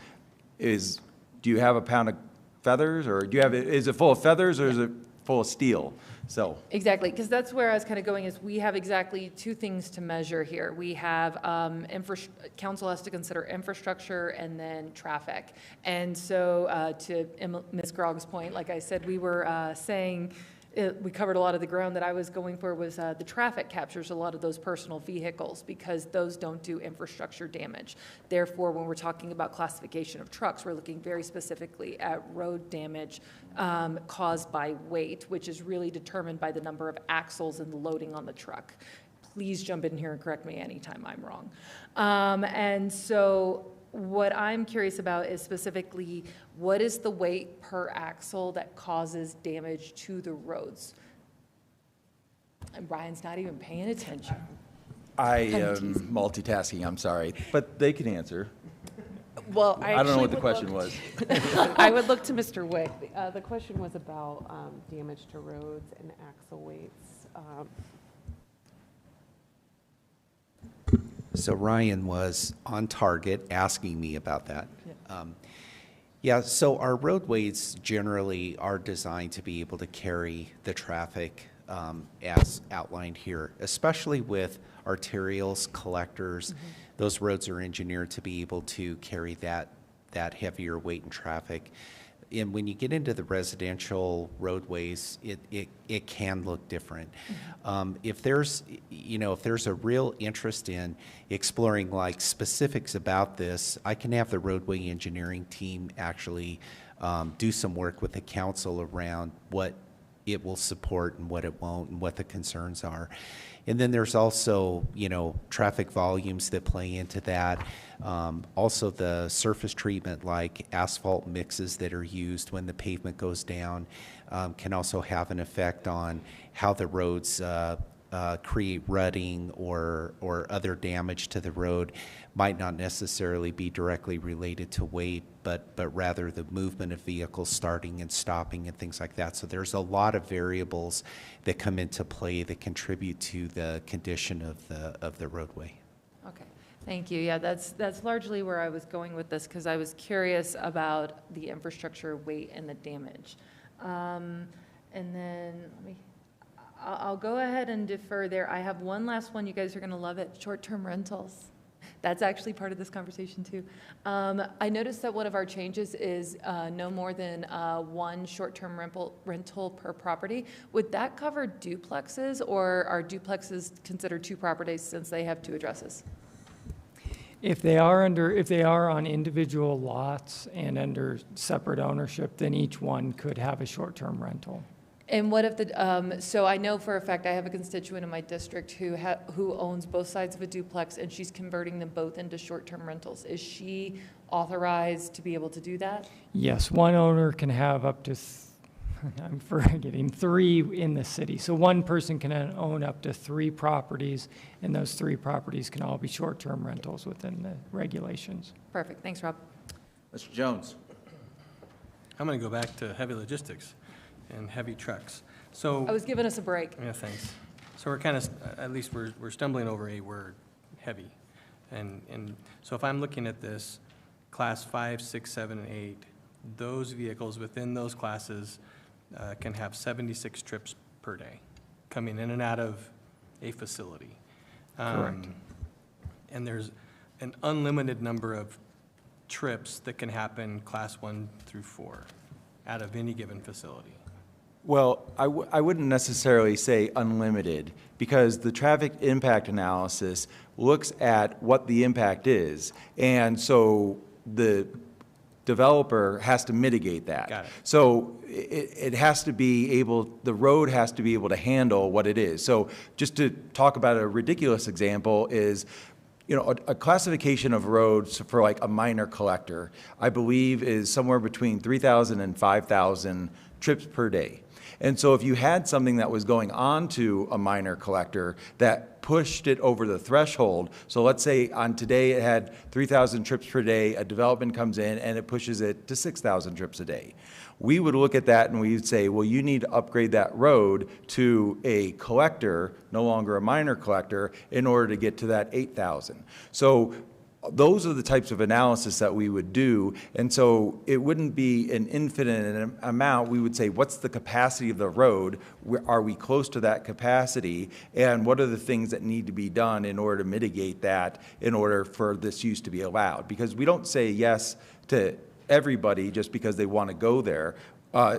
is. Do you have a pound of feathers, or do you have? Is it full of feathers, or is it full of steel? So exactly, because that's where I was kind of going, is we have exactly two things to measure here. We have council has to consider infrastructure and then traffic. And so to Ms. Grogg's point, like I said, we were saying, we covered a lot of the ground. That I was going for was the traffic captures a lot of those personal vehicles because those don't do infrastructure damage. Therefore, when we're talking about classification of trucks, we're looking very specifically at road damage caused by weight, which is really determined by the number of axles and the loading on the truck. Please jump in here and correct me anytime I'm wrong. And so what I'm curious about is specifically what is the weight per axle that causes damage to the roads? And Brian's not even paying attention. I am multitasking, I'm sorry, but they can answer. Well, I don't know what the question was. I would look to Mr. Wick. The question was about damage to roads and axle weights. So Ryan was on target asking me about that. Yeah, so our roadways generally are designed to be able to carry the traffic as outlined here, especially with arterials, collectors. Mm-hmm. Those roads are engineered to be able to carry that heavier weight and traffic. And when you get into the residential roadways, it can look different. Mm-hmm. If there's a real interest in exploring like specifics about this, I can have the roadway engineering team actually do some work with the council around what it will support and what it won't and what the concerns are. And then there's also, traffic volumes that play into that. Also the surface treatment like asphalt mixes that are used when the pavement goes down can also have an effect on how the roads create rutting or other damage to the road. Might not necessarily be directly related to weight, but rather the movement of vehicles starting and stopping and things like that. So there's a lot of variables that come into play that contribute to the condition of the roadway. Okay, thank you. Yeah, that's largely where I was going with this because I was curious about the infrastructure weight and the damage. And then I'll go ahead and defer there. I have one last one. You guys are going to love it. Short-term rentals. That's actually part of this conversation too. I noticed that one of our changes is no more than one short-term rental per property. Would that cover duplexes, or are duplexes considered two properties since they have two addresses? If they are on individual lots and under separate ownership, then each one could have a short-term rental. And what if so I know for a fact I have a constituent in my district who owns both sides of a duplex, and she's converting them both into short-term rentals. Is she authorized to be able to do that? Yes, one owner can have up to, I'm forgetting, 3 in the city. So one person can own up to 3 properties, and those 3 properties can all be short-term rentals within the regulations. Perfect, thanks, Rob. Mr. Jones. I'm going to go back to heavy logistics and heavy trucks. So, I was giving us a break. yeah, thanks. So we're kind of, at least we're stumbling over a word, heavy. And so if I'm looking at this, class 5, 6, 7, and 8, those vehicles within those classes can have 76 trips per day coming in and out of a facility. Correct. And there's an unlimited number of trips that can happen class 1 through 4 out of any given facility. Well, I wouldn't necessarily say unlimited, because the traffic impact analysis looks at what the impact is. And so the developer has to mitigate that. Got it. So it has to be able, the road has to be able to handle what it is. So just to talk about a ridiculous example is, you know, a classification of roads for like a minor collector, I believe is somewhere between 3,000 and 5,000 trips per day. And so if you had something that was going on to a minor collector that pushed it over the threshold, so let's say on today it had 3,000 trips per day, a development comes in and it pushes it to 6,000 trips a day. We would look at that and we would say, well, you need to upgrade that road to a collector, no longer a minor collector, in order to get to that 8,000. So those are the types of analysis that we would do. And so it wouldn't be an infinite amount. We would say, what's the capacity of the road? Are we close to that capacity? And what are the things that need to be done in order to mitigate that, in order for this use to be allowed? Because we don't say yes to everybody just because they want to go there.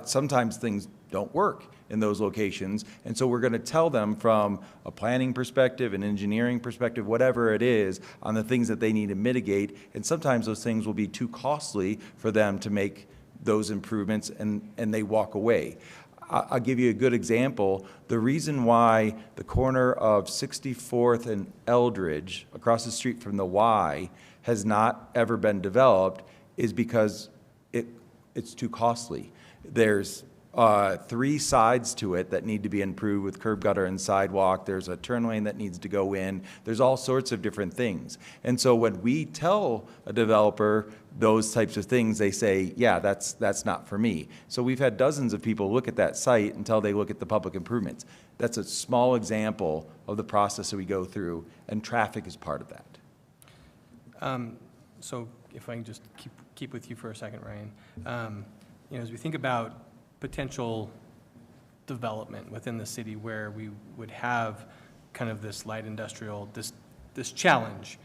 Sometimes things don't work in those locations. And so we're going to tell them from a planning perspective, an engineering perspective, whatever it is, on the things that they need to mitigate. And sometimes those things will be too costly for them to make those improvements, and they walk away. I'll give you a good example. The reason why the corner of 64th and Eldridge, across the street from the Y, has not ever been developed is because it's too costly. There's 3 sides to it that need to be improved with curb, gutter, and sidewalk. There's a turn lane that needs to go in. There's all sorts of different things. And so when we tell a developer those types of things, they say, yeah, that's not for me. So we've had dozens of people look at that site until they look at the public improvements. That's a small example of the process that we go through, and traffic is part of that. So if I can just keep with you for a second, Ryan. You know, as we think about potential development within the city where we would have kind of this light industrial, this challenge,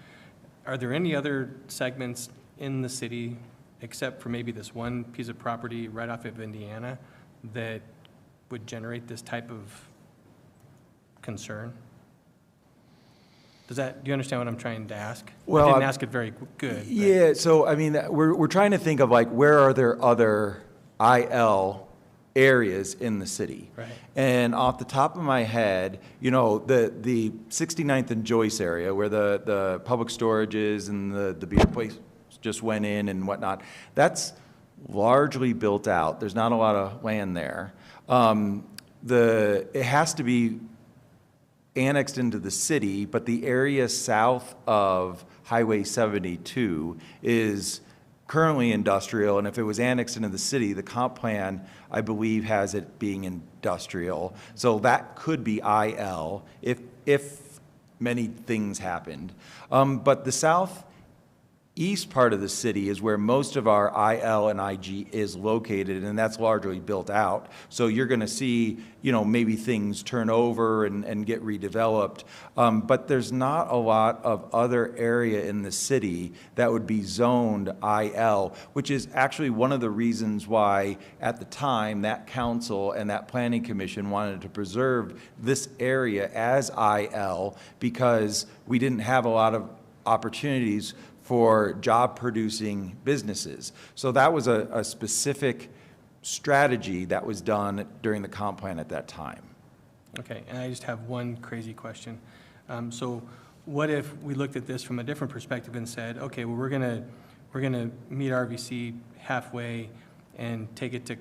are there any other segments in the city, except for maybe this one piece of property right off of Indiana, that would generate this type of concern? Do you understand what I'm trying to ask? Well, I didn't ask it very good. Yeah, so I mean, we're trying to think of like, where are there other IL areas in the city? Right. And off the top of my head, you know, the 69th and Joyce area where the public storage is and the beer place just went in and whatnot, that's largely built out. There's not a lot of land there. It has to be annexed into the city, but the area south of Highway 72 is currently industrial, and if it was annexed into the city, the comp plan, I believe, has it being industrial. So that could be IL if many things happened. But the southeast part of the city is where most of our IL and IG is located, and that's largely built out. So you're going to see, you know, maybe things turn over and get redeveloped. But there's not a lot of other area in the city that would be zoned IL, which is actually one of the reasons why at the time that council and that planning commission wanted to preserve this area as IL, because we didn't have a lot of opportunities for job-producing businesses. So that was a specific strategy that was done during the comp plan at that time. Okay, and I just have one crazy question. So what if we looked at this from a different perspective and said, okay, well, we're gonna meet RVC halfway, and take it to,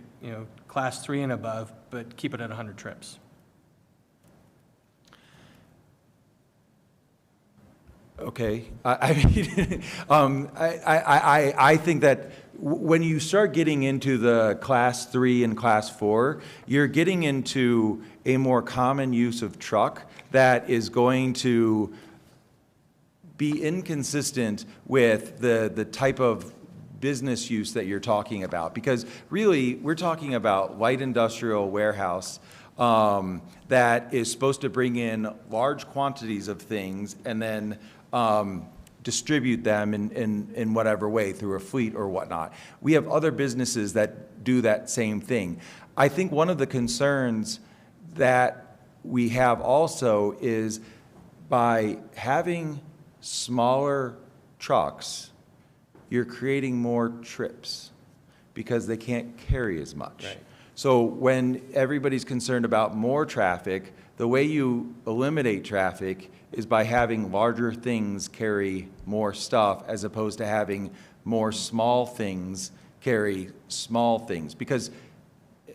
class 3 and above, but keep it at 100 trips. Okay, I think that when you start getting into the class 3 and class 4, you're getting into a more common use of truck that is going to be inconsistent with the type of business use that you're talking about. Because really, we're talking about light industrial warehouse that is supposed to bring in large quantities of things and then distribute them in whatever way, through a fleet or whatnot. We have other businesses that do that same thing. I think one of the concerns that we have also is by having smaller trucks, you're creating more trips because they can't carry as much. Right. So when everybody's concerned about more traffic, the way you eliminate traffic is by having larger things carry more stuff as opposed to having more small things carry small things. Because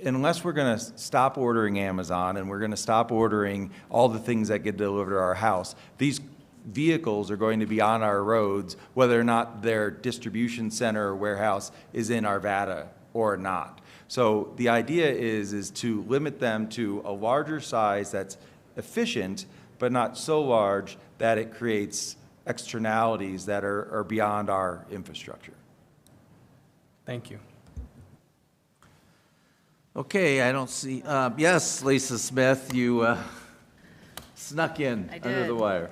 unless we're going to stop ordering Amazon and we're going to stop ordering all the things that get delivered to our house, these vehicles are going to be on our roads, whether or not their distribution center or warehouse is in Arvada or not. So the idea is to limit them to a larger size that's efficient, but not so large that it creates externalities that are beyond our infrastructure. Thank you. Okay, I don't see, yes, Lisa Smith, you snuck in I under the did. wire.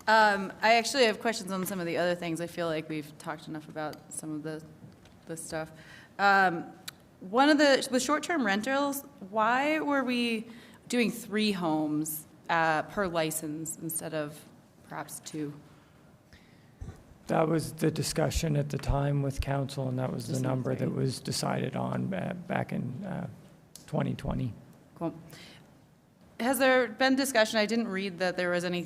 I actually have questions on some of the other things. I feel like we've talked enough about some of the stuff. One of the short-term rentals, why were we doing 3 homes per license instead of perhaps 2? That was the discussion at the time with council, and that was the number that was decided on back in 2020. Cool. Has there been discussion, I didn't read that there was any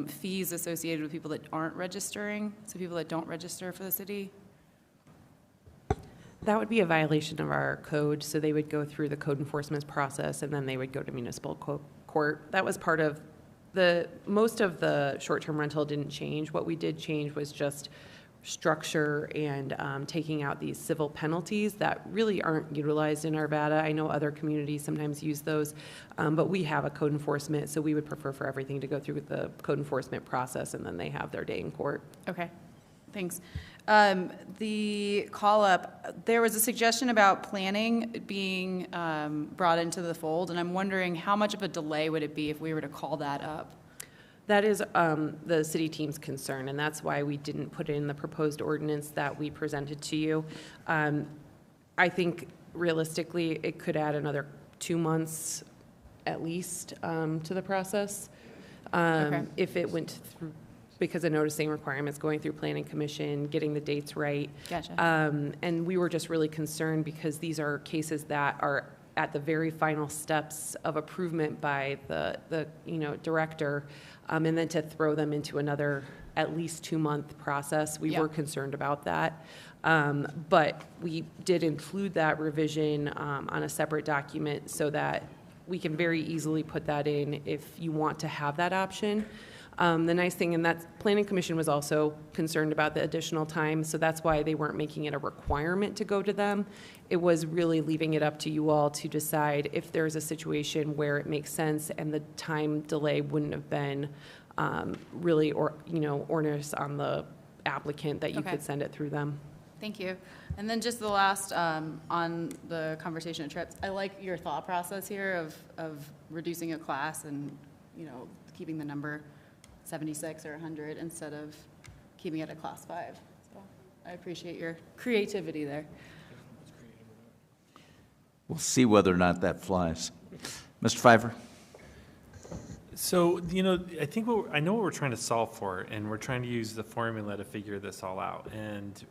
fees associated with people that aren't registering, so people that don't register for the city? That would be a violation of our code, so they would go through the code enforcement process, and then they would go to municipal court. That was part of most of the short-term rental didn't change. What we did change was just structure and taking out these civil penalties that really aren't utilized in Arvada. I know other communities sometimes use those, but we have a code enforcement, so we would prefer for everything to go through the code enforcement process, and then they have their day in court. Okay, thanks. The call-up, there was a suggestion about planning being brought into the fold, and I'm wondering how much of a delay would it be if we were to call that up? That is the city team's concern, and that's why we didn't put it in the proposed ordinance that we presented to you. I think realistically, it could add another 2 months at least to the process. Okay. If it went through, because of noticing requirements, going through planning commission, getting the dates right. Gotcha. And we were just really concerned because these are cases that are at the very final steps of approval by the director, and then to throw them into another at least 2-month process. We were concerned about that. But we did include that revision on a separate document so that we can very easily put that in if you want to have that option. The nice thing, and that Planning Commission was also concerned about the additional time, so that's why they weren't making it a requirement to go to them. It was really leaving it up to you all to decide if there's a situation where it makes sense and the time delay wouldn't have been really onerous on the applicant, that you Okay. could send it through them. Thank you. And then just the last, on the conversation of trips, I like your thought process here of reducing a class and, keeping the number 76 or 100 instead of keeping it at class 5. So I appreciate your creativity there. We'll see whether or not that flies. Mr. Pfeiffer? So, I think I know what we're trying to solve for, and we're trying to use the formula to figure this all out. And,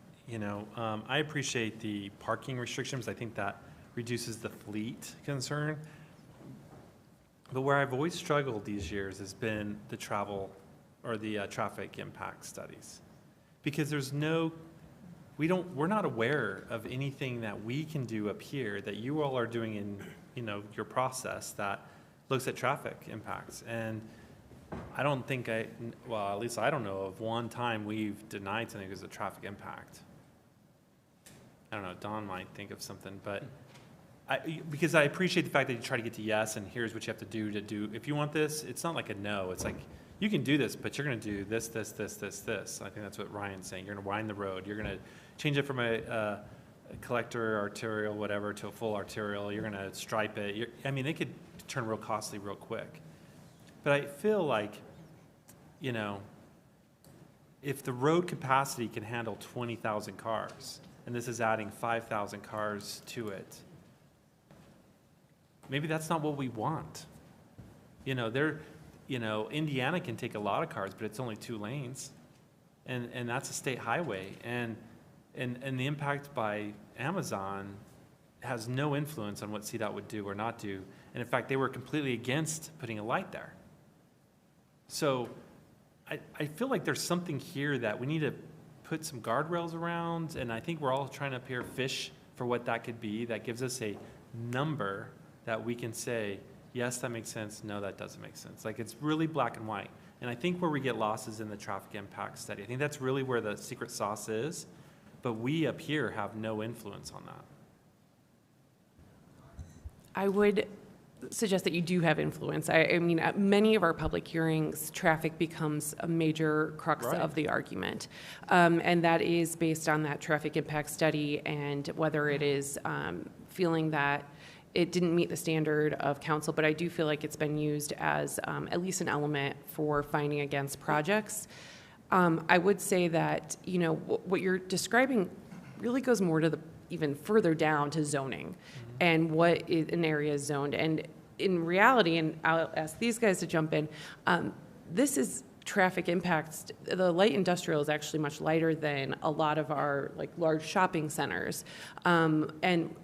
I appreciate the parking restrictions. I think that reduces the fleet concern. But where I've always struggled these years has been the travel or the traffic impact studies. Because there's no we're not aware of anything that we can do up here that you all are doing in, your process that looks at traffic impacts. And I don't think at least I don't know of one time we've denied something because of traffic impact. I don't know, Don might think of something, but because I appreciate the fact that you try to get to yes, and here's what you have to do. If you want this, it's not like a no. It's like, you can do this, but you're going to do this, this, this, this, this. I think that's what Ryan's saying. You're going to wind the road. You're going to change it from a collector arterial, whatever, to a full arterial. You're going to stripe it. They could turn real costly real quick. But I feel like, if the road capacity can handle 20,000 cars, and this is adding 5,000 cars to it, maybe that's not what we want. Indiana can take a lot of cars, but it's only 2 lanes, and that's a state highway, and the impact by Amazon has no influence on what CDOT would do or not do, and in fact, they were completely against putting a light there. So I feel like there's something here that we need to put some guardrails around, and I think we're all trying to up here fish for what that could be, that gives us a number that we can say, yes, that makes sense, no, that doesn't make sense. Like, it's really black and white. And I think where we get lost is in the traffic impact study. I think that's really where the secret sauce is, but we up here have no influence on that. I would suggest that you do have influence. I mean, at many of our public hearings, traffic becomes a major crux of the argument. And that is based on that traffic impact study and whether it is feeling that it didn't meet the standard of council, but I do feel like it's been used as at least an element for fighting against projects. I would say that, what you're describing really goes more to the even further down to zoning and what an area is zoned. And in reality, and I'll ask these guys to jump in, this is traffic impacts. The light industrial is actually much lighter than a lot of our large shopping centers. And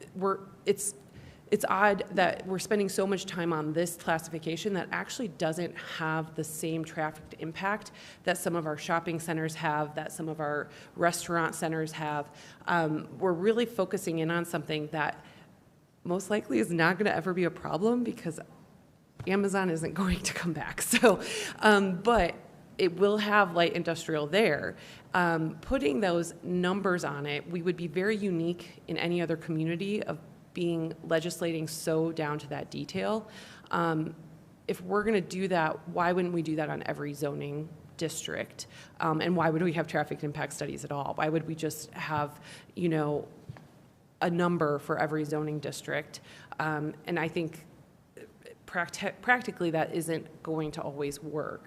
it's odd that we're spending so much time on this classification that actually doesn't have the same traffic impact that some of our shopping centers have, that some of our restaurant centers have. We're really focusing in on something that most likely is not going to ever be a problem because Amazon isn't going to come back. So, but it will have light industrial there. Putting those numbers on it, we would be very unique in any other community of legislating so down to that detail. If we're going to do that, why wouldn't we do that on every zoning district? And why would we have traffic impact studies at all? Why would we just have, a number for every zoning district? And I think practically that isn't going to always work.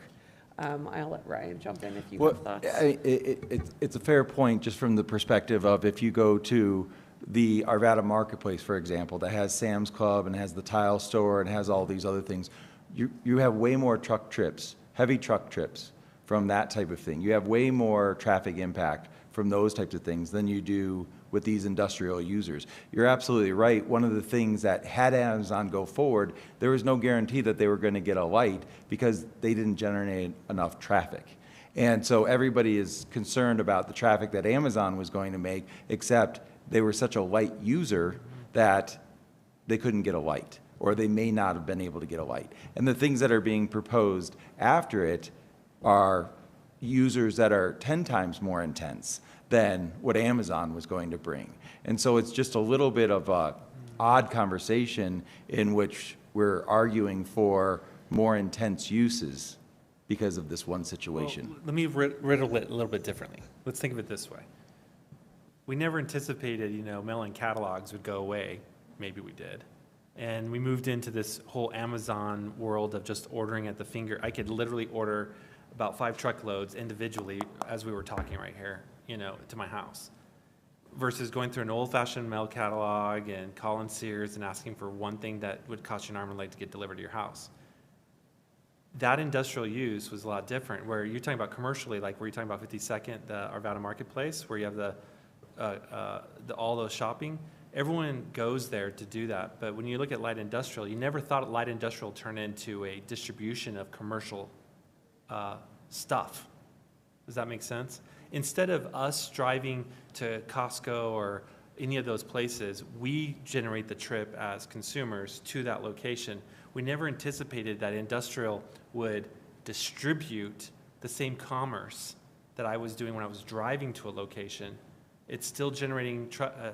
I'll let Ryan jump in if you have thoughts. It's a fair point just from the perspective of if you go to the Arvada Marketplace, for example, that has Sam's Club and has the tile store and has all these other things, you have way more truck trips, heavy truck trips from that type of thing. You have way more traffic impact from those types of things than you do with these industrial users. You're absolutely right. One of the things that had Amazon go forward, there was no guarantee that they were going to get a light because they didn't generate enough traffic. And so everybody is concerned about the traffic that Amazon was going to make, except they were such a light user that they couldn't get a light, or they may not have been able to get a light. And the things that are being proposed after it are users that are 10 times more intense than what Amazon was going to bring. And so it's just a little bit of a odd conversation in which we're arguing for more intense uses because of this one situation. Well, let me riddle it a little bit differently. Let's think of it this way. We never anticipated, mail-in catalogs would go away. Maybe we did. And we moved into this whole Amazon world of just ordering at the finger. I could literally order about 5 truckloads individually as we were talking right here, to my house, versus going through an old-fashioned mail catalog and calling Sears and asking for one thing that would cost you an arm and leg to get delivered to your house. That industrial use was a lot different, where you're talking about commercially, like where you're talking about 52nd, the Arvada Marketplace, where you have all those shopping. Everyone goes there to do that. But when you look at light industrial, you never thought light industrial turned into a distribution of commercial stuff. Does that make sense? instead of us driving to Costco or any of those places, we generate the trip as consumers to that location. We never anticipated that industrial would distribute the same commerce that I was doing when I was driving to a location. It's still generating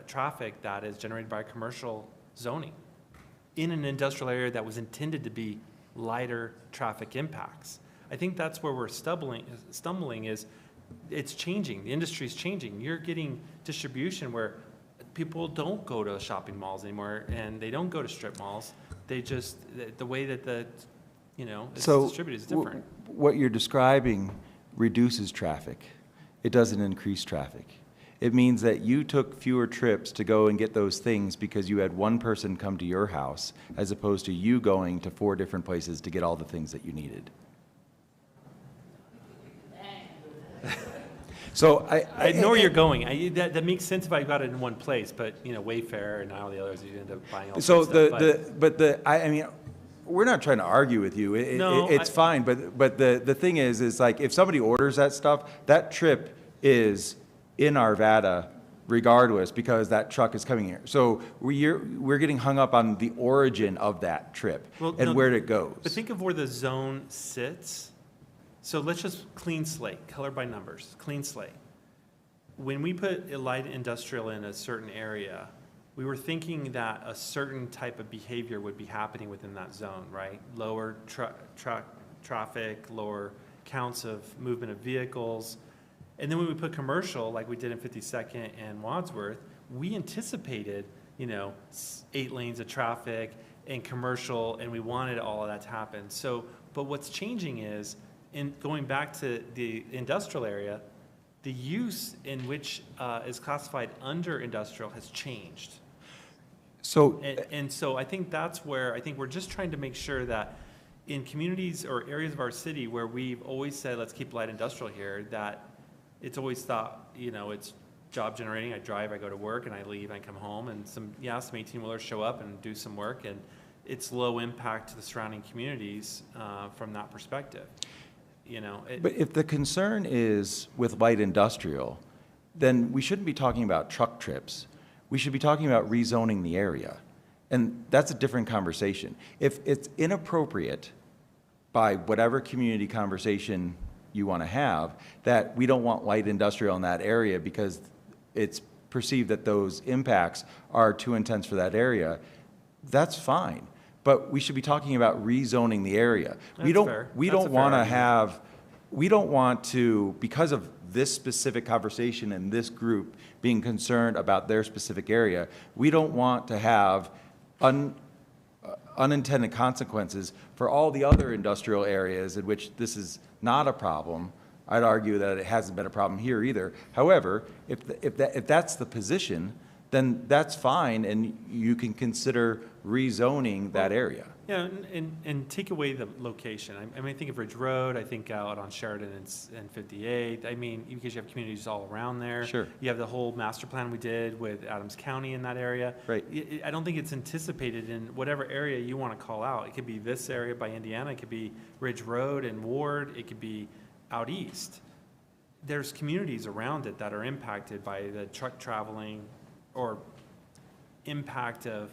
traffic that is generated by commercial zoning in an industrial area that was intended to be lighter traffic impacts. I think that's where we're stumbling is it's changing. The industry's changing. You're getting distribution where people don't go to shopping malls anymore and they don't go to strip malls. They just, the way that it's distributed is different. What you're describing reduces traffic. It doesn't increase traffic. It means that you took fewer trips to go and get those things because you had one person come to your house as opposed to you going to 4 different places to get all the things that you needed. So I know where you're going. That makes sense if I got it in one place, but Wayfair and all the others, you end up buying all so stuff. I mean, we're not trying to argue with you. It's fine, but the thing is like if somebody orders that stuff, that trip is in Arvada regardless because that truck is coming here. So we're getting hung up on the origin of that trip where it goes. But think of where the zone sits. So let's just clean slate, color by numbers, clean slate. When we put a light industrial in a certain area, we were thinking that a certain type of behavior would be happening within that zone, right? Lower traffic, lower counts of movement of vehicles. And then when we put commercial, like we did in 52nd and Wadsworth, we anticipated, 8 lanes of traffic and commercial, and we wanted all of that to happen. So, but what's changing is, in going back to the industrial area, the use in which is classified under industrial has changed. So, and so I think that's where I think we're just trying to make sure that in communities or areas of our city where we've always said, let's keep light industrial here, that it's always thought, it's job generating. I drive, I go to work, and I leave, and I come home, and some 18-wheelers show up and do some work, and it's low impact to the surrounding communities from that perspective. But if the concern is with light industrial, then we shouldn't be talking about truck trips. We should be talking about rezoning the area. And that's a different conversation. If it's inappropriate by whatever community conversation you want to have, that we don't want light industrial in that area because it's perceived that those impacts are too intense for that area, that's fine. But we should be talking about rezoning the area. We don't want to, because of this specific conversation and this group being concerned about their specific area, we don't want to have unintended consequences for all the other industrial areas in which this is not a problem. I'd argue that it hasn't been a problem here either. However, if that's the position, then that's fine, and you can consider rezoning that area. Yeah, and take away the location. I mean, I think of Ridge Road, I think out on Sheridan and 58. I mean, because you have communities all around there. Sure. You have the whole master plan we did with Adams County in that area. Right. I don't think it's anticipated in whatever area you want to call out. It could be this area by Indiana, it could be Ridge Road and Ward, it could be out east. There's communities around it that are impacted by the truck traveling or impact of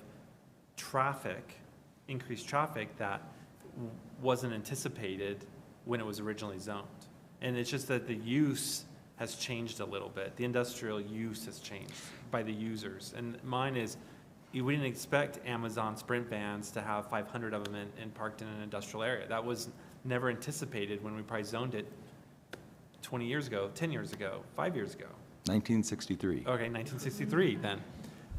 traffic, increased traffic that wasn't anticipated when it was originally zoned. And it's just that the use has changed a little bit. The industrial use has changed by the users. And mine is, we didn't expect Amazon Sprint vans to have 500 of them parked in an industrial area. That was never anticipated when we probably zoned it 20 years ago, 10 years ago, 5 years ago. 1963. Okay, 1963 then.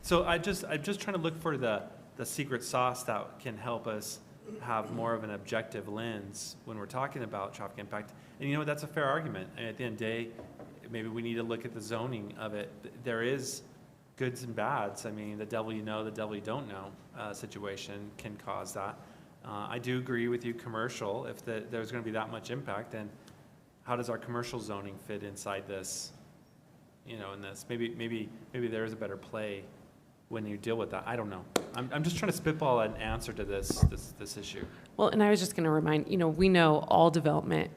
So I'm just trying to look for the secret sauce that can help us have more of an objective lens when we're talking about traffic impact. And that's a fair argument. And at the end of the day, maybe we need to look at the zoning of it. There is goods and bads. I mean, the devil you know, the devil you don't know situation can cause that. I do agree with you, commercial, if there's going to be that much impact, then how does our commercial zoning fit inside this, in this? Maybe there is a better play when you deal with that. I don't know. I'm just trying to spitball an answer to this issue. Well, and I was just going to remind, we know all development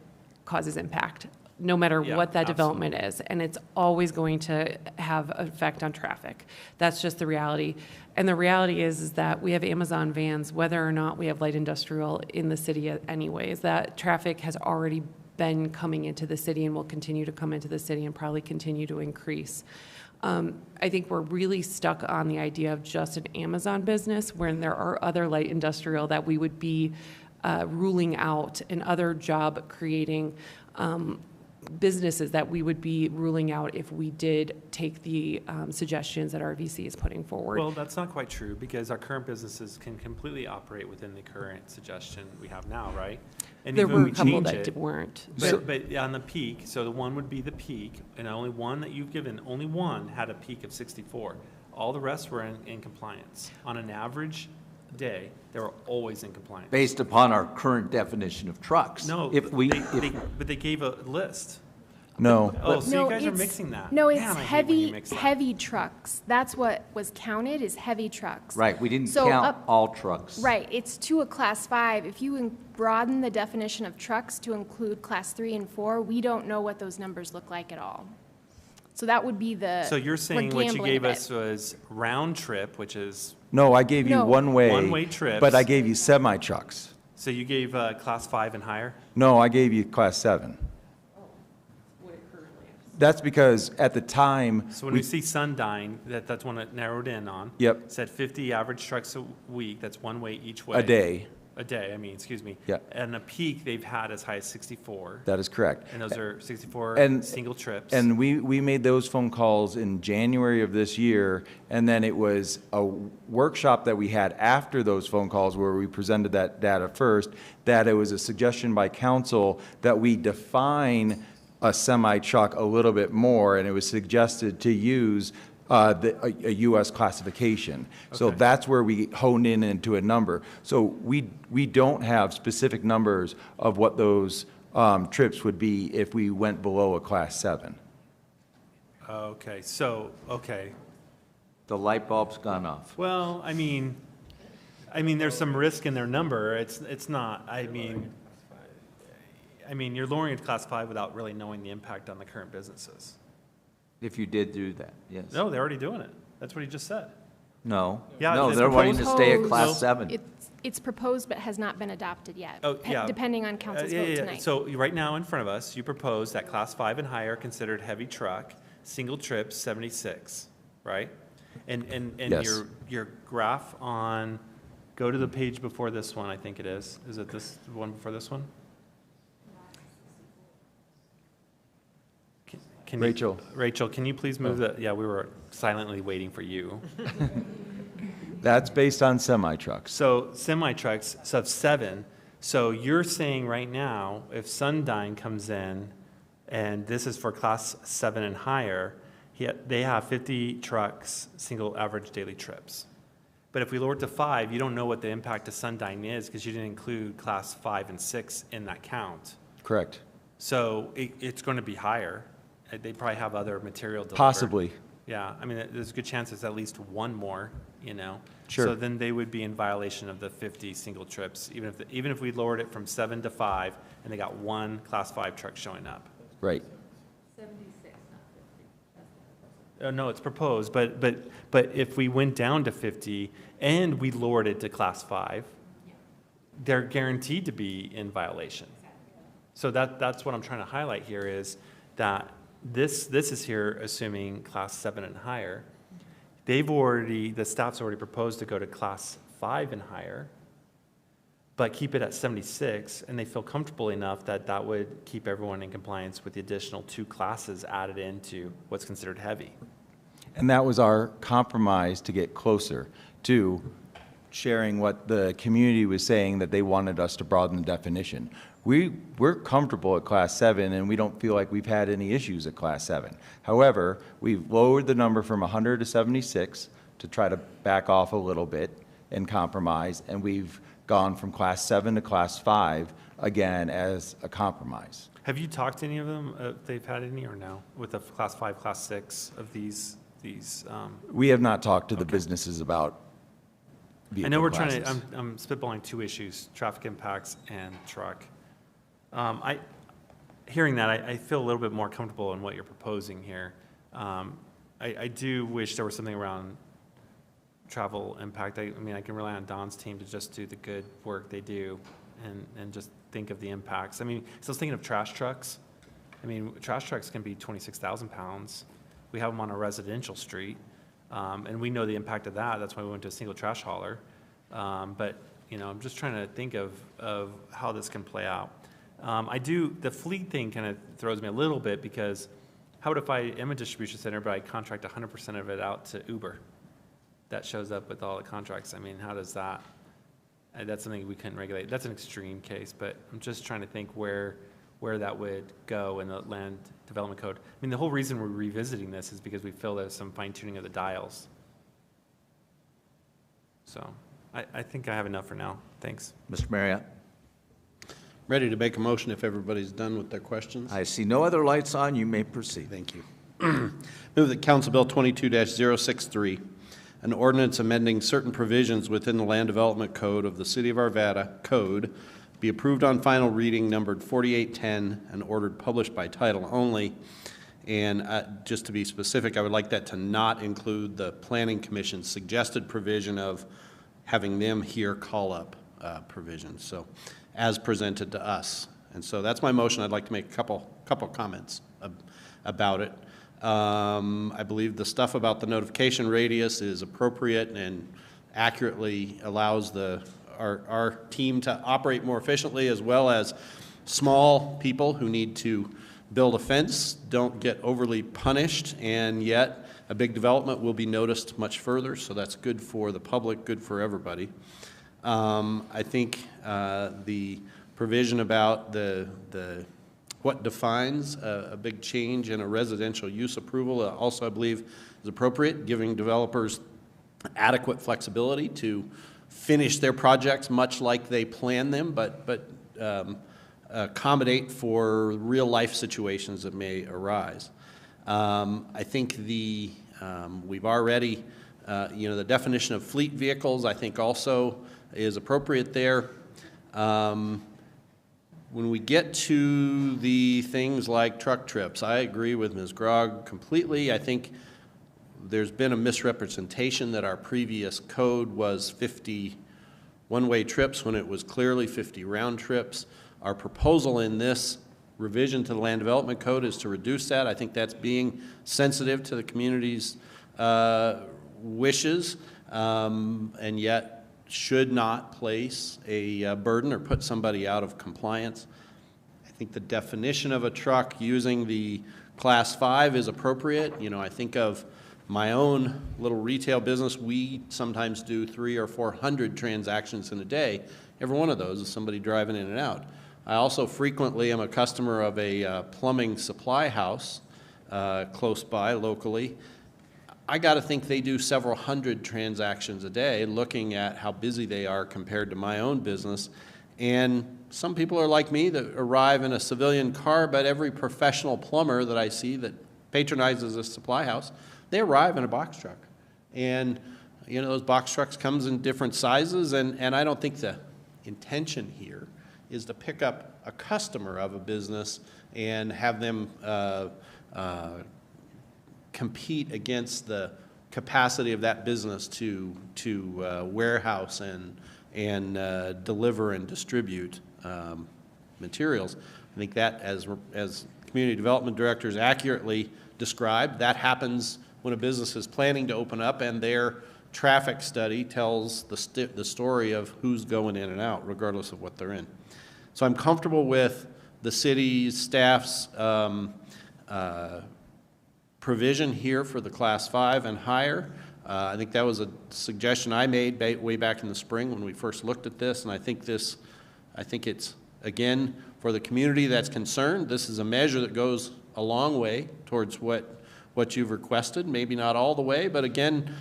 causes impact. no matter Yeah, what that absolutely. development is. And it's always going to have an effect on traffic. That's just the reality. And the reality is that we have Amazon vans, whether or not we have light industrial in the city anyways. That traffic has already been coming into the city and will continue to come into the city and probably continue to increase. I think we're really stuck on the idea of just an Amazon business when there are other light industrial that we would be ruling out and other job creating businesses that we would be ruling out if we did take the suggestions that RVC is putting forward. Well, that's not quite true, because our current businesses can completely operate within the current suggestion we have now, right? And There even were we a couple change that it, weren't. But on the peak, so the one would be the peak, and only one that you've given, only one had a peak of 64. All the rest were in compliance. On an average day, they were always in compliance. Based upon our current definition of trucks. No, If we, but they gave a list. No. Oh, so No, you guys are it's- mixing that. No, it's Man, I hate when you heavy, mix that. heavy trucks. That's what was counted, is heavy trucks. right, we didn't So count up- all trucks. Right, it's to a class 5. If you broaden the definition of trucks to include class 3 and 4, we don't know what those numbers look like at all. So that would be the. So you're saying we're what you gambling gave a us bit. was round trip, which is, No, I gave you No. one-way. One-way trips. But I gave you semi-trucks. so you gave class 5 and higher? No, I gave you class 7. That's because at the time. So when we see Sundyne, that's one that narrowed in on. Yep. Said 50 average trucks a week, that's one way each way. A day. A day, I mean, excuse me. Yeah. And a peak, they've had as high as 64. That is correct. And those are 64 And- single trips. And we made those phone calls in January of this year, and then it was a workshop that we had after those phone calls where we presented that data first, that it was a suggestion by council that we define a semi-truck a little bit more, and it was suggested to use a U.S. classification. So Okay. that's where we honed in into a number. So we don't have specific numbers of what those trips would be if we went below a class 7. Okay, so, okay. The light bulb's gone off. Well, I mean, there's some risk in their number. It's not, I mean, you're lowering it to class 5 without really knowing the impact on the current businesses. If you did do that, yes. No, they're already doing it. That's what he just said. No. Yeah, No, it's they're wanting to stay at Proposed. class 7. It's proposed but has not been adopted yet. Oh, yeah. Depending on council's Yeah, vote yeah, yeah. tonight. So right now in front of us, you propose that class 5 and higher considered heavy truck, single trips 76, right? And Yes. your graph on, go to the page before this one, I think it is. Is it this one before this one? Can you- Rachel, can you please move the, yeah, we were silently waiting for you. That's based on semi-trucks. So semi-trucks, so 7. So you're saying right now, if Sundyne comes in, and this is for class 7 and higher, they have 50 trucks, single average daily trips. But if we lower it to 5, you don't know what the impact of Sundyne is because you didn't include class 5 and 6 in that count. Correct. So it's going to be higher. They probably have other material delivered. Possibly. Yeah, I mean, there's a good chance it's at least one more, you know? Sure. So then they would be in violation of the 50 single trips, even if we lowered it from 7 to 5, and they got one class 5 truck showing up. Right. 76, not 50. Oh, no, it's proposed, but if we went down to 50 and we lowered it to class 5, they're guaranteed to be in violation. So that's what I'm trying to highlight here is that this is here assuming class 7 and higher. The staff's already proposed to go to class 5 and higher, but keep it at 76, and they feel comfortable enough that that would keep everyone in compliance with the additional 2 classes added into what's considered heavy. And that was our compromise to get closer to sharing what the community was saying, that they wanted us to broaden the definition. We're comfortable at class 7, and we don't feel like we've had any issues at class 7. However, we've lowered the number from 100 to 76 to try to back off a little bit and compromise, and we've gone from class 7 to class 5 again as a compromise. Have you talked to any of them, if they've had any or no, with the class 5, class 6 of these? We have not talked to the businesses about vehicle I know we're classes. trying to, I'm spitballing 2 issues, traffic impacts and truck. I hearing that, I feel a little bit more comfortable in what you're proposing here. I do wish there was something around travel impact. I mean, I can rely on Don's team to just do the good work they do and just think of the impacts. I mean, so I was thinking of trash trucks. I mean, trash trucks can be 26,000 pounds. We have them on a residential street, and we know the impact of that. That's why we went to a single trash hauler. But, you know, I'm just trying to think of how this can play out. The fleet thing kind of throws me a little bit, because how about if I am a distribution center, but I contract 100% of it out to Uber? That shows up with all the contracts. I mean, how does that, that's something we couldn't regulate. That's an extreme case, but I'm just trying to think where that would go in the land development code. I mean, the whole reason we're revisiting this is because we feel there's some fine tuning of the dials. So I think I have enough for now. Thanks. Mr. Marriott? Ready to make a motion if everybody's done with their questions? I see no other lights on. You may proceed. Thank you. Move that Council Bill 22-063, an ordinance amending certain provisions within the Land Development Code of the City of Arvada Code, be approved on final reading numbered 4810 and ordered published by title only. And just to be specific, I would like that to not include the Planning Commission's suggested provision of having them here call up provisions. So, as presented to us. And so that's my motion. I'd like to make a couple comments about it. I believe the stuff about the notification radius is appropriate and accurately allows our team to operate more efficiently, as well as small people who need to build a fence don't get overly punished, and yet a big development will be noticed much further. So that's good for the public, good for everybody. I think the provision about what defines a big change in a residential use approval also, I believe, is appropriate, giving developers adequate flexibility to finish their projects much like they plan them, but accommodate for real life situations that may arise. I think we've already, the definition of fleet vehicles, I think also is appropriate there. When we get to the things like truck trips, I agree with Ms. Grogg completely. I think there's been a misrepresentation that our previous code was 50 one-way trips when it was clearly 50 round trips. Our proposal in this revision to the Land Development Code is to reduce that. I think that's being sensitive to the community's wishes, and yet should not place a burden or put somebody out of compliance. I think the definition of a truck using the Class 5 is appropriate. You know, I think of my own little retail business. We sometimes do 300 or 400 transactions in a day. Every one of those is somebody driving in and out. I also frequently am a customer of a plumbing supply house close by locally. I got to think they do several hundred transactions a day, looking at how busy they are compared to my own business. And some people are like me that arrive in a civilian car, but every professional plumber that I see that patronizes a supply house, they arrive in a box truck. And, you know, those box trucks comes in different sizes, and I don't think the intention here is to pick up a customer of a business and have them compete against the capacity of that business to warehouse and deliver and distribute materials. I think that, as community development directors accurately described, that happens when a business is planning to open up and their traffic study tells the story of who's going in and out, regardless of what they're in. So I'm comfortable with the city's staff's provision here for the Class 5 and higher. I think that was a suggestion I made way back in the spring when we first looked at this, and I think it's, again, for the community that's concerned, this is a measure that goes a long way towards what you've requested, maybe not all the way, but again,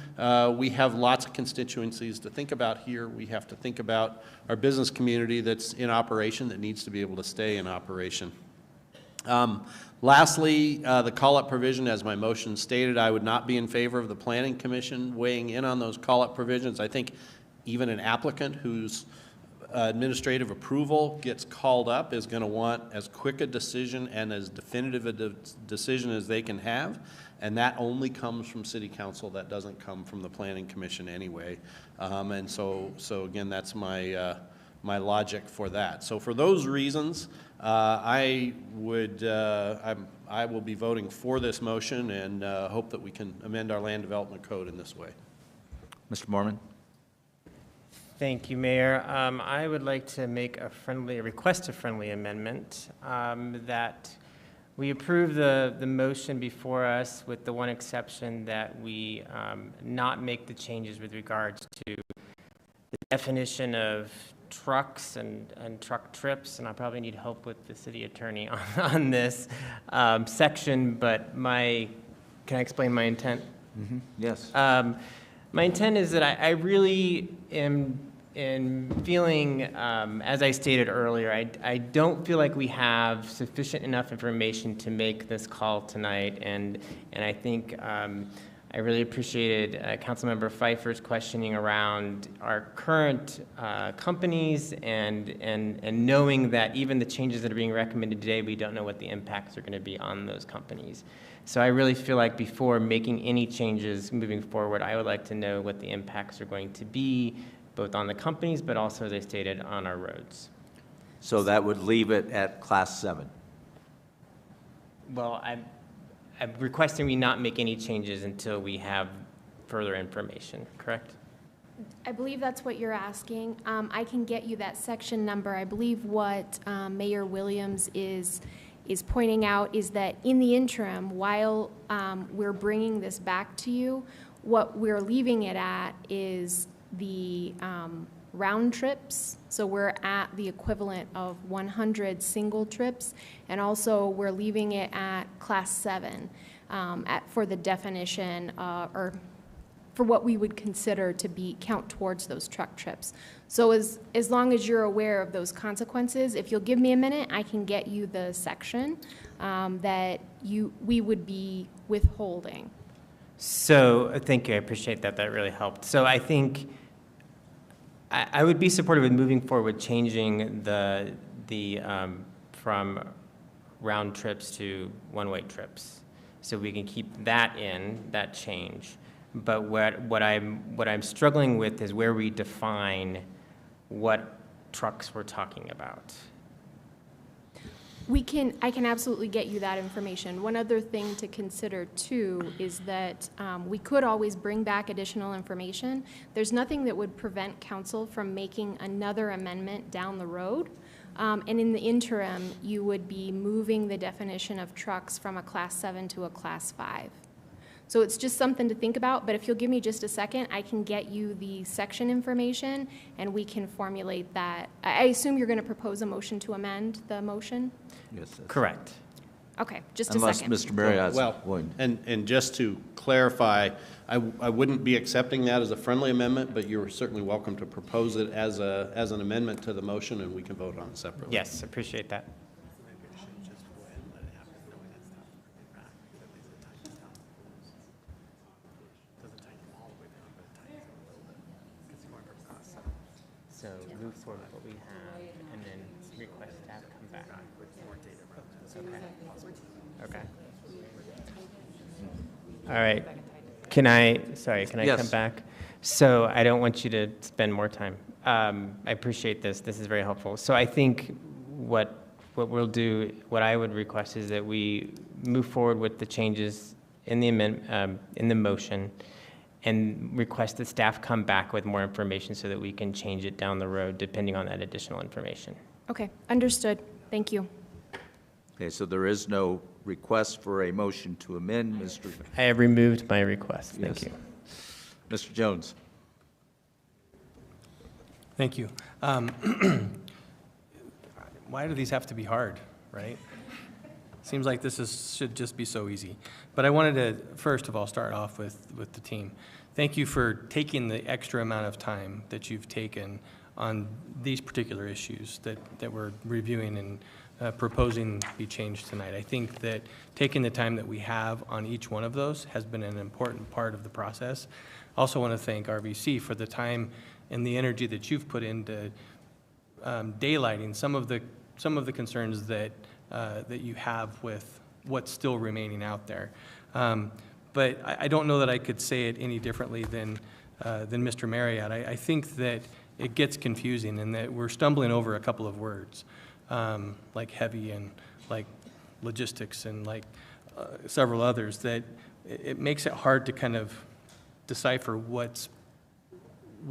we have lots of constituencies to think about here. We have to think about our business community that's in operation, that needs to be able to stay in operation. Lastly, the call-up provision, as my motion stated, I would not be in favor of the Planning Commission weighing in on those call-up provisions. I think even an applicant who's administrative approval gets called up is going to want as quick a decision and as definitive a decision as they can have, and that only comes from City Council. That doesn't come from the Planning Commission anyway. And so again, that's my my logic for that. So for those reasons, I will be voting for this motion and hope that we can amend our land development code in this way. Mr. Mormon? Thank you, Mayor. I would like to make request a friendly amendment that we approve the motion before us with the one exception that we not make the changes with regards to the definition of trucks and truck trips, and I probably need help with the city attorney on this section, but can I explain my intent? Mm-hmm. Yes. My intent is that I really am feeling, as I stated earlier, I don't feel like we have sufficient enough information to make this call tonight, and I think I really appreciated Councilmember Pfeiffer's questioning around our current companies and knowing that even the changes that are being recommended today, we don't know what the impacts are going to be on those companies. So I really feel like before making any changes moving forward, I would like to know what the impacts are going to be, both on the companies, but also, as I stated, on our roads. So that would leave it at Class 7? Well, I'm requesting we not make any changes until we have further information, correct? I believe that's what you're asking. I can get you that section number. I believe what Mayor Williams is pointing out is that in the interim, while we're bringing this back to you, what we're leaving it at is the round trips. So we're at the equivalent of 100 single trips, and also we're leaving it at Class 7 for the definition or for what we would consider to be count towards those truck trips. So as long as you're aware of those consequences, if you'll give me a minute, I can get you the section that we would be withholding. So thank you, I appreciate that. That really helped. So I think I would be supportive of moving forward, changing the from round trips to one-way trips, so we can keep that that change. But what I'm struggling with is where we define what trucks we're talking about. I can absolutely get you that information. One other thing to consider too is that we could always bring back additional information. There's nothing that would prevent council from making another amendment down the road. And in the interim, you would be moving the definition of trucks from a Class 7 to a Class 5. So it's just something to think about, but if you'll give me just a second, I can get you the section information and we can formulate that. I assume you're going to propose a motion to amend the motion? Yes. Correct. Okay, just Unless a second. Mr. Marriott Well, and just to clarify, I wouldn't be accepting that as a friendly amendment, but you're certainly welcome to propose it as an amendment to the motion, and we can vote on it separately. Yes, appreciate that. So move forward with what we have, and then request staff come back. Okay. Okay. All right. Can I Yes. come back? So I don't want you to spend more time. I appreciate this. This is very helpful. So I think what we'll do, what I would request is that we move forward with the changes in the in the motion, and request that staff come back with more information so that we can change it down the road depending on that additional information. Okay, understood. Thank you. Okay, so there is no request for a motion to amend, Mr. I have removed my request. Thank Yes. you. Mr. Jones. Thank you. Why do these have to be hard, right? Seems like should just be so easy. But I wanted to, first of all, start off with the team. Thank you for taking the extra amount of time that you've taken on these particular issues that we're reviewing and proposing be changed tonight. I think that taking the time that we have on each one of those has been an important part of the process. I also want to thank RVC for the time and the energy that you've put into daylighting some of the concerns that you have with what's still remaining out there. But I don't know that I could say it any differently than Mr. Marriott. I think that it gets confusing and that we're stumbling over a couple of words, like heavy and like logistics and like several others, that it makes it hard to kind of decipher what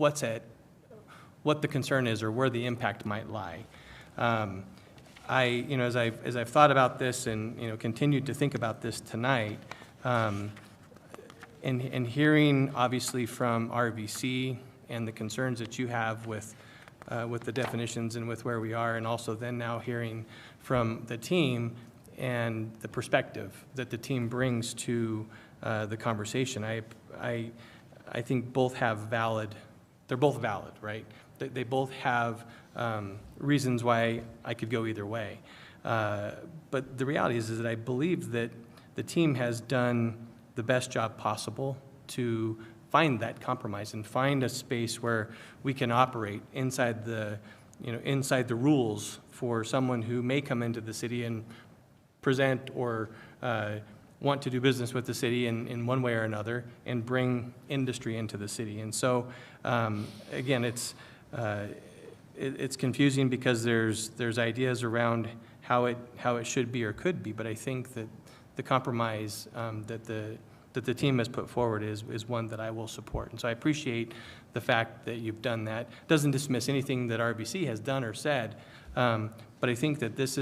the concern is or where the impact might lie. As I've thought about this and, continued to think about this tonight, and hearing obviously from RVC and the concerns that you have with the definitions and with where we are, and also then now hearing from the team and the perspective that the team brings to the conversation, I think both have they're both valid, right? They both have reasons why I could go either way. But the reality is that I believe that the team has done the best job possible to find that compromise and find a space where we can operate inside the rules for someone who may come into the city and present or want to do business with the city in one way or another and bring industry into the city. And so, again, it's confusing because there's ideas around how it should be or could be, but I think that the compromise that the team has put forward is one that I will support. And so I appreciate the fact that you've done that. Doesn't dismiss anything that RBC has done or said, but I think that this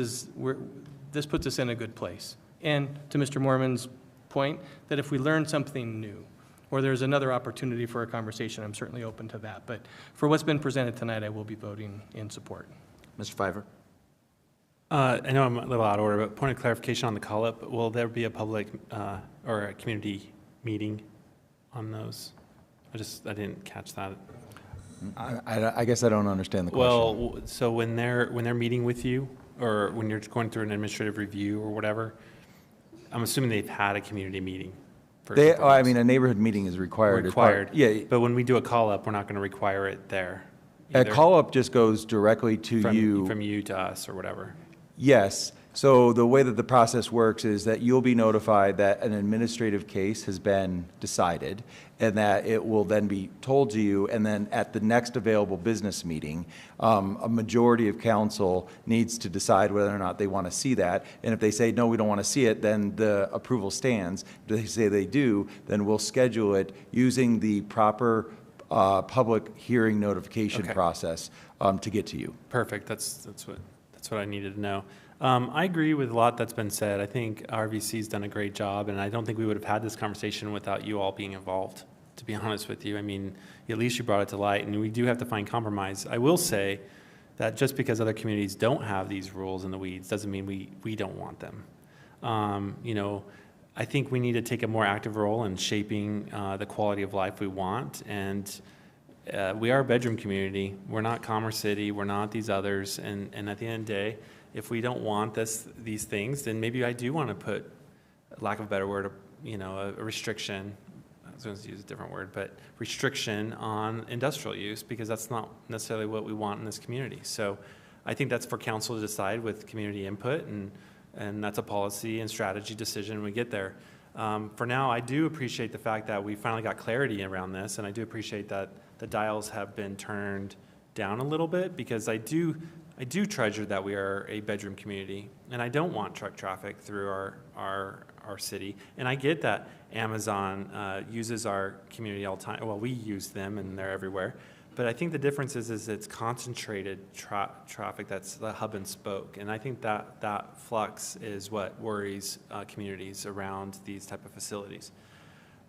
puts us in a good place. And to Mr. Mormon's point, that if we learn something new or there's another opportunity for a conversation, I'm certainly open to that. But for what's been presented tonight, I will be voting in support. Mr. Fiver? I know I'm a little out of order, but point of clarification on the call-up, will there be a public or a community meeting on those? I didn't catch that. I guess I don't understand the question. Well, so when they're meeting with you, or when you're going through an administrative review or whatever, I'm assuming they've had a community meeting. A neighborhood meeting is required. Yeah. But when we do a call-up, we're not going to require it there. A call-up just goes directly to you. From you to us or whatever. Yes. So the way that the process works is that you'll be notified that an administrative case has been decided and that it will then be told to you, and then at the next available business meeting, a majority of council needs to decide whether or not they want to see that. And if they say, no, we don't want to see it, then the approval stands. If they say they do, then we'll schedule it using the proper public hearing notification process to get to you. Perfect. That's what I needed to know. I agree with a lot that's been said. I think RVC's done a great job, and I don't think we would have had this conversation without you all being involved, to be honest with you. I mean, at least you brought it to light, and we do have to find compromise. I will say that just because other communities don't have these rules in the weeds doesn't mean we don't want them. I think we need to take a more active role in shaping the quality of life we want, and we are a bedroom community. We're not Commerce City. We're not these others, and at the end of the day, if we don't want these things, then maybe I do want to put, lack of a better word, a restriction. I was going to use a different word, but restriction on industrial use, because that's not necessarily what we want in this community. So I think that's for council to decide with community input, and that's a policy and strategy decision when we get there. For now, I do appreciate the fact that we finally got clarity around this, and I do appreciate that the dials have been turned down a little bit, because I do treasure that we are a bedroom community, and I don't want truck traffic through our city. And I get that Amazon uses our community all the time. Well, we use them, and they're everywhere. But I think the difference is it's concentrated traffic that's the hub and spoke. And I think that flux is what worries communities around these type of facilities.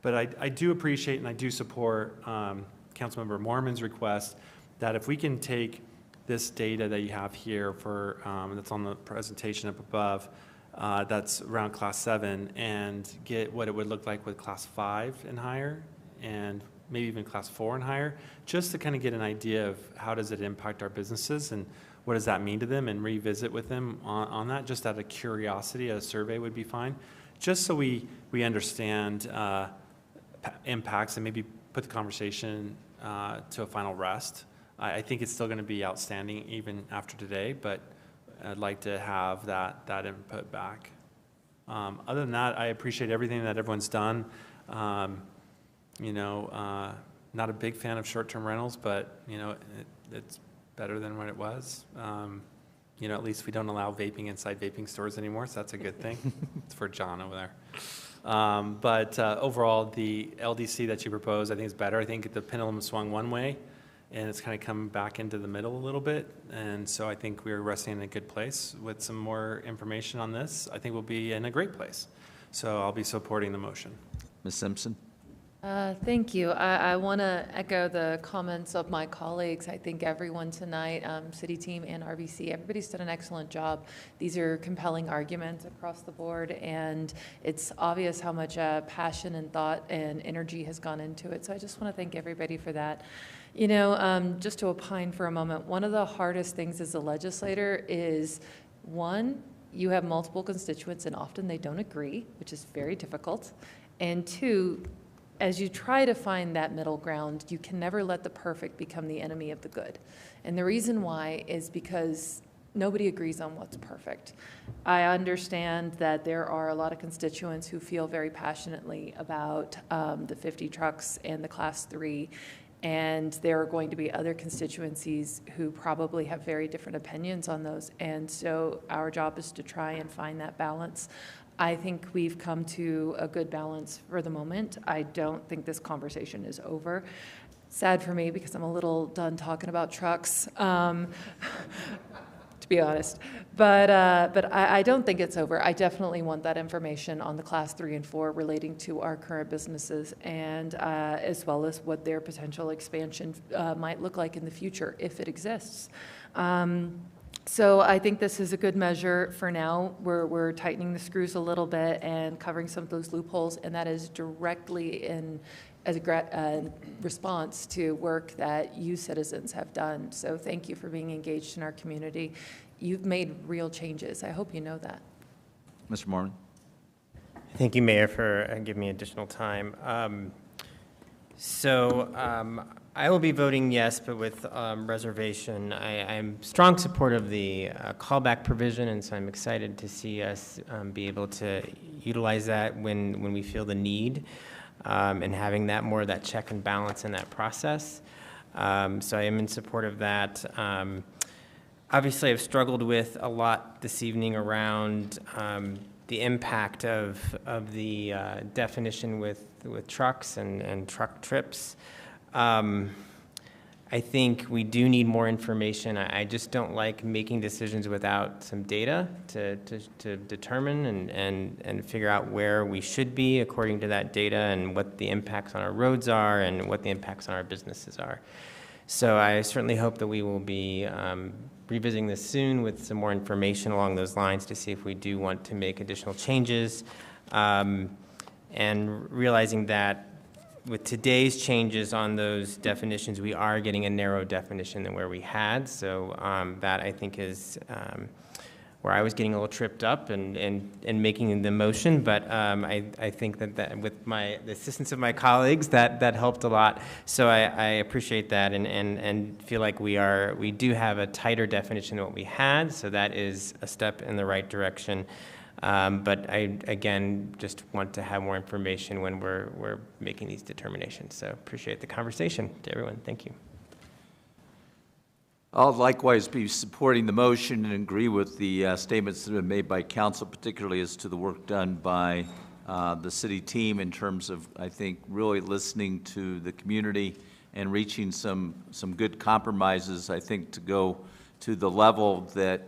But I do appreciate and I do support Councilmember Mormon's request that if we can take this data that you have here for that's on the presentation up above, that's around Class 7, and get what it would look like with Class 5 and higher, and maybe even Class 4 and higher, just to kind of get an idea of how does it impact our businesses and what does that mean to them, and revisit with them on that, just out of curiosity. A survey would be fine, just so we understand impacts and maybe put the conversation to a final rest. I think it's still going to be outstanding even after today, but I'd like to have that input back. Other than that, I appreciate everything that everyone's done. You know, not a big fan of short-term rentals, but, you know, it's better than what it was. You know, at least we don't allow vaping inside vaping stores anymore, so that's a good thing. It's for John over there. But overall, the LDC that you propose, I think is better. I think the pendulum swung one way, and it's kind of come back into the middle a little bit. And so I think we're resting in a good place. With some more information on this, I think we'll be in a great place. So I'll be supporting the motion. Ms. Simpson? Thank you. I want to echo the comments of my colleagues. I think everyone tonight, city team and RVC, everybody's done an excellent job. These are compelling arguments across the board, and it's obvious how much passion and thought and energy has gone into it. So I just want to thank everybody for that. You know, just to opine for a moment, one of the hardest things as a legislator is, one, you have multiple constituents and often they don't agree, which is very difficult. And two, as you try to find that middle ground, you can never let the perfect become the enemy of the good. And the reason why is because nobody agrees on what's perfect. I understand that there are a lot of constituents who feel very passionately about the 50 trucks and the Class 3, and there are going to be other constituencies who probably have very different opinions on those. And so our job is to try and find that balance. I think we've come to a good balance for the moment. I don't think this conversation is over. Sad for me because I'm a little done talking about trucks, to be honest. But I don't think it's over. I definitely want that information on the Class 3 and 4 relating to our current businesses, and as well as what their potential expansion might look like in the future, if it exists. So I think this is a good measure for now. We're tightening the screws a little bit and covering some of those loopholes, and that is directly as a response to work that you citizens have done. So thank you for being engaged in our community. You've made real changes. I hope you know that. Mr. Mormon? Thank you, Mayor, for giving me additional time. I will be voting yes, but with reservation. I'm strong support of the callback provision, and so I'm excited to see us be able to utilize that when we feel the need, and having that more of that check and balance in that process. So I am in support of that. Obviously, I've struggled with a lot this evening around the impact of the definition with trucks and truck trips. I think we do need more information. I just don't like making decisions without some data to determine and figure out where we should be according to that data, and what the impacts on our roads are and what the impacts on our businesses are. So I certainly hope that we will be revisiting this soon with some more information along those lines to see if we do want to make additional changes, and realizing that with today's changes on those definitions, we are getting a narrow definition than where we had. So that, I think, is where I was getting a little tripped up and making the motion. But I think that with the assistance of my colleagues, that helped a lot. So I appreciate that, and feel like we do have a tighter definition than what we had. So that is a step in the right direction. But I, again, just want to have more information when we're making these determinations. So appreciate the conversation to everyone. Thank you. I'll likewise be supporting the motion and agree with the statements that have been made by council, particularly as to the work done by the city team in terms of, I think, really listening to the community and reaching some good compromises, I think, to go to the level that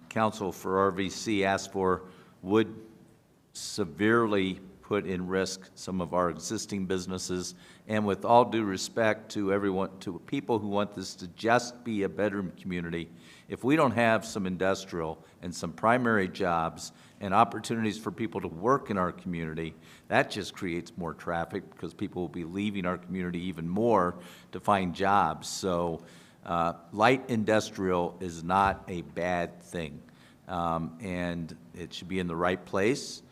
Council for RVC asked for would severely put in risk some of our existing businesses. And with all due respect to everyone, to people who want this to just be a bedroom community, if we don't have some industrial and some primary jobs and opportunities for people to work in our community, that just creates more traffic because people will be leaving our community even more to find jobs. So light industrial is not a bad thing, and it should be in the right place.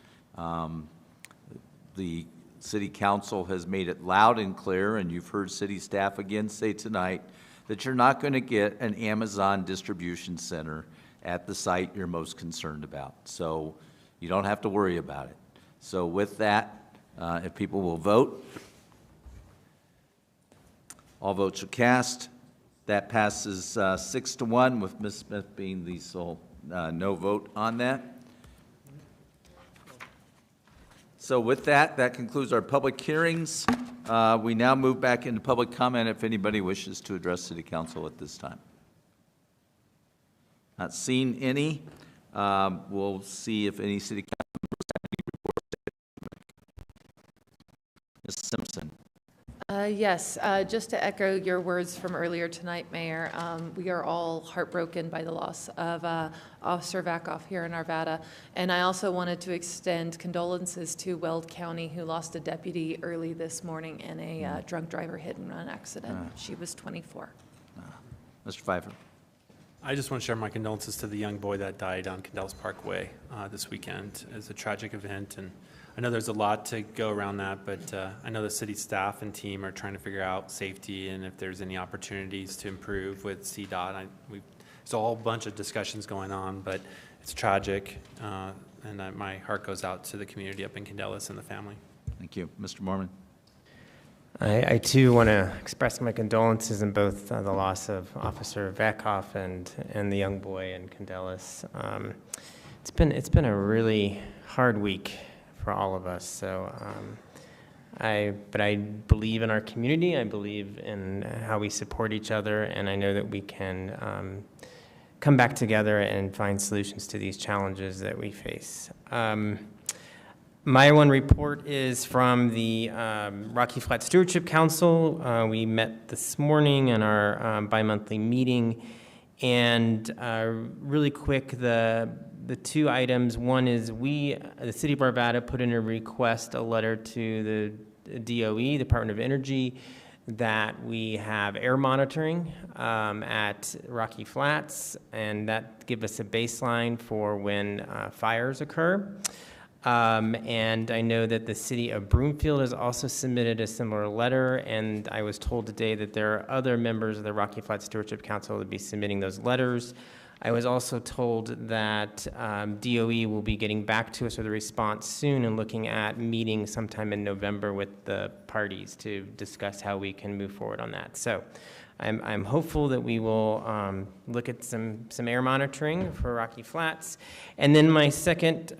The City Council has made it loud and clear, and you've heard city staff again say tonight that you're not going to get an Amazon distribution center at the site you're most concerned about. So you don't have to worry about it. So with that, if people will vote, all votes are cast. That passes 6-1, with Ms. Smith being the sole no vote on that. So with that, that concludes our public hearings. We now move back into public comment if anybody wishes to address City Council at this time. Not seeing any. We'll see if any City Council members have any reports. Ms. Simpson. Yes, just to echo your words from earlier tonight, Mayor, we are all heartbroken by the loss of Officer Vakoff here in Arvada. And I also wanted to extend condolences to Weld County, who lost a deputy early this morning in a drunk driver hit-and-run accident. She was 24. Mr. Pfeiffer. I just want to share my condolences to the young boy that died on Candelas Parkway this weekend. It's a tragic event, and I know there's a lot to go around that, but I know the city staff and team are trying to figure out safety and if there's any opportunities to improve with CDOT. There's a whole bunch of discussions going on, but it's tragic, and my heart goes out to the community up in Candelas and the family. Thank you. Mr. Mormon. I too want to express my condolences in both the loss of Officer Vakoff and the young boy in Candelas. It's been a really hard week for all of us. So, but I believe in our community. I believe in how we support each other, and I know that we can come back together and find solutions to these challenges that we face. My one report is from the Rocky Flat Stewardship Council. We met this morning in our bi-monthly meeting, and really quick, the two items. One is the City of Arvada, put in a request, a letter to the DOE, Department of Energy, that we have air monitoring at Rocky Flats, and that give us a baseline for when fires occur. And I know that the city of Broomfield has also submitted a similar letter, and I was told today that there are other members of the Rocky Flats Stewardship Council that will be submitting those letters. I was also told that DOE will be getting back to us with a response soon and looking at meeting sometime in November with the parties to discuss how we can move forward on that. So I'm hopeful that we will look at some air monitoring for Rocky Flats. And then my second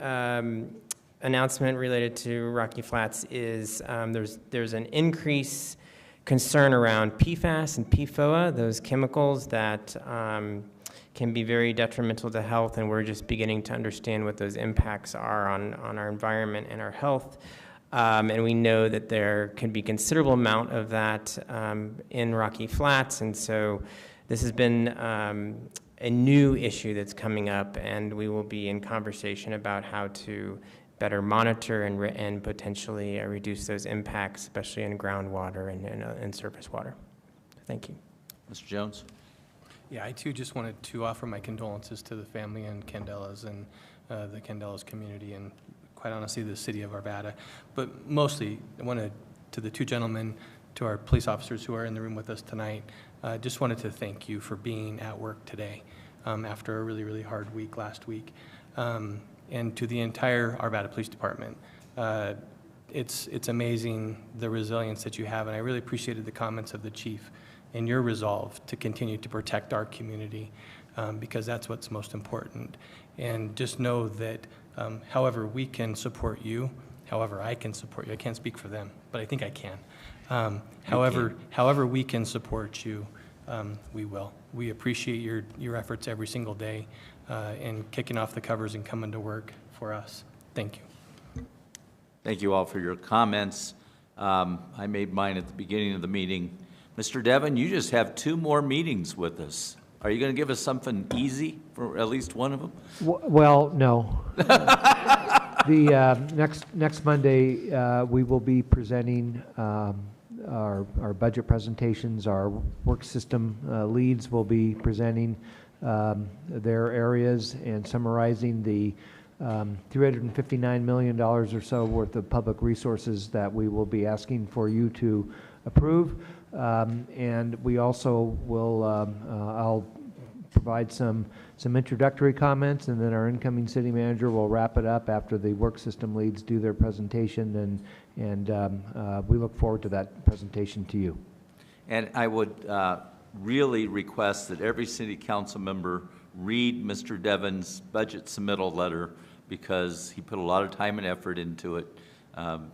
announcement related to Rocky Flats is there's an increase concern around PFAS and PFOA, those chemicals that can be very detrimental to health, and we're just beginning to understand what those impacts are on our environment and our health. And we know that there can be considerable amount of that in Rocky Flats, and so this has been a new issue that's coming up, and we will be in conversation about how to better monitor and potentially reduce those impacts, especially in groundwater and surface water. Thank you. Mr. Jones. Yeah, I too just wanted to offer my condolences to the family in Candelas and the Candelas community, and quite honestly, the city of Arvada. But mostly, I wanted to the two gentlemen, to our police officers who are in the room with us tonight, just wanted to thank you for being at work today after a really, really hard week last week. And to the entire Arvada Police Department, it's amazing the resilience that you have, and I really appreciated the comments of the chief and your resolve to continue to protect our community, because that's what's most important. And just know that however we can support you, however I can support you, I can't speak for them, but I think I can. However we can support you, we will. We appreciate your efforts every single day in kicking off the covers and coming to work for us. Thank you. Thank you all for your comments. I made mine at the beginning of the meeting. Mr. Devon, you just have 2 more meetings with us. Are you going to give us something easy for at least one of them? Well, no. The next Monday, we will be presenting our budget presentations. Our work system leads will be presenting their areas and summarizing the $359 million or so worth of public resources that we will be asking for you to approve. And we also will, I'll provide some introductory comments, and then our incoming city manager will wrap it up after the work system leads do their presentation, and we look forward to that presentation to you. And I would really request that every city council member read Mr. Devon's budget submittal letter, because he put a lot of time and effort into it,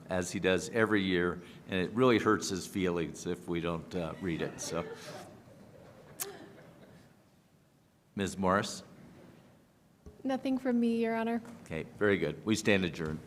as he does every year, and it really hurts his feelings if we don't read it. So, Ms. Morris? Nothing from me, Your Honor. Okay, very good. We stand adjourned.